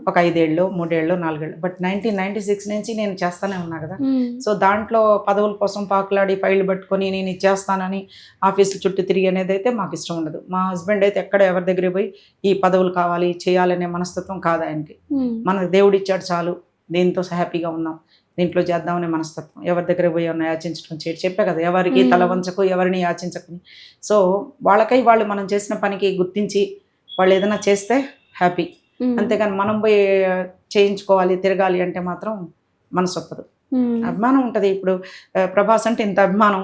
ఒక 5 ఏళ్ళు 3 ఏళ్ళు 4 ఏళ్ళు. బట్ 1996 నుంచి నేను చేస్తానే ఉన్నా కదా. సో దాంట్లో పదవుల కోసం పాకులాడి ఫైళ్ళు పట్టుకొని నేను ఇచ్చేస్తానని ఆఫీసుల చుట్టూ తిరిగి అనేది అయితే మాకు ఇష్టం ఉండదు. మా హస్బెండ్ అయితే ఎక్కడ ఎవరి దగ్గర పోయి ఈ పదవులు కావాలి చేయాలనే మనస్తత్వం కాదు ఆయనకి. మనకు దేవుడు ఇచ్చాడు చాలు, దీంతో హ్యాపీగా ఉన్నాం, దీంట్లో చేద్దామనే మనస్తత్వం. ఎవరి దగ్గర పోయి ఉన్న యాచించడం చెప్పే కదా, ఎవరికి తల వంచకు ఎవరిని యాచించకు. సో వాళ్ళకై వాళ్ళు మనం చేసిన పనికి గుర్తించి వాళ్ళు ఏదైనా చేస్తే హ్యాపీ, అంతేగాని మనం పోయి చేయించుకోవాలి తిరగాలి అంటే మాత్రం మనసు ఒప్పదు. అభిమానం ఉంటుంది. ఇప్పుడు ప్రభాస్ అంటే ఇంత అభిమానం,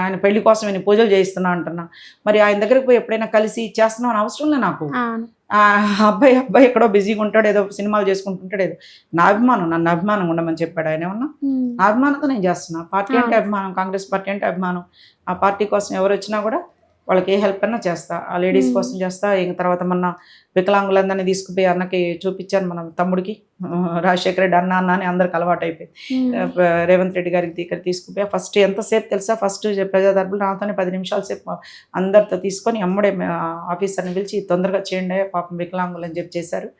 ఆయన పెళ్లి కోసం నేను పూజలు చేయిస్తున్నా అంటున్నా, మరి ఆయన దగ్గరికి పోయి ఎప్పుడైనా కలిసి చేస్తున్నాం అని అవసరం లేదు నాకు. అబ్బాయి ఎక్కడో బిజీగా ఉంటాడు, ఏదో సినిమాలు చేసుకుంటుంటాడు, ఏదో నా అభిమానం, నన్ను అభిమానం ఉండమని చెప్పాడు ఆయన. ఏమన్నా నా అభిమానంతో నేను చేస్తున్నా. పార్టీ అంటే అభిమానం, కాంగ్రెస్ పార్టీ అంటే అభిమానం. ఆ పార్టీ కోసం ఎవరు వచ్చినా కూడా వాళ్ళకి ఏ హెల్ప్ అన్నా చేస్తా, ఆ లేడీస్ కోసం చేస్తా. ఇంక తర్వాత మొన్న వికలాంగులందరినీ తీసుకుపోయి అన్నకి చూపించాను, మన తమ్ముడికి రాజశేఖర రెడ్డి అన్న అన్న అని అందరికి అలవాటు అయిపోయింది. రేవంత్ రెడ్డి గారికి దగ్గర తీసుకుపోయి ఫస్ట్ ఎంతసేపు తెలుసా, ఫస్ట్ ప్రజా దర్బార్లో నాతోనే 10 నిమిషాల సేపు అందరితో తీసుకొని అమ్మడే ఆఫీసర్ని పిలిచి తొందరగా చేయండి పాపం వికలాంగులు అని చెప్పి చేశారు.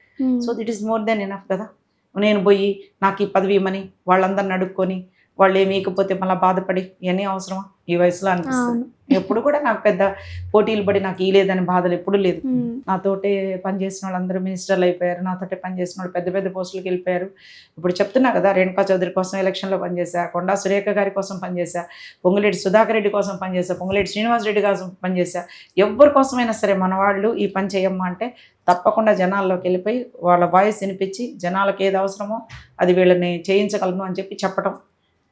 So that is more than enough కదా. నేను పోయి నాకు ఈ పదవి ఇవ్వమని వాళ్ళందరిని అడుక్కొని వాళ్ళు ఏమి ఇకపోతే మళ్ళీ బాధపడి ఇవన్నీ అవసరమా ఈ వయసులో అనిపిస్తుంది. ఎప్పుడు కూడా నాకు పెద్ద పోటీలు పడి నాకు లేదని బాధలు ఎప్పుడు లేదు. నాతోటే పనిచేసిన వాళ్ళందరూ మినిస్టర్లు అయిపోయారు, నాతోటే పనిచేసిన వాళ్ళు పెద్ద పెద్ద పోస్టులకు వెళ్ళిపోయారు. ఇప్పుడు చెప్తున్నా కదా, రేణుకా చౌదరి కోసం ఎలక్షన్లో పనిచేశా, కొండా సురేఖ గారి కోసం పనిచేశా, పొంగులేటి సుధాకర్ రెడ్డి కోసం పనిచేశా, పొంగులేటి శ్రీనివాస్ రెడ్డి కోసం పనిచేశా. ఎవరి కోసమైనా సరే మన వాళ్ళు ఈ పని చేయమ్మా అంటే తప్పకుండా జనాల్లోకి వెళ్ళిపోయి వాళ్ళ వాయిస్ వినిపించి జనాలకు ఏది అవసరమో అది వీళ్ళని చేయించగలను అని చెప్పి చెప్పడం,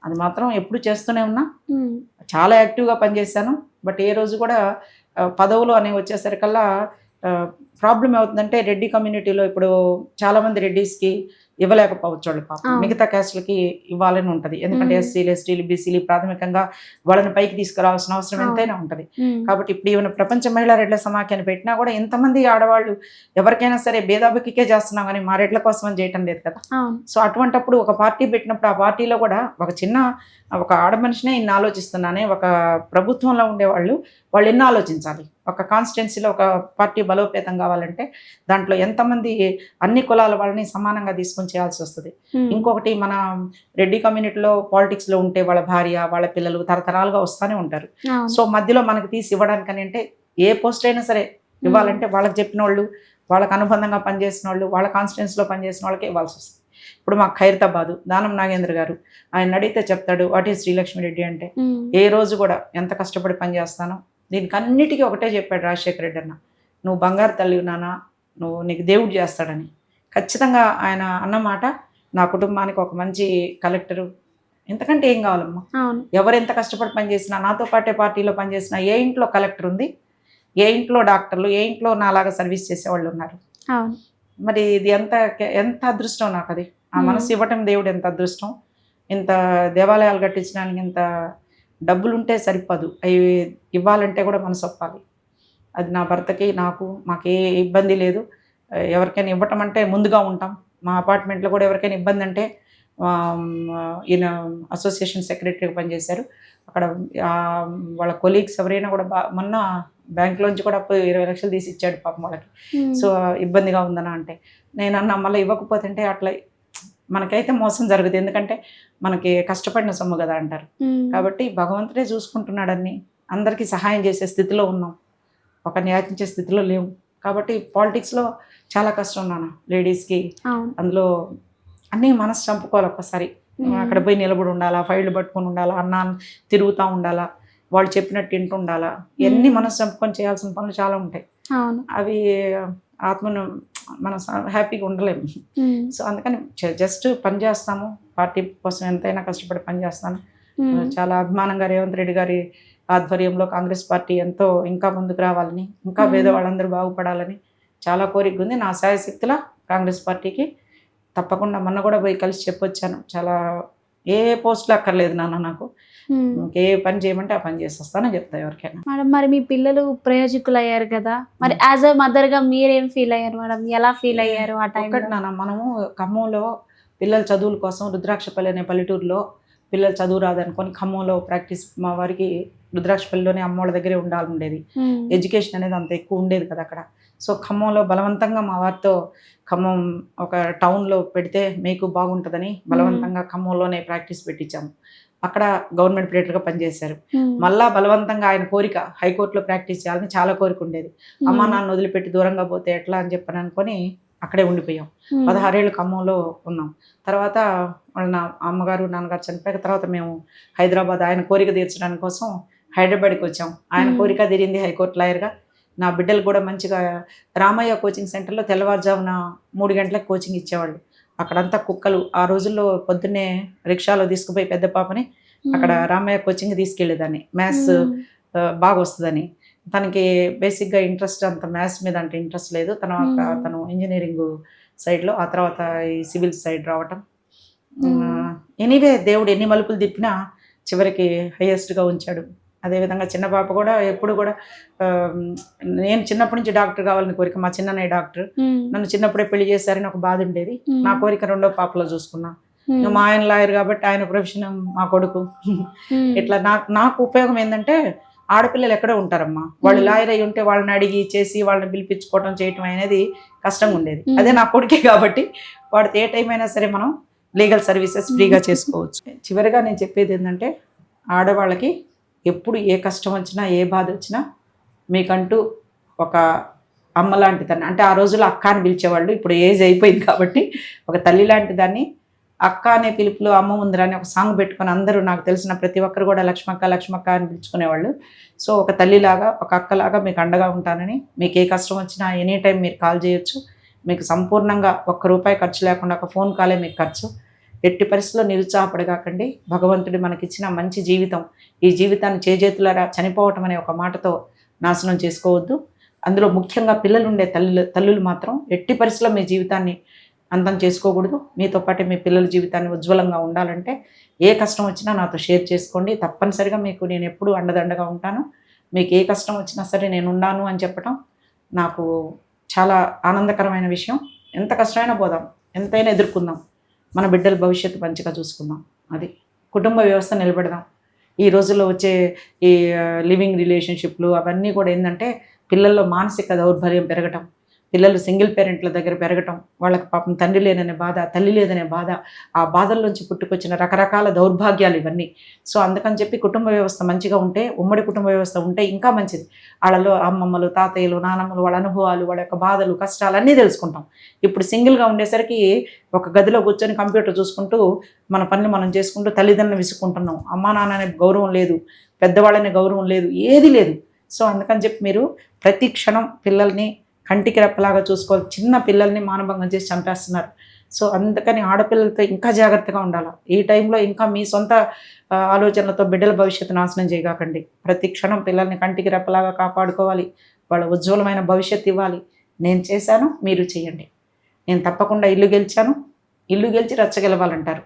అది మాత్రం ఎప్పుడు చేస్తూనే ఉన్నా. చాలా యాక్టివ్గా పనిచేశాను. బట్ ఏ రోజు కూడా పదవులు అనేవి వచ్చేసరికల్లా ప్రాబ్లం ఏమవుతుందంటే, రెడ్డి కమ్యూనిటీలో ఇప్పుడు చాలామంది రెడ్డిస్కి ఇవ్వలేకపోవచ్చు వాళ్ళు పాపం, మిగతా క్యాస్ట్లకి ఇవ్వాలని ఉంటుంది. ఎందుకంటే ఎస్సీలు ఎస్టీలు బీసీలు ప్రాథమికంగా వాళ్ళని పైకి తీసుకురావాల్సిన అవసరం ఎంతైనా ఉంటుంది. కాబట్టి ఇప్పుడు ఈవెన్ ప్రపంచ మహిళా రెడ్ల సమాఖ్యను పెట్టినా కూడా ఎంతమంది ఆడవాళ్ళు ఎవరికైనా సరే భేదాభికే చేస్తున్నాం కానీ మా రెడ్ల కోసం అని చేయటం లేదు కదా. సో అటువంటప్పుడు ఒక పార్టీ పెట్టినప్పుడు ఆ పార్టీలో కూడా ఒక ఆడ మనిషినే ఇన్ని ఆలోచిస్తున్నానే, ఒక ప్రభుత్వంలో ఉండేవాళ్ళు ఎన్ని ఆలోచించాలి. ఒక కాన్స్టిట్యున్సీలో ఒక పార్టీ బలోపేతం కావాలంటే దాంట్లో ఎంతమంది అన్ని కులాల వాళ్ళని సమానంగా తీసుకొని చేయాల్సి వస్తుంది. ఇంకొకటి, మన రెడ్డి కమ్యూనిటీలో పాలిటిక్స్లో ఉంటే వాళ్ళ భార్య వాళ్ళ పిల్లలు తరతరాలుగా వస్తూనే ఉంటారు. సో మధ్యలో మనకు తీసి ఇవ్వడానికని అంటే ఏ పోస్ట్ అయినా సరే ఇవ్వాలంటే వాళ్ళకి చెప్పిన వాళ్ళు, వాళ్ళకి అనుబంధంగా పనిచేసిన వాళ్ళు, వాళ్ళ కాన్స్టిట్యున్సీలో పనిచేసిన వాళ్ళకి ఇవ్వాల్సి వస్తుంది. ఇప్పుడు మాకు ఖైరతాబాదు దానం నాగేంద్ర గారు, ఆయన అడిగితే చెప్తాడు వాట్ ఈజ్ శ్రీలక్ష్మి రెడ్డి అంటే. ఏ రోజు కూడా ఎంత కష్టపడి పనిచేస్తానో దీనికి అన్నిటికీ ఒకటే చెప్పాడు రాజశేఖర రెడ్డి అన్న, నువ్వు బంగారు తల్లి నాన్న, నీకు దేవుడు చేస్తాడని. ఖచ్చితంగా ఆయన అన్నమాట నా కుటుంబానికి ఒక మంచి కలెక్టరు, ఇంతకంటే ఏం కావాలమ్మా. ఎవరెంత కష్టపడి పనిచేసినా, నాతో పాటే పార్టీలో పనిచేసినా, ఏ ఇంట్లో కలెక్టర్ ఉంది, ఏ ఇంట్లో డాక్టర్లు, ఏ ఇంట్లో నాలాగా సర్వీస్ చేసేవాళ్ళు ఉన్నారు. మరి ఇది ఎంత అదృష్టం నాకు. అది ఆ మనసు ఇవ్వటం దేవుడు ఎంత అదృష్టం. ఇంత దేవాలయాలు కట్టించడానికి ఇంత డబ్బులు ఉంటే సరిపోదు, అవి ఇవ్వాలంటే కూడా మనసు ఒప్పాలి. అది నా భర్తకి మాకు ఏ ఇబ్బంది లేదు. ఎవరికైనా ఇవ్వటం అంటే ముందుగా ఉంటాం. మా అపార్ట్మెంట్లో కూడా ఎవరికైనా ఇబ్బంది అంటే ఈయన అసోసియేషన్ సెక్రటరీగా పనిచేశారు. అక్కడ వాళ్ళ కొలీగ్స్ ఎవరైనా కూడా మొన్న బ్యాంకులోంచి కూడా 20 లక్షలు తీసి ఇచ్చాడు పాపం వాళ్ళకి. సో ఇబ్బందిగా ఉందనా అంటే నేను అన్నా మళ్ళీ ఇవ్వకపోతే అట్లా మనకైతే మోసం జరుగుతుంది. ఎందుకంటే మనకి కష్టపడిన సొమ్ము కదా అంటారు. కాబట్టి భగవంతుడే చూసుకుంటున్నాడని అందరికీ సహాయం చేసే స్థితిలో ఉన్నాం, ఒకరిని యాచించే స్థితిలో లేవు. కాబట్టి పాలిటిక్స్లో చాలా కష్టం నాన్న లేడీస్కి. అందులో అన్నీ మనసు చంపుకోవాలి. ఒక్కసారి అక్కడ పోయి నిలబడి ఉండాలా, ఫైళ్ళు పట్టుకొని ఉండాలా, అన్నా తిరుగుతూ ఉండాలా, వాళ్ళు చెప్పినట్టు వింటూ ఉండాలా, ఇవన్నీ మనసు చంపుకొని చేయాల్సిన పనులు చాలా ఉంటాయి. అవి ఆత్మను మనం హ్యాపీగా ఉండలేము. సో అందుకని జస్ట్ పని చేస్తాము, పార్టీ కోసం ఎంతైనా కష్టపడి పని చేస్తాను. చాలా అభిమానంగా రేవంత్ రెడ్డి గారి ఆధ్వర్యంలో కాంగ్రెస్ పార్టీ ఎంతో ఇంకా ముందుకు రావాలని, ఇంకా పేదవాళ్ళందరూ బాగుపడాలని చాలా కోరిక ఉంది. నా శాయశక్తిలా కాంగ్రెస్ పార్టీకి తప్పకుండా మొన్న కూడా పోయి కలిసి చెప్పొచ్చాను. చాలా ఏ పోస్టులు అక్కర్లేదు నాన్న, నాకు ఏ పని చేయమంటే ఆ పని చేసి వస్తానని చెప్తా ఎవరికైనా. మేడం, మరి మీ పిల్లలు ప్రయోజకులు అయ్యారు కదా, మరి యాజ్ అ మదర్గా మీరేం ఫీల్ అయ్యారు మేడం? ఎలా ఫీల్ అయ్యారు ఆ టైం? ఒకటి నాన్న, మనము ఖమ్మంలో పిల్లల చదువుల కోసం రుద్రాక్షపల్లి అనే పల్లెటూరులో పిల్లలు చదువు రాదనుకొని ఖమ్మంలో ప్రాక్టీస్, మా వారికి రుద్రాక్షపల్లిలోనే అమ్మోళ్ళ దగ్గరే ఉండేది. ఎడ్యుకేషన్ అనేది అంత ఎక్కువ ఉండేది కదా అక్కడ. సో ఖమ్మంలో బలవంతంగా మా వారితో ఖమ్మం ఒక టౌన్లో పెడితే మీకు బాగుంటుందని బలవంతంగా ఖమ్మంలోనే ప్రాక్టీస్ పెట్టించాము. అక్కడ గవర్నమెంట్ ప్లేటర్గా పనిచేశారు. మళ్ళా బలవంతంగా ఆయన కోరిక హైకోర్టులో ప్రాక్టీస్ చేయాలని చాలా కోరిక ఉండేది. అమ్మ నాన్న వదిలిపెట్టి దూరంగా పోతే ఎట్లా అని చెప్పని అనుకొని అక్కడే ఉండిపోయాం. 16 ఏళ్ళు ఖమ్మంలో ఉన్నాం. తర్వాత వాళ్ళ అమ్మగారు నాన్నగారు చనిపోయాక తర్వాత మేము హైదరాబాద్ ఆయన కోరిక తీర్చడానికి కోసం హైదరాబాద్కి వచ్చాం. ఆయన కోరిక తీరింది హైకోర్టు లాయర్గా. నా బిడ్డలు కూడా మంచిగా రామయ్య కోచింగ్ సెంటర్లో తెల్లవారుజామున 3 గంటలకు కోచింగ్ ఇచ్చేవాళ్ళు. అక్కడంతా కుక్కలు. ఆ రోజుల్లో పొద్దున్నే రిక్షాలో తీసుకుపోయి పెద్ద పాపని అక్కడ రామయ్య కోచింగ్ తీసుకెళ్ళేదాన్ని. మ్యాథ్స్ బాగా వస్తుందని. తనకి బేసిక్గా ఇంట్రెస్ట్ అంత మ్యాథ్స్ మీద అంటే ఇంట్రెస్ట్ లేదు. తను ఇంజనీరింగ్ సైడ్లో, ఆ తర్వాత ఈ సివిల్ సైడ్ రావటం. ఎనీవే దేవుడు ఎన్ని మలుపులు తిప్పినా చివరికి హైయెస్ట్గా ఉంచాడు. అదేవిధంగా చిన్న పాప కూడా ఎప్పుడు కూడా ఆ, నేను చిన్నప్పటి నుంచి డాక్టర్ కావాలని కోరిక. మా చిన్నయ్య డాక్టర్, నన్ను చిన్నప్పుడే పెళ్లి చేశారని ఒక బాధ ఉండేది. నా కోరిక రెండో పాపలో చూసుకున్నా. ఇంకా మా ఆయన లాయర్ కాబట్టి ఆయన ప్రొఫెషన్ మా కొడుకు. ఇట్లా నాకు ఉపయోగం ఏంటంటే ఆడపిల్లలు ఎక్కడో ఉంటారమ్మా, వాళ్ళు లాయర్ అయి ఉంటే వాళ్ళని అడిగి చేసి వాళ్ళని పిలిపించుకోవడం చేయటం అనేది కష్టంగా ఉండేది. అదే నా కొడుకే కాబట్టి వాడితే ఏ టైం అయినా సరే మనం లీగల్ సర్వీసెస్ ఫ్రీగా చేసుకోవచ్చు. చివరిగా నేను చెప్పేది ఏంటంటే ఆడవాళ్ళకి ఎప్పుడు ఏ కష్టం వచ్చినా ఏ బాధ వచ్చినా మీకంటూ ఒక అమ్మ లాంటి దాన్ని, అంటే ఆ రోజుల్లో అక్క అని పిలిచేవాళ్ళు, ఇప్పుడు ఏజ్ అయిపోయింది కాబట్టి ఒక తల్లి లాంటి దాన్ని అక్క అనే పిలుపులో అమ్మ ముందర అని ఒక సాంగ్ పెట్టుకొని అందరూ నాకు తెలిసిన ప్రతి ఒక్కరు కూడా లక్ష్మక్క లక్ష్మక్క అని పిలుచుకునేవాళ్ళు. సో ఒక తల్లిలాగా ఒక అక్కలాగా మీకు అండగా ఉంటానని, మీకు ఏ కష్టం వచ్చినా ఎనీ టైం మీరు కాల్ చేయొచ్చు. మీకు సంపూర్ణంగా ₹1 ఖర్చు లేకుండా ఒక ఫోన్ కాలే మీకు ఖర్చు. ఎట్టి పరిస్థితుల్లో నిరుత్సాహపడగాకండి. భగవంతుడు మనకిచ్చిన మంచి జీవితం, ఈ జీవితాన్ని చేజేతులారా చనిపోవటం అనే ఒక మాటతో నాశనం చేసుకోవద్దు. అందులో ముఖ్యంగా పిల్లలు ఉండే తల్లులు మాత్రం ఎట్టి పరిస్థితుల్లో మీ జీవితాన్ని అంతం చేసుకోకూడదు. మీతో పాటు మీ పిల్లల జీవితాన్ని ఉజ్వలంగా ఉండాలంటే ఏ కష్టం వచ్చినా నాతో షేర్ చేసుకోండి. తప్పనిసరిగా మీకు నేను ఎప్పుడూ అండదండగా ఉంటాను. మీకు ఏ కష్టం వచ్చినా సరే నేను ఉన్నాను అని చెప్పటం నాకు చాలా ఆనందకరమైన విషయం. ఎంత కష్టమైనా పోదాం, ఎంతైనా ఎదుర్కొందాం, మన బిడ్డల భవిష్యత్తు మంచిగా చూసుకుందాం. అది కుటుంబ వ్యవస్థ నిలబెడదాం. ఈ రోజుల్లో వచ్చే ఈ లివింగ్ రిలేషన్షిప్లు అవన్నీ కూడా ఏంటంటే పిల్లల్లో మానసిక దౌర్బల్యం పెరగటం, పిల్లలు సింగిల్ పేరెంట్ల దగ్గర పెరగటం, వాళ్ళకి పాపం తండ్రి లేదనే బాధ, తల్లి లేదనే బాధ, ఆ బాధల్లోంచి పుట్టుకొచ్చిన రకరకాల దౌర్భాగ్యాలు ఇవన్నీ. సో అందుకని చెప్పి కుటుంబ వ్యవస్థ మంచిగా ఉంటే, ఉమ్మడి కుటుంబ వ్యవస్థ ఉంటే ఇంకా మంచిది. వాళ్ళలో అమ్మమ్మలు, తాతయ్యలు, నానమ్మలు, వాళ్ళ అనుభవాలు, వాళ్ళ యొక్క బాధలు, కష్టాలు అన్నీ తెలుసుకుంటాం. ఇప్పుడు సింగిల్గా ఉండేసరికి ఒక గదిలో కూర్చొని కంప్యూటర్ చూసుకుంటూ మన పనులు మనం చేసుకుంటూ తల్లిదండ్రులను విసుక్కుంటున్నాం. అమ్మా నాన్న అనే గౌరవం లేదు, పెద్దవాళ్ళనే గౌరవం లేదు, ఏది లేదు. సో అందుకని చెప్పి మీరు ప్రతి క్షణం పిల్లల్ని కంటికి రెప్పలాగా చూసుకోవాలి. చిన్న పిల్లల్ని మానభంగం చేసి చంపేస్తున్నారు. సో అందుకని ఆడపిల్లలతో ఇంకా జాగ్రత్తగా ఉండాలి. ఈ టైంలో ఇంకా మీ సొంత ఆలోచనలతో బిడ్డల భవిష్యత్తు నాశనం చేయకండి. ప్రతి క్షణం పిల్లల్ని కంటికి రెప్పలాగా కాపాడుకోవాలి, వాళ్ళ ఉజ్వలమైన భవిష్యత్తు ఇవ్వాలి. నేను చేశాను, మీరు చేయండి. నేను తప్పకుండా ఇల్లు గెలిచాను, ఇల్లు గెలిచి రచ్చగెలవాలంటారు.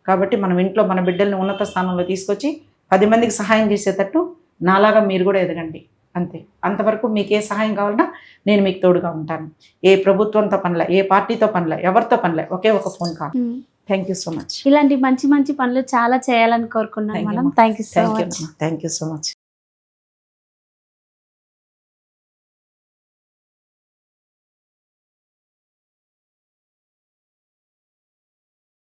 కాబట్టి మనం ఇంట్లో మన బిడ్డల్ని ఉన్నత స్థానంలో తీసుకొచ్చి 10 మందికి సహాయం చేసేటట్టు నాలాగా మీరు కూడా ఎదగండి. అంతే. అంతవరకు మీకు ఏ సహాయం కావాలన్నా నేను మీకు తోడుగా ఉంటాను. ఏ ప్రభుత్వంతో పనిలే, ఏ పార్టీతో పనిలే, ఎవరితో పనిలే, ఒకే ఒక phone call. Thank you so much. ఇలాంటి మంచి మంచి పనులు చాలా చేయాలని కోరుకున్నాను madam. Thank you so much. Thank you so much.